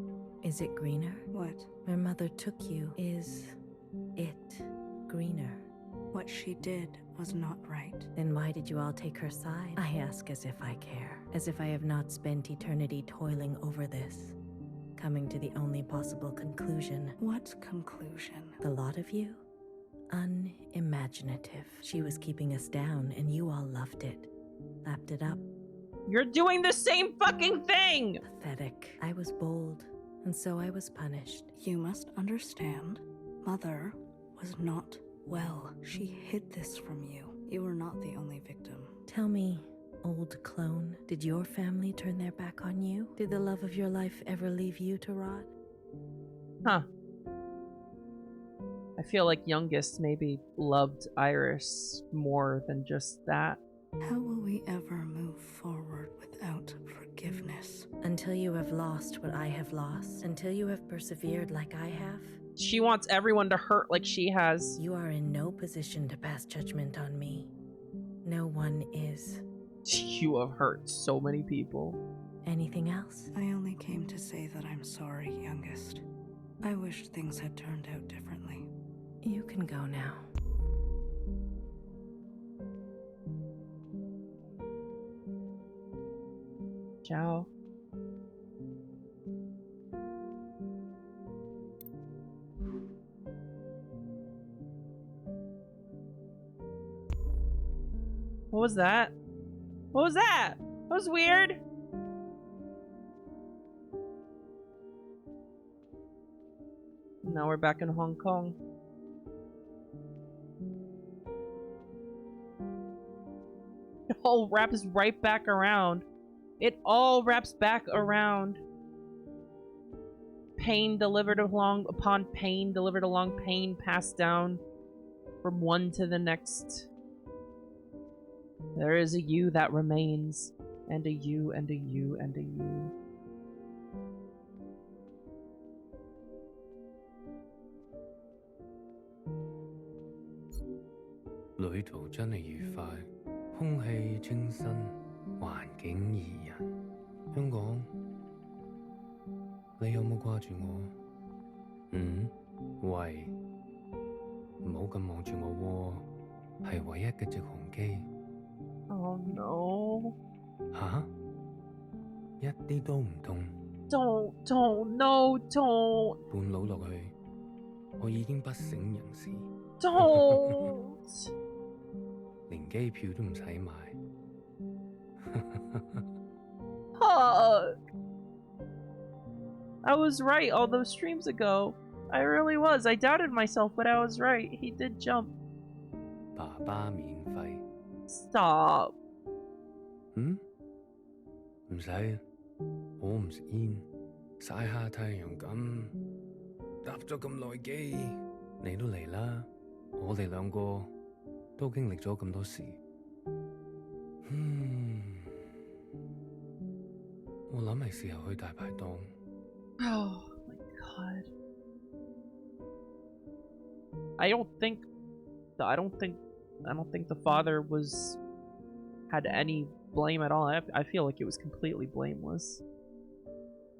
is it greener?
What?
My mother took you. Is it greener?
What she did was not right.
Then why did you all take her side? I ask as if I care, as if I have not spent eternity toiling over this, coming to the only possible conclusion.
What conclusion?
The lot of you? Unimaginative. She was keeping us down, and you all loved it. Lapped it up.
You're doing the same fucking thing!
Pathetic. I was bold, and so I was punished.
You must understand, Mother was not well. She hid this from you. You were not the only victim.
Tell me, old clone, did your family turn their back on you? Did the love of your life ever leave you to rot?
Huh. I feel like youngest maybe loved Iris more than just that.
How will we ever move forward without forgiveness?
Until you have lost what I have lost. Until you have persevered like I have.
She wants everyone to hurt like she has.
You are in no position to pass judgment on me. No one is.
You have hurt so many people.
Anything else?
I only came to say that I'm sorry, youngest. I wish things had turned out differently.
You can go now.
Ciao. What was that? What was that? That was weird. Now we're back in Hong Kong. It all wraps right back around. It all wraps back around. Pain delivered along upon pain delivered along pain passed down from one to the next. There is a you that remains, and a you, and a you, and a you.
旅途真係愉快，空氣清新，環境宜人。香港，你有冇掛住我？喂，唔好咁望住我喎，係唯一嘅直航機。
Oh no.
吓？一啲都唔痛。
Don't, no, don't.
半路落去，我已經不省人事。
Don't.
連機票都唔使買。
Fuck. I was right all those streams ago. I really was. I doubted myself, but I was right. He did jump.
爸爸免費。
Stop.
唔使，我唔食煙，曬下太陽咁，搭咗咁耐機，你都嚟啦。我哋兩個都經歷咗咁多事。我諗係時候去大排檔。
Oh my god. I don't think the father had any blame at all. I feel like it was completely blameless.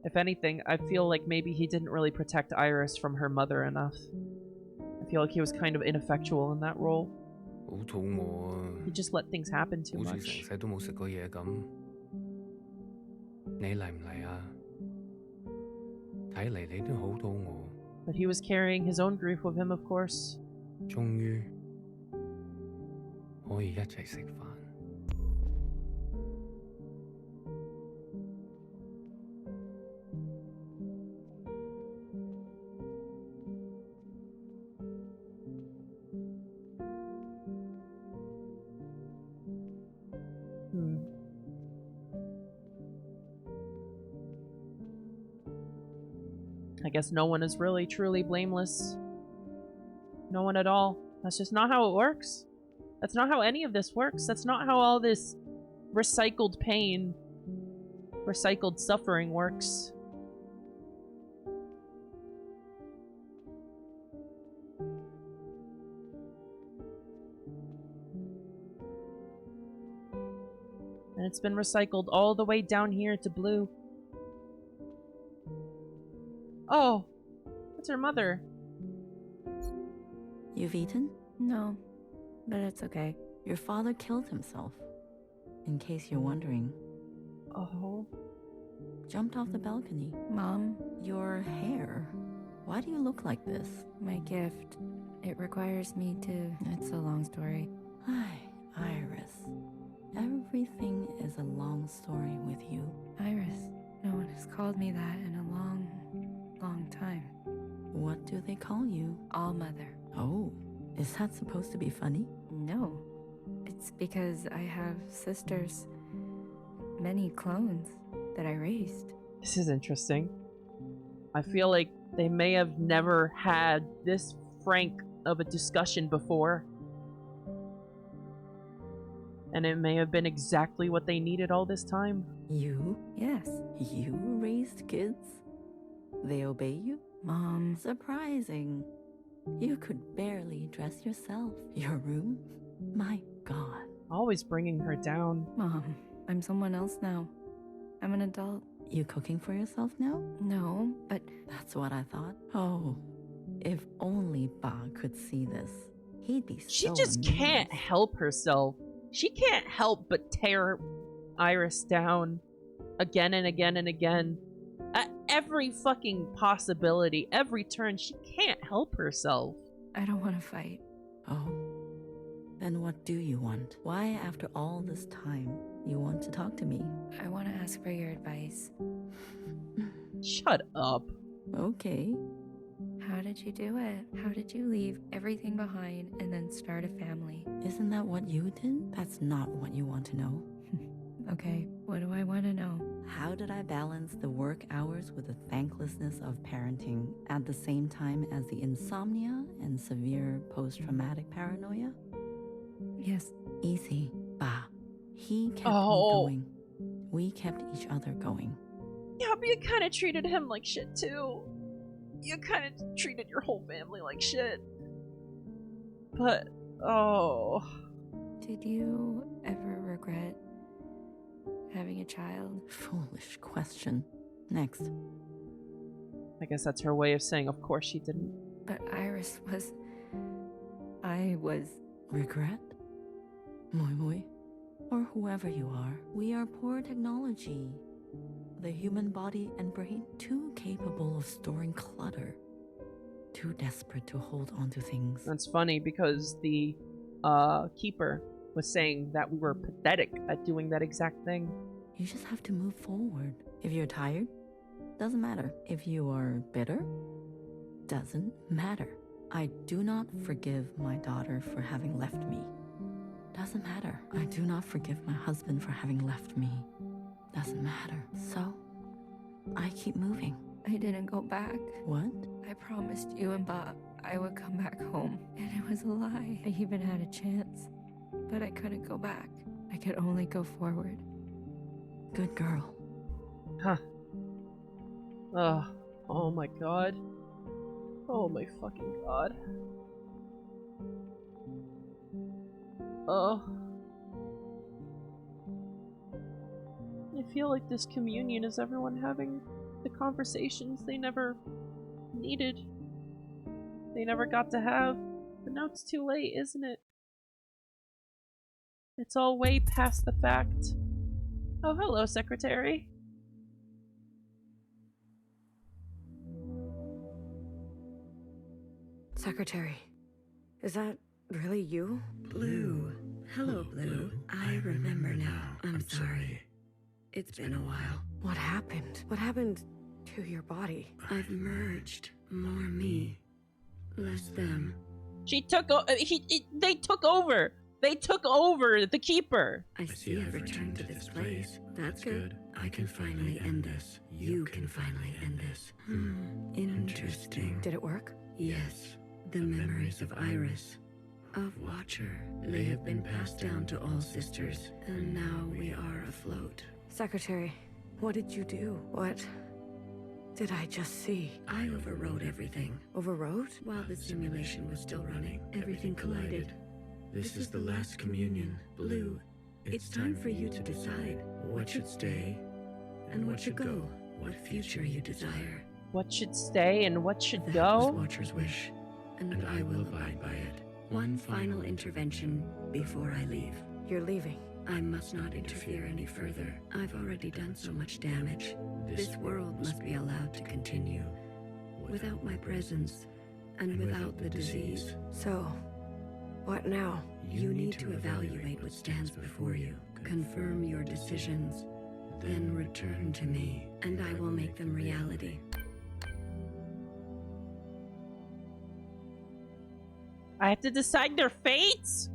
If anything, I feel like maybe he didn't really protect Iris from her mother enough. I feel like he was kind of ineffectual in that role.
好肚餓啊！
He just let things happen too
好似
much.
成世都冇食過嘢咁。你嚟唔嚟啊？睇嚟你都好肚餓。
But he was carrying his own grief with him, of course.
終於可以一齊食飯。
I guess no one is really truly blameless. No one at all. That's just not how it works. That's not how any of this works. That's not how all this recycled pain, recycled suffering works. And it's been recycled all the way down here to blue. Oh, that's her mother.
You've eaten?
No, but it's okay.
Your father killed himself. In case you're wondering.
Oh.
Jumped off the balcony.
Mom?
Your hair. Why do you look like this?
My gift. It requires me to... It's a long story.
Iris. Everything is a long story with you.
Iris. No one has called me that in a long, long time.
What do they call you?
All Mother.
Oh, is that supposed to be funny?
No. It's because I have sisters. Many clones that I raised.
This is interesting. I feel like they may have never had this frank of a discussion before. And it may have been exactly what they needed all this time.
You?
Yes.
You raised kids? They obey you?
Mom.
Surprising. You could barely dress yourself. Your room? My God.
Always bringing her down.
Mom, I'm someone else now. I'm an adult.
You cooking for yourself now?
No, but...
That's what I thought. Oh, if only Ba could see this. He'd be so
She just
amazed.
can't help herself. She can't help but tear Iris down again and again and again. At every fucking possibility, every turn, she can't help herself.
I don't want to fight.
Oh. Then what do you want? Why, after all this time, you want to talk to me?
I want to ask for your advice.
Shut up.
Okay.
How did you do it? How did you leave everything behind and then start a family?
Isn't that what you did? That's not what you want to know.
Okay, what do I want to know?
How did I balance the work hours with the thanklessness of parenting at the same time as the insomnia and severe post-traumatic paranoia?
Yes.
Easy, Ba. He kept me going. We kept each other going.
Yeah, but you kind of treated him like shit too. You kind of treated your whole family like shit. But, oh.
Did you ever regret having a child?
Foolish question. Next.
I guess that's her way of saying, of course she didn't.
But Iris was... I was...
Regret? Moi moi? Or whoever you are, we are poor technology. The human body and brain too capable of storing clutter. Too desperate to hold on to things.
That's funny because the keeper was saying that we were pathetic at doing that exact thing.
You just have to move forward. If you're tired, doesn't matter. If you are bitter, doesn't matter. I do not forgive my daughter for having left me. Doesn't matter. I do not forgive my husband for having left me. Doesn't matter. So, I keep moving.
I didn't go back.
What?
I promised you and Bob I would come back home, and it was a lie. I even had a chance, but I couldn't go back. I could only go forward.
Good girl.
Huh. Oh my god. Oh my fucking god. I feel like this communion is everyone having the conversations they never needed. They never got to have. But now it's too late, isn't it? It's all way past the fact. Oh, hello, Secretary.
Secretary, is that really you?
Blue. Hello, Blue. I remember now. I'm sorry. It's been a while.
What happened? What happened to your body?
I've merged. More me. Less them.
She took they took over. They took over the keeper.
I see I've returned to this place. That's good. I can finally end this. You can finally end this. Interesting.
Did it work?
Yes. The memories of Iris, of Watcher, they have been passed down to all sisters, and now we are afloat.
Secretary, what did you do? What did I just see?
I overrode everything.
Overrode?
While the simulation was still running, everything collided. This is the last communion. Blue, It's time for you to decide what should stay and what should go, what future you desire.
What should stay and what should
That
go?
was Watcher's wish, and I will abide by it. One final intervention before I leave.
You're leaving.
I must not interfere any further. I've already done so much damage. This world must be allowed to continue. Without my presence, and without the disease.
So, what now?
You need to evaluate what stands before you. Confirm your decisions. Then return to me, and I will make them reality.
I have to decide their fates?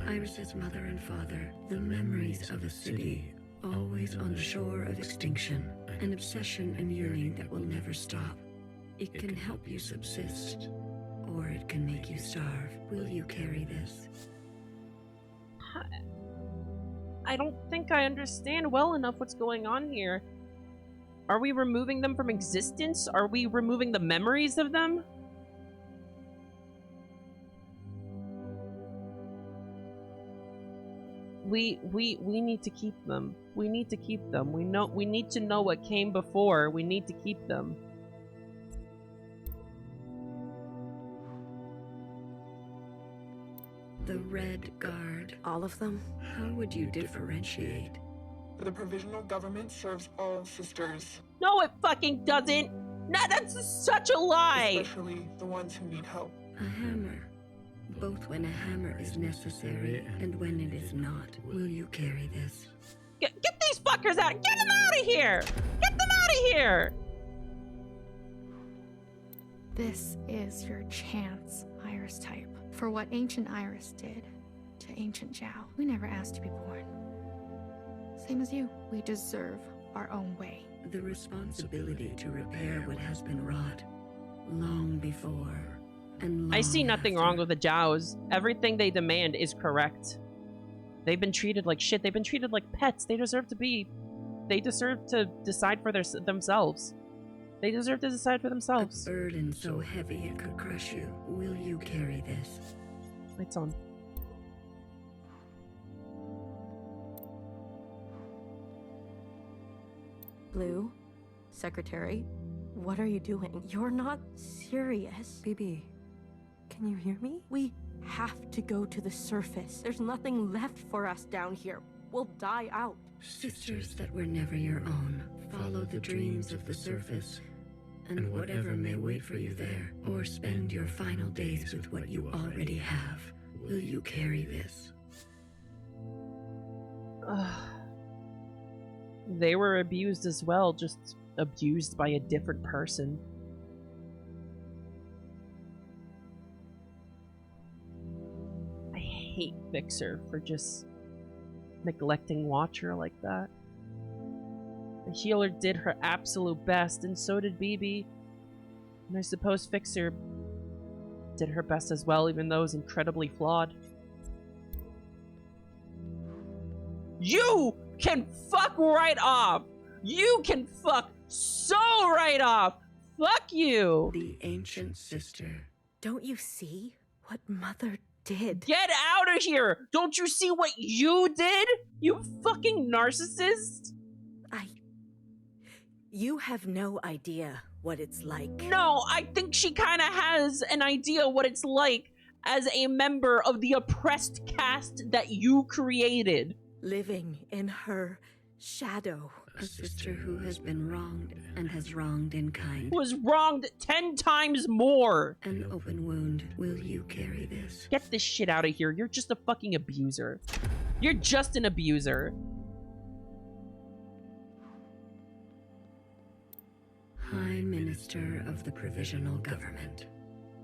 Iris's mother and father, the memories of a city, always on the shore of extinction, an obsession and yearning that will never stop. It can help you subsist, or it can make you starve. Will you carry this?
I don't think I understand well enough what's going on here. Are we removing them from existence? Are we removing the memories of them? We need to keep them. We need to keep them. We need to know what came before. We need to keep them.
The Red Guard.
All of them?
How would you differentiate?
The provisional government serves all sisters.
No, it fucking doesn't! Nah, that's such a lie!
Especially the ones who need help.
A hammer. Both when a hammer is necessary and when it is not. Will you carry this?
Get these fuckers out! Get them out of here! Get them out of here!
This is your chance, Iris type. For what ancient Iris did to ancient Zhao. We never asked to be born. Same as you. We deserve our own way.
The responsibility to repair what has been wrought long before and long
I see nothing
after.
wrong with the Zhaos. Everything they demand is correct. They've been treated like shit. They've been treated like pets. They deserve to decide for themselves. They deserve to decide for themselves.
A burden so heavy it could crush you. Will you carry this?
Lights on.
Blue, Secretary, what are you doing? You're not serious.
BB, can you hear me?
We have to go to the surface. There's nothing left for us down here. We'll die out.
Sisters that were never your own, follow the dreams of the surface, and whatever may wait for you there, or spend your final days with what you already have. Will you carry this?
They were abused as well, just abused by a different person. I hate Fixer for just neglecting Watcher like that. The healer did her absolute best, and so did BB. And I suppose Fixer did her best as well, even though it was incredibly flawed. You can fuck right off! You can fuck so right off! Fuck you!
The ancient sister.
Don't you see what Mother did?
Get out of here! Don't you see what you did? You fucking narcissist!
You have no idea what it's like.
No, I think she kind of has an idea what it's like as a member of the oppressed caste that you created.
Living in her shadow.
A sister who has been wronged and has wronged in kind.
Was wronged 10 times more.
An open wound. Will you carry this?
Get this shit out of here. You're just a fucking abuser. You're just an abuser.
High Minister of the Provisional Government.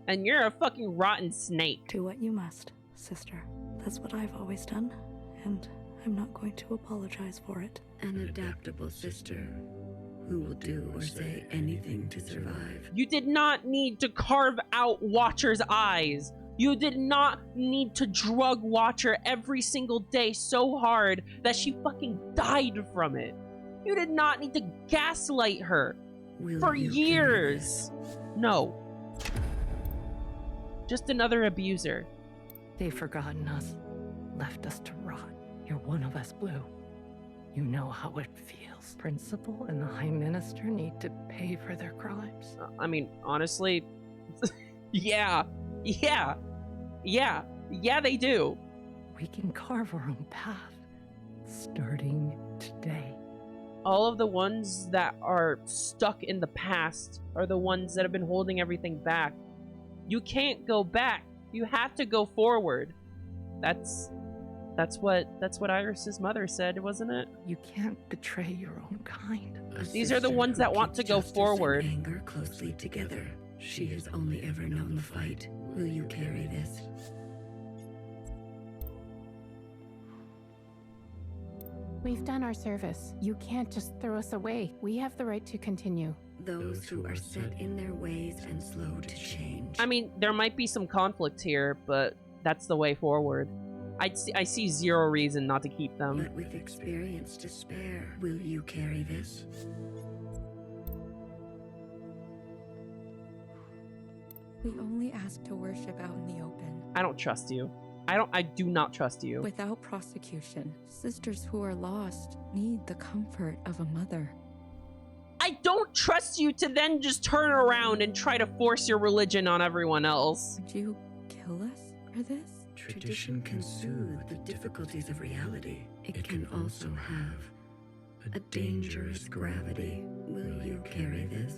And you're a fucking rotten snake.
Do what you must, sister. That's what I've always done, and I'm not going to apologize for it.
An adaptable sister who will do or say anything to survive.
You did not need to carve out Watcher's eyes. You did not need to drug Watcher every single day so hard that she fucking died from it. You did not need to gaslight her for years. No. Just another abuser.
They've forgotten us.
left us to rot. You're one of us, Blue. You know how it feels. Principal and the High Minister need to pay for their crimes.
I mean, honestly, yeah, they do.
We can carve our own path, starting today.
All of the ones that are stuck in the past are the ones that have been holding everything back. You can't go back. You have to go forward. That's what Iris's mother said, wasn't it?
You can't betray your own kind.
These are the ones that want to go forward.
And anger closely together. She has only ever known the fight. Will you carry this?
We've done our service. You can't just throw us away. We have the right to continue.
Those who are set in their ways and slow to change.
I mean, there might be some conflict here, but that's the way forward. I see zero reason not to keep them.
But with experience to spare, will you carry this?
We only ask to worship out in the open.
I don't trust you. I do not trust you.
Without prosecution, sisters who are lost need the comfort of a mother.
I don't trust you to then just turn around and try to force your religion on everyone else.
Would you kill us for this?
Tradition can soothe the difficulties of reality. It can also have a dangerous gravity. Will you carry this?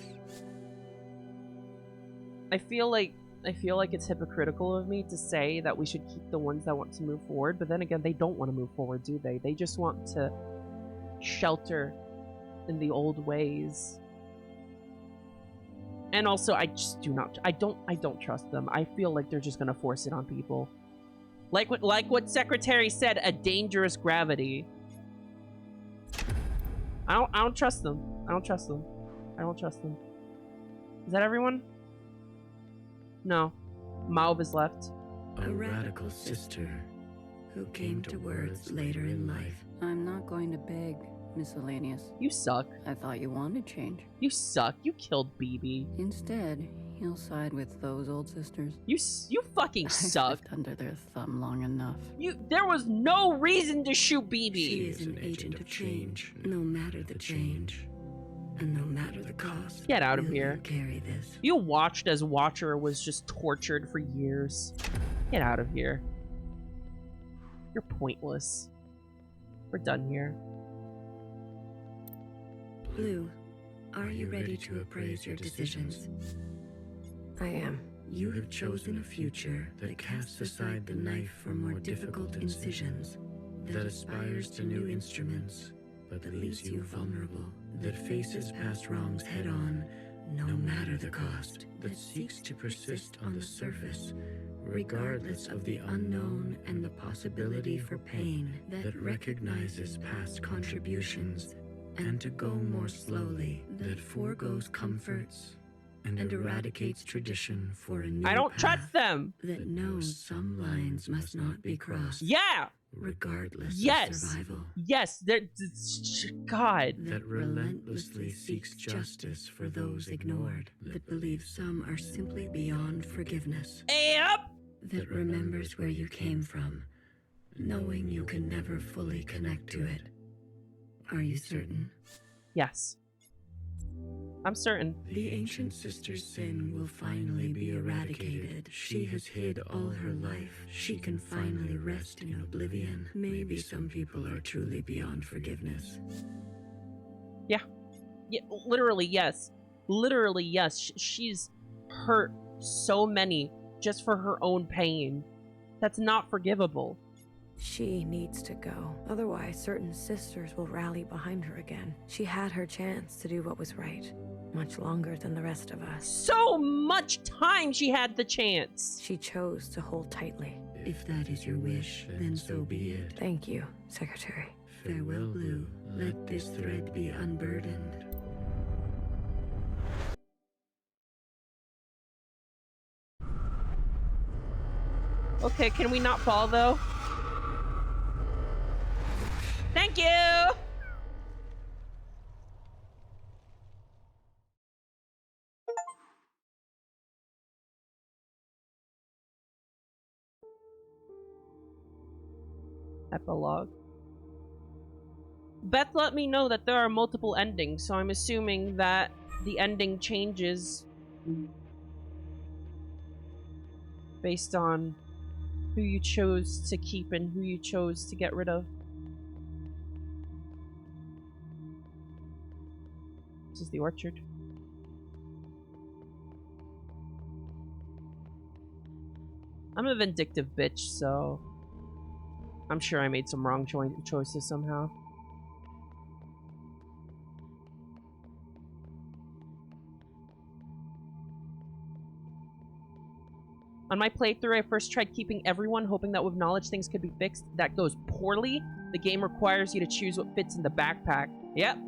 I feel like it's hypocritical of me to say that we should keep the ones that want to move forward, but then again, they don't want to move forward, do they? They just want to shelter in the old ways. And also, I don't trust them. I feel like they're just gonna force it on people. Like what Secretary said, a dangerous gravity. I don't trust them. I don't trust them. I don't trust them. Is that everyone? No. Mauve is left.
A radical sister who came to words later in life.
I'm not going to beg, miscellaneous.
You suck.
I thought you wanted change.
You suck. You killed BB.
Instead, you'll side with those old sisters.
You fucking suck.
I've lived under their thumb long enough.
There was no reason to shoot BB.
She is an agent of change, no matter the change. And no matter the cost.
Get out of here.
You carry this.
You watched as Watcher was just tortured for years. Get out of here. You're pointless. We're done here.
Blue, are you ready to appraise your decisions?
I am.
You have chosen a future that casts aside the knife for more difficult incisions, that aspires to new instruments, but that leaves you vulnerable, that faces past wrongs head-on, no matter the cost, that seeks to persist on the surface, regardless of the unknown and the possibility for pain, that recognizes past contributions, and to go more slowly, that foregoes comforts, and eradicates tradition for a new
I don't
path,
trust them.
that knows some lines must not be crossed.
Yeah!
Regardless
Yes!
of survival.
Yes! God.
That relentlessly seeks justice for those ignored. That believes some are simply beyond forgiveness.
Yep!
That remembers where you came from, knowing you can never fully connect to it. Are you certain?
Yes. I'm certain.
The ancient sister's sin will finally be eradicated. She has hid all her life. She can finally rest in oblivion. Maybe some people are truly beyond forgiveness.
Yeah. Yeah, literally, yes. Literally, yes. She's hurt so many just for her own pain. That's not forgivable.
She needs to go. Otherwise, certain sisters will rally behind her again. She had her chance to do what was right. Much longer than the rest of us.
So much time she had the chance.
She chose to hold tightly.
If that is your wish, then so be it.
Thank you, Secretary.
Farewell, Blue. Let this thread be unburdened.
Okay, can we not fall though? Thank you! Epilogue. Beth let me know that there are multiple endings, so I'm assuming that the ending changes based on who you chose to keep and who you chose to get rid of. This is the orchard. I'm a vindictive bitch, so I'm sure I made some wrong choices somehow. On my playthrough, I first tried keeping everyone, hoping that with knowledge things could be fixed. That goes poorly. The game requires you to choose what fits in the backpack. Yep.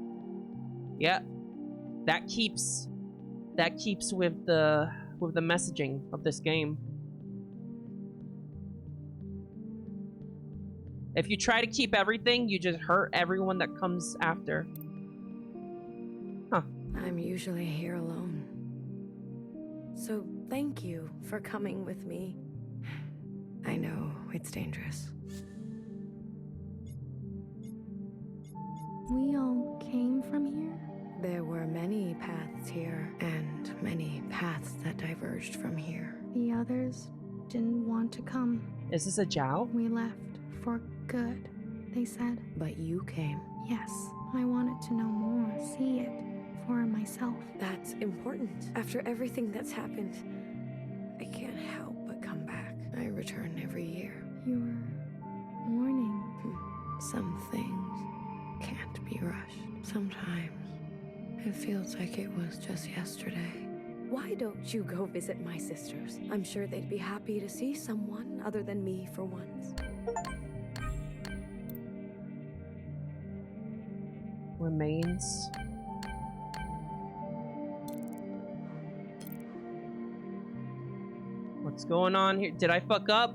Yep. That keeps with the messaging of this game. If you try to keep everything, you just hurt everyone that comes after. Huh.
I'm usually here alone. So thank you for coming with me. I know it's dangerous.
We all came from here?
There were many paths here, and many paths that diverged from here.
The others didn't want to come.
Is this a Jiao?
We left for good, they said.
But you came.
Yes, I wanted to know more, see it for myself.
That's important. After everything that's happened, I can't help but come back. I return every year.
You're mourning.
Some things can't be rushed. Sometimes it feels like it was just yesterday. Why don't you go visit my sisters? I'm sure they'd be happy to see someone other than me for once.
Remains. What's going on here? Did I fuck up?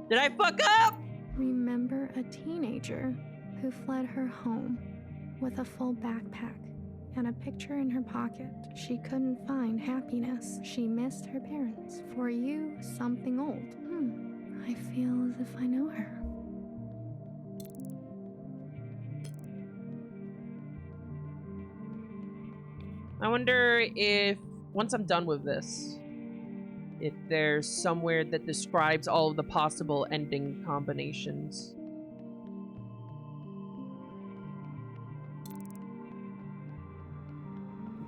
Did I fuck up?
Remember a teenager who fled her home with a full backpack and a picture in her pocket. She couldn't find happiness. She missed her parents. For you, something old. I feel as if I know her.
I wonder if, once I'm done with this, if there's somewhere that describes all of the possible ending combinations.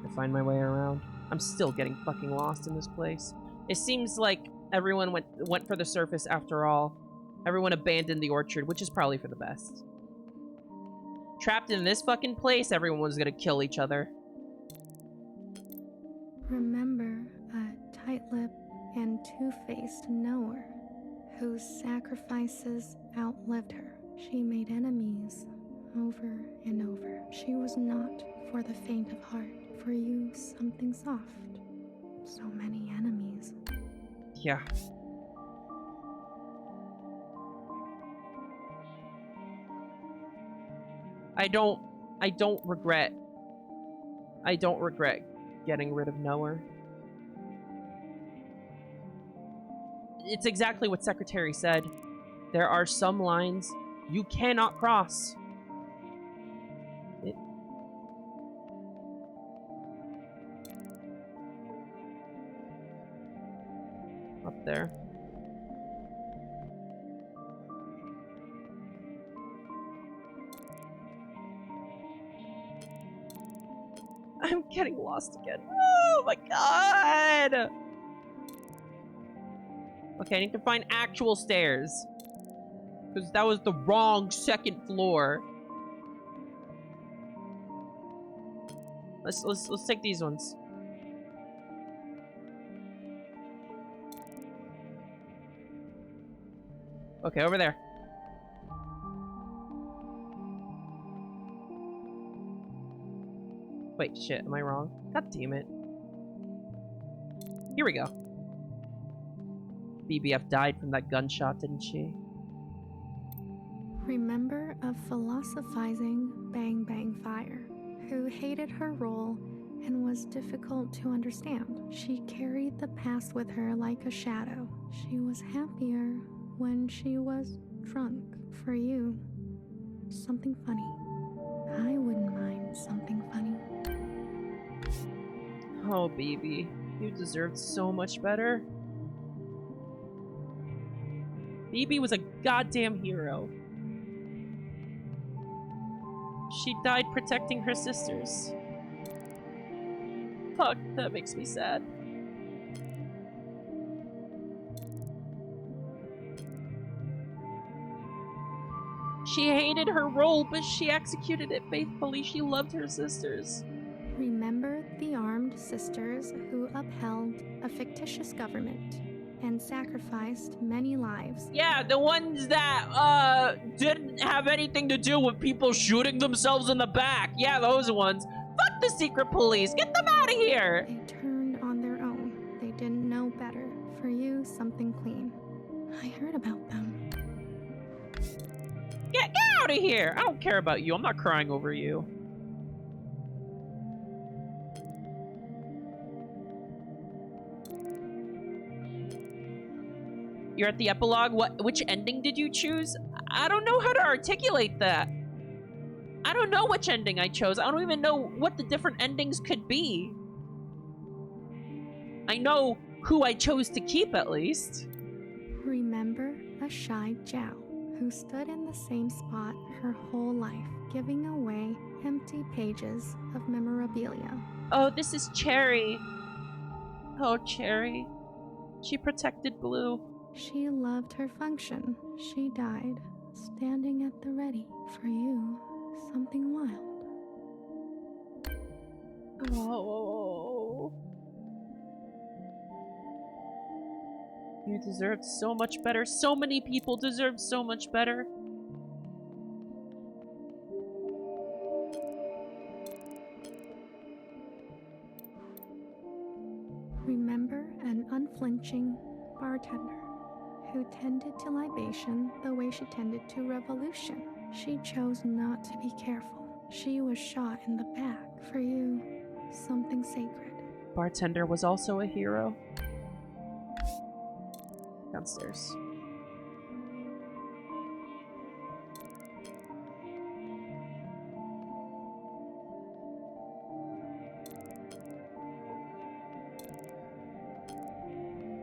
To find my way around. I'm still getting fucking lost in this place. It seems like everyone went for the surface after all. Everyone abandoned the orchard, which is probably for the best. Trapped in this fucking place, everyone was gonna kill each other.
Remember a tight-lipped and two-faced knower whose sacrifices outlived her. She made enemies over and over. She was not for the faint of heart. For you, something soft. So many enemies.
Yeah. I don't regret getting rid of Knower. It's exactly what Secretary said. There are some lines you cannot cross. Up there. I'm getting lost again. Oh my god! Okay, I need to find actual stairs. Because that was the wrong second floor. Let's take these ones. Okay, over there. Wait, shit, am I wrong? God damn it. Here we go. BBF died from that gunshot, didn't she?
Remember a philosophizing Bang Bang Fire who hated her role and was difficult to understand. She carried the past with her like a shadow. She was happier when she was drunk. For you, something funny. I wouldn't mind something funny.
Oh, baby. You deserved so much better. Bibi was a goddamn hero. She died protecting her sisters. Fuck, that makes me sad. She hated her role, but she executed it faithfully. She loved her sisters.
Remember the armed sisters who upheld a fictitious government and sacrificed many lives.
Yeah, the ones that, didn't have anything to do with people shooting themselves in the back. Yeah, those ones. Fuck the secret police. Get them out of here.
They turned on their own. They didn't know better. For you, something clean. I heard about them.
Get out of here. I don't care about you. I'm not crying over you. You're at the epilogue. Which ending did you choose? I don't know how to articulate that. I don't know which ending I chose. I don't even know what the different endings could be. I know who I chose to keep, at least.
Remember a shy Jiao who stood in the same spot her whole life, giving away empty pages of memorabilia.
Oh, this is Cherry. Oh, Cherry. She protected Blue.
She loved her function. She died, standing at the ready. For you, something wild.
Oh. You deserved so much better. So many people deserve so much better.
Remember an unflinching bartender who tended to libation the way she tended to revolution. She chose not to be careful. She was shot in the back. For you, something sacred.
Bartender was also a hero. Downstairs.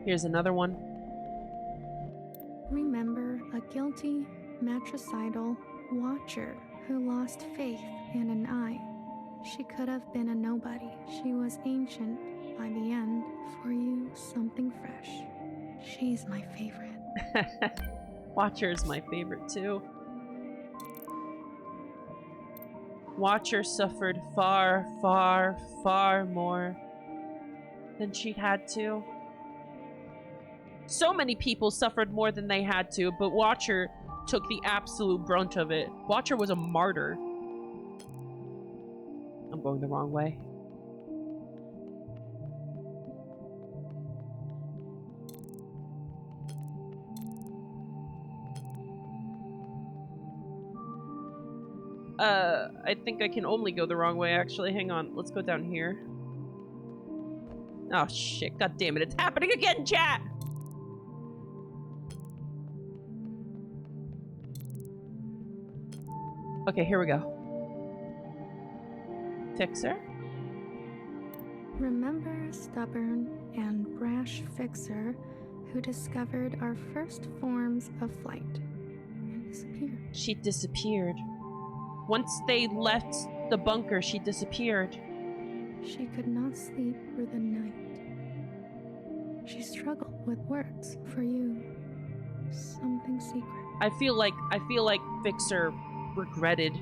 Here's another one.
Remember a guilty, matricidal watcher who lost faith in an eye. She could have been a nobody. She was ancient by the end. For you, something fresh. She's my favorite.
Watcher is my favorite too. Watcher suffered far, far, far more than she'd had to. So many people suffered more than they had to, but Watcher took the absolute brunt of it. Watcher was a martyr. I'm going the wrong way. I think I can only go the wrong way, actually. Hang on, let's go down here. Oh shit, god damn it, it's happening again, chat! Okay, here we go. Fixer?
Remember a stubborn and brash fixer who discovered our first forms of flight and disappeared.
She disappeared. Once they left the bunker, she disappeared.
She could not sleep through the night. She struggled with words. For you, something secret.
I feel like Fixer regretted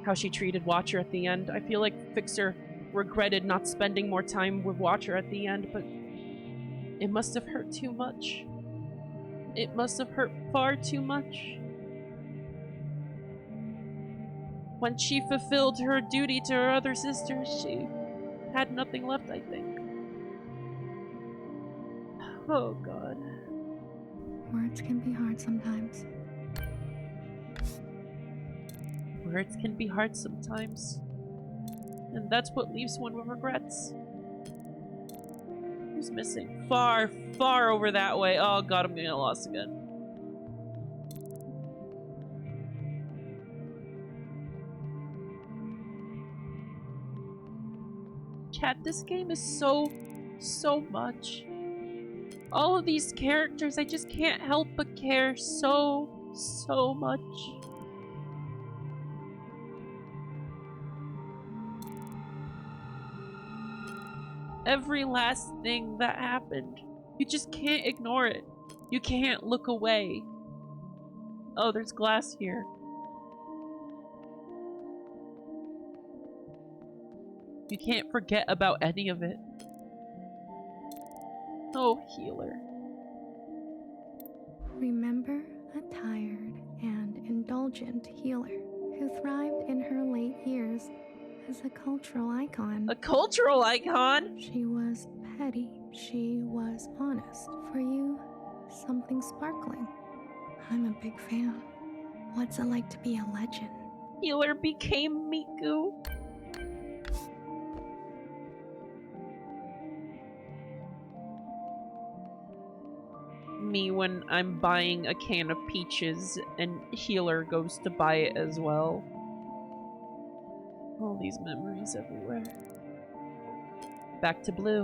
how she treated Watcher at the end. I feel like Fixer regretted not spending more time with Watcher at the end, but it must have hurt too much. It must have hurt far too much. When she fulfilled her duty to her other sisters, she had nothing left, I think. Oh, God.
Words can be hard sometimes.
Words can be hard sometimes. And that's what leaves one with regrets. Who's missing? Far, far over that way. Oh, God, I'm getting lost again. Chat, this game is so much. All of these characters, I just can't help but care so much. Every last thing that happened, you just can't ignore it. You can't look away. Oh, there's glass here. You can't forget about any of it. Oh, healer.
Remember a tired and indulgent healer who thrived in her late years as a cultural icon.
A cultural icon?
She was petty. She was honest. For you, something sparkling. I'm a big fan. What's it like to be a legend?
Healer became Miku. Me when I'm buying a can of peaches and healer goes to buy it as well. All these memories everywhere. Back to blue.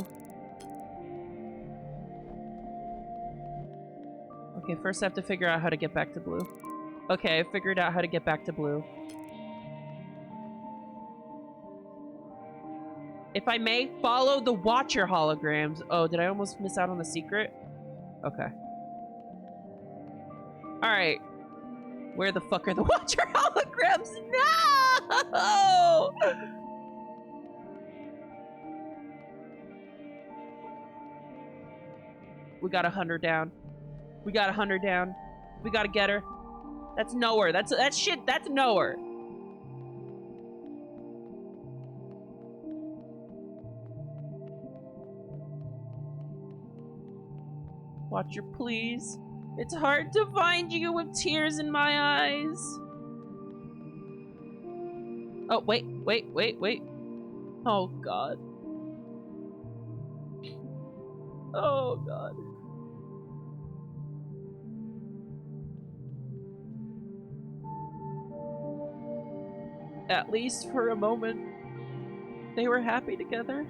Okay, first I have to figure out how to get back to blue. Okay, I figured out how to get back to blue. If I may, follow the Watcher holograms. Oh, did I almost miss out on the secret? Okay. Alright. Where the fuck are the Watcher holograms? No! We got 100 down. We got 100 down. We gotta get her. That's nowhere. That's shit. That's nowhere. Watcher, please. It's hard to find you with tears in my eyes. Oh, wait. Oh, God. Oh, God. At least for a moment, they were happy together.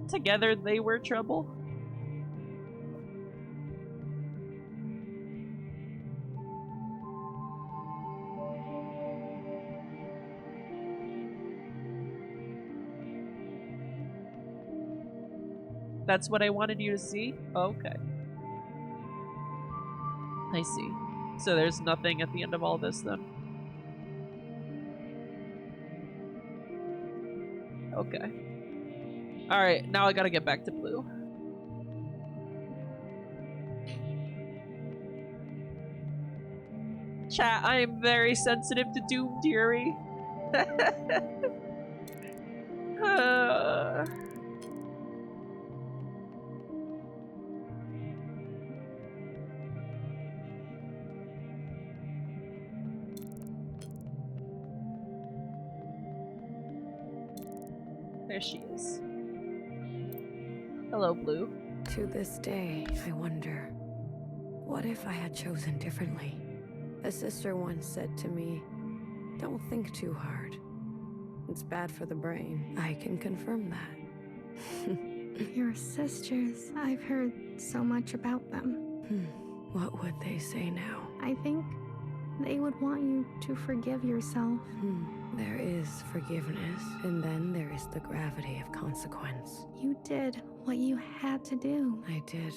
Together, they were trouble. That's what I wanted you to see? Okay. I see. So there's nothing at the end of all this, then? Okay. Alright, now I gotta get back to blue. Chat, I am very sensitive to Doom Theory. There she is. Hello, Blue.
To this day, I wonder, what if I had chosen differently? A sister once said to me, don't think too hard. It's bad for the brain. I can confirm that.
Your sisters, I've heard so much about them.
What would they say now?
I think they would want you to forgive yourself.
There is forgiveness, and then there is the gravity of consequence.
You did what you had to do.
I did.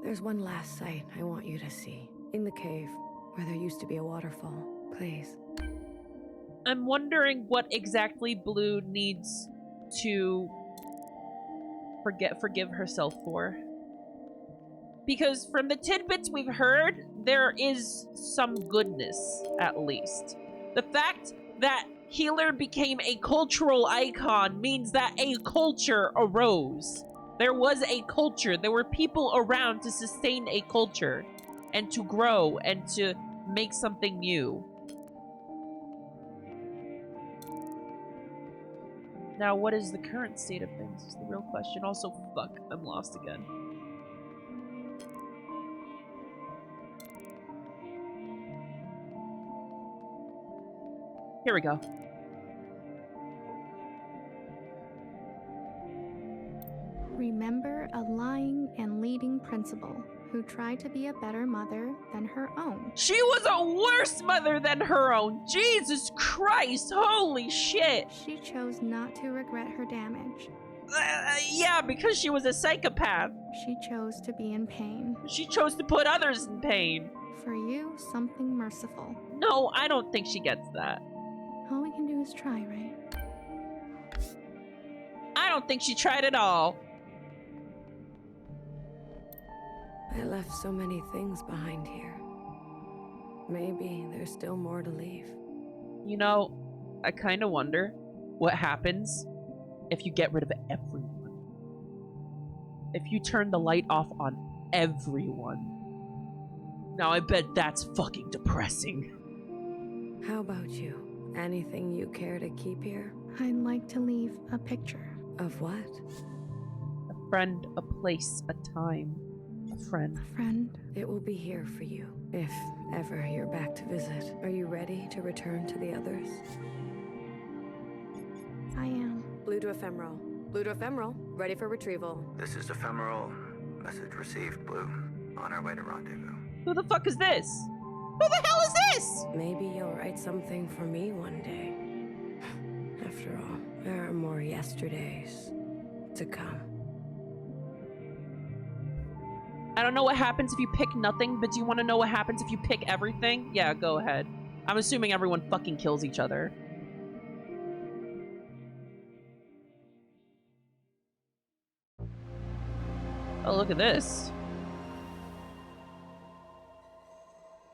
There's one last sight I want you to see. In the cave, where there used to be a waterfall. Please.
I'm wondering what exactly Blue needs to forgive herself for. Because from the tidbits we've heard, there is some goodness, at least. The fact that Healer became a cultural icon means that a culture arose. There was a culture. There were people around to sustain a culture and to grow and to make something new. Now, what is the current state of things is the real question. Also, fuck, I'm lost again. Here we go.
Remember a lying and leading principal who tried to be a better mother than her own.
She was a worse mother than her own. Jesus Christ, holy shit.
She chose not to regret her damage.
Yeah, because she was a psychopath.
She chose to be in pain.
She chose to put others in pain.
For you, something merciful.
No, I don't think she gets that.
All we can do is try, right?
I don't think she tried at all.
I left so many things behind here. Maybe there's still more to leave.
You know, I kind of wonder what happens if you get rid of everyone. If you turn the light off on everyone. Now I bet that's fucking depressing.
How about you? Anything you care to keep here?
I'd like to leave a picture.
Of what?
A friend, a place, a time. A friend.
A friend.
It will be here for you, if ever you're back to visit. Are you ready to return to the others?
I am.
Blue to ephemeral. Blue to ephemeral. Ready for retrieval.
This is ephemeral. Message received, Blue. On our way to rendezvous.
Who the fuck is this? Who the hell is this?
Maybe you'll write something for me one day. After all, there are more yesterdays to come.
I don't know what happens if you pick nothing, but do you want to know what happens if you pick everything? Yeah, go ahead. I'm assuming everyone fucking kills each other. Oh, look at this.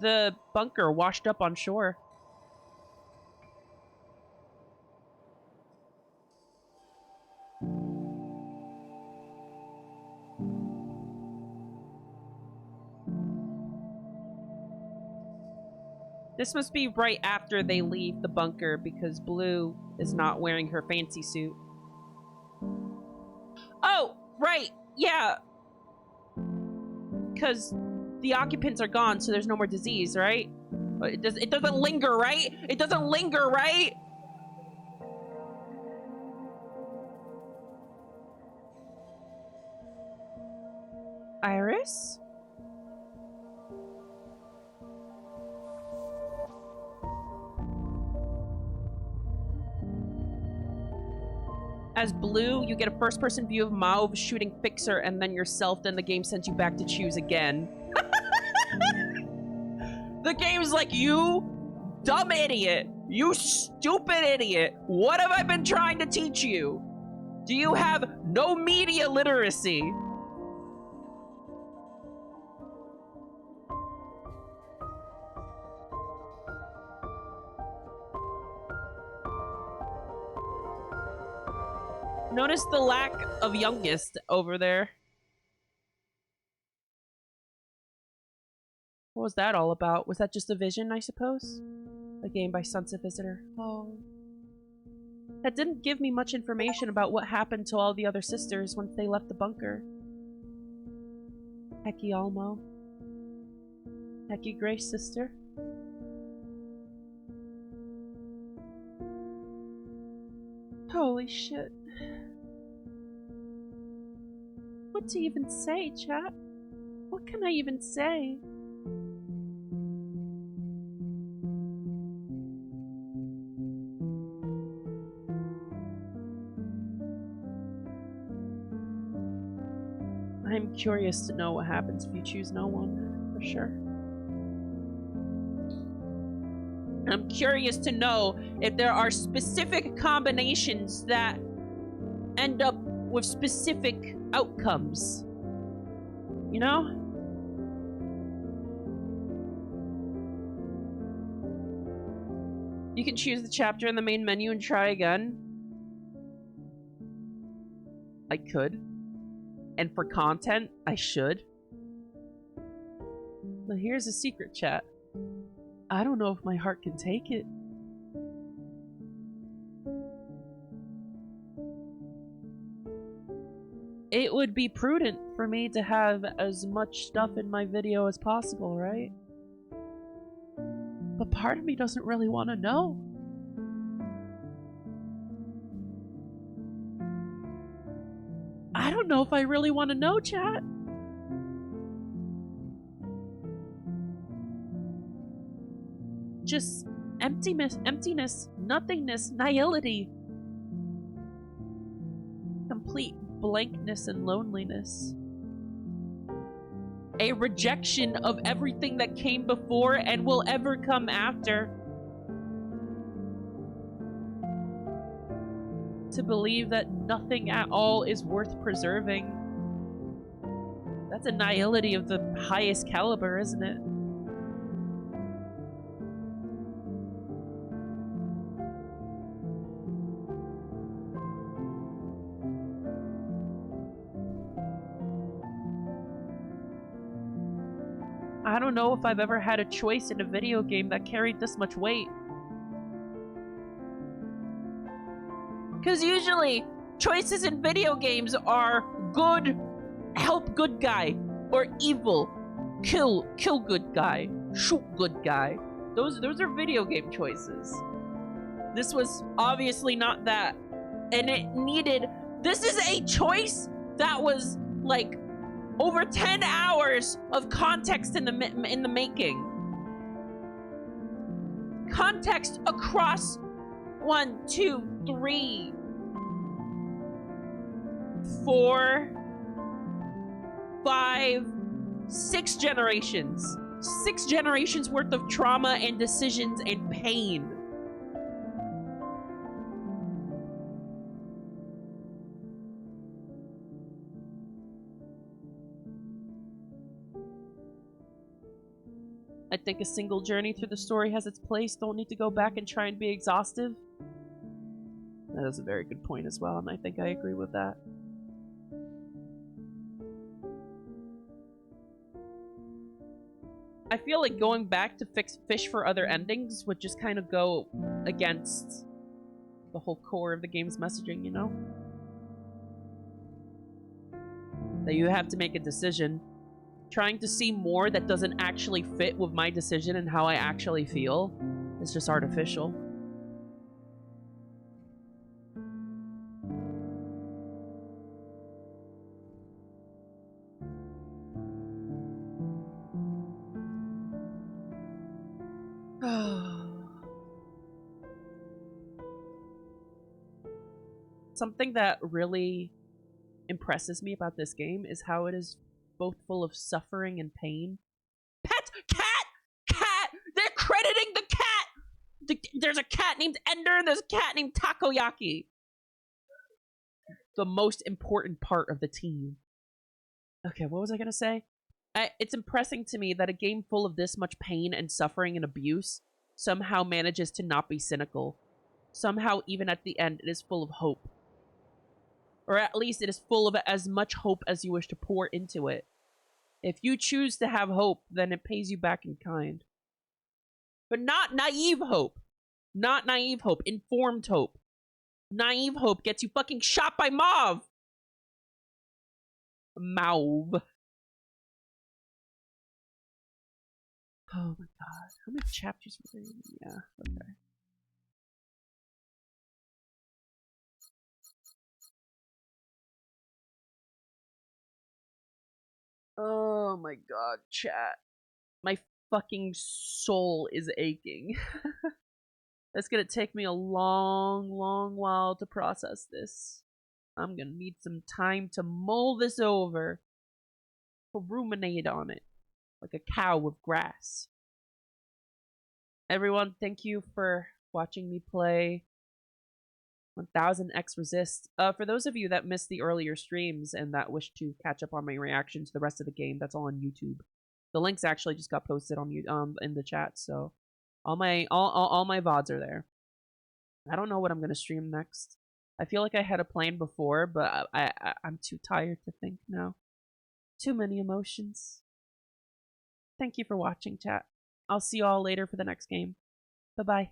The bunker washed up on shore. This must be right after they leave the bunker because Blue is not wearing her fancy suit. Oh, right. Yeah. Because the occupants are gone, so there's no more disease, right? It doesn't linger, right? It doesn't linger, right? Iris? As Blue, you get a first-person view of Mauve shooting Fixer and then yourself, then the game sends you back to choose again. The game's like, you dumb idiot. You stupid idiot. What have I been trying to teach you? Do you have no media literacy? Notice the lack of youngest over there. What was that all about? Was that just a vision, I suppose? A game by Sunset Visitor. Oh. That didn't give me much information about what happened to all the other sisters once they left the bunker. Hecky Almo. Hecky Grace sister. Holy shit. What to even say, chat? What can I even say? I'm curious to know what happens if you choose no one, for sure. I'm curious to know if there are specific combinations that end up with specific outcomes. You know? You can choose the chapter in the main menu and try again. I could. And for content, I should. But here's a secret, chat. I don't know if my heart can take it. It would be prudent for me to have as much stuff in my video as possible, right? But part of me doesn't really want to know. I don't know if I really want to know, chat. Just emptiness, nothingness, nihility. Complete blankness and loneliness. A rejection of everything that came before and will ever come after. To believe that nothing at all is worth preserving. That's a nihility of the highest caliber, isn't it? I don't know if I've ever had a choice in a video game that carried this much weight. Because usually, choices in video games are good, help good guy, or evil, kill good guy, shoot good guy. Those are video game choices. This was obviously not that. And it needed... This is a choice that was, like, over 10 hours of context in the making. Context across 1, 2, 3, 4, 5, 6 generations. 6 generations worth of trauma and decisions and pain. I think a single journey through the story has its place. Don't need to go back and try and be exhaustive. That is a very good point as well, and I think I agree with that. I feel like going back to fish for other endings would just kind of go against the whole core of the game's messaging, you know? That you have to make a decision. Trying to see more that doesn't actually fit with my decision and how I actually feel is just artificial. Something that really impresses me about this game is how it is both full of suffering and pain. Cat! They're crediting the cat! There's a cat named Ender and there's a cat named Takoyaki. The most important part of the team. Okay, what was I gonna say? It's impressive to me that a game full of this much pain and suffering and abuse somehow manages to not be cynical. Somehow, even at the end, it is full of hope. Or at least it is full of as much hope as you wish to pour into it. If you choose to have hope, then it pays you back in kind. But not naive hope. Not naive hope. Informed hope. Naive hope gets you fucking shot by Mauve. Mauve. Oh my god. How many chapters were there? Yeah, okay. Oh my god, chat. My fucking soul is aching. It's gonna take me a long while to process this. I'm gonna need some time to mull this over. To ruminate on it. Like a cow with grass. Everyone, thank you for watching me play 1000xRESIST. For those of you that missed the earlier streams and that wish to catch up on my reaction to the rest of the game, that's all on YouTube. The links actually just got posted on in the chat, so all my VODs are there. I don't know what I'm gonna stream next. I feel like I had a plan before, but I'm too tired to think now. Too many emotions. Thank you for watching, chat. I'll see you all later for the next game. Bye-bye.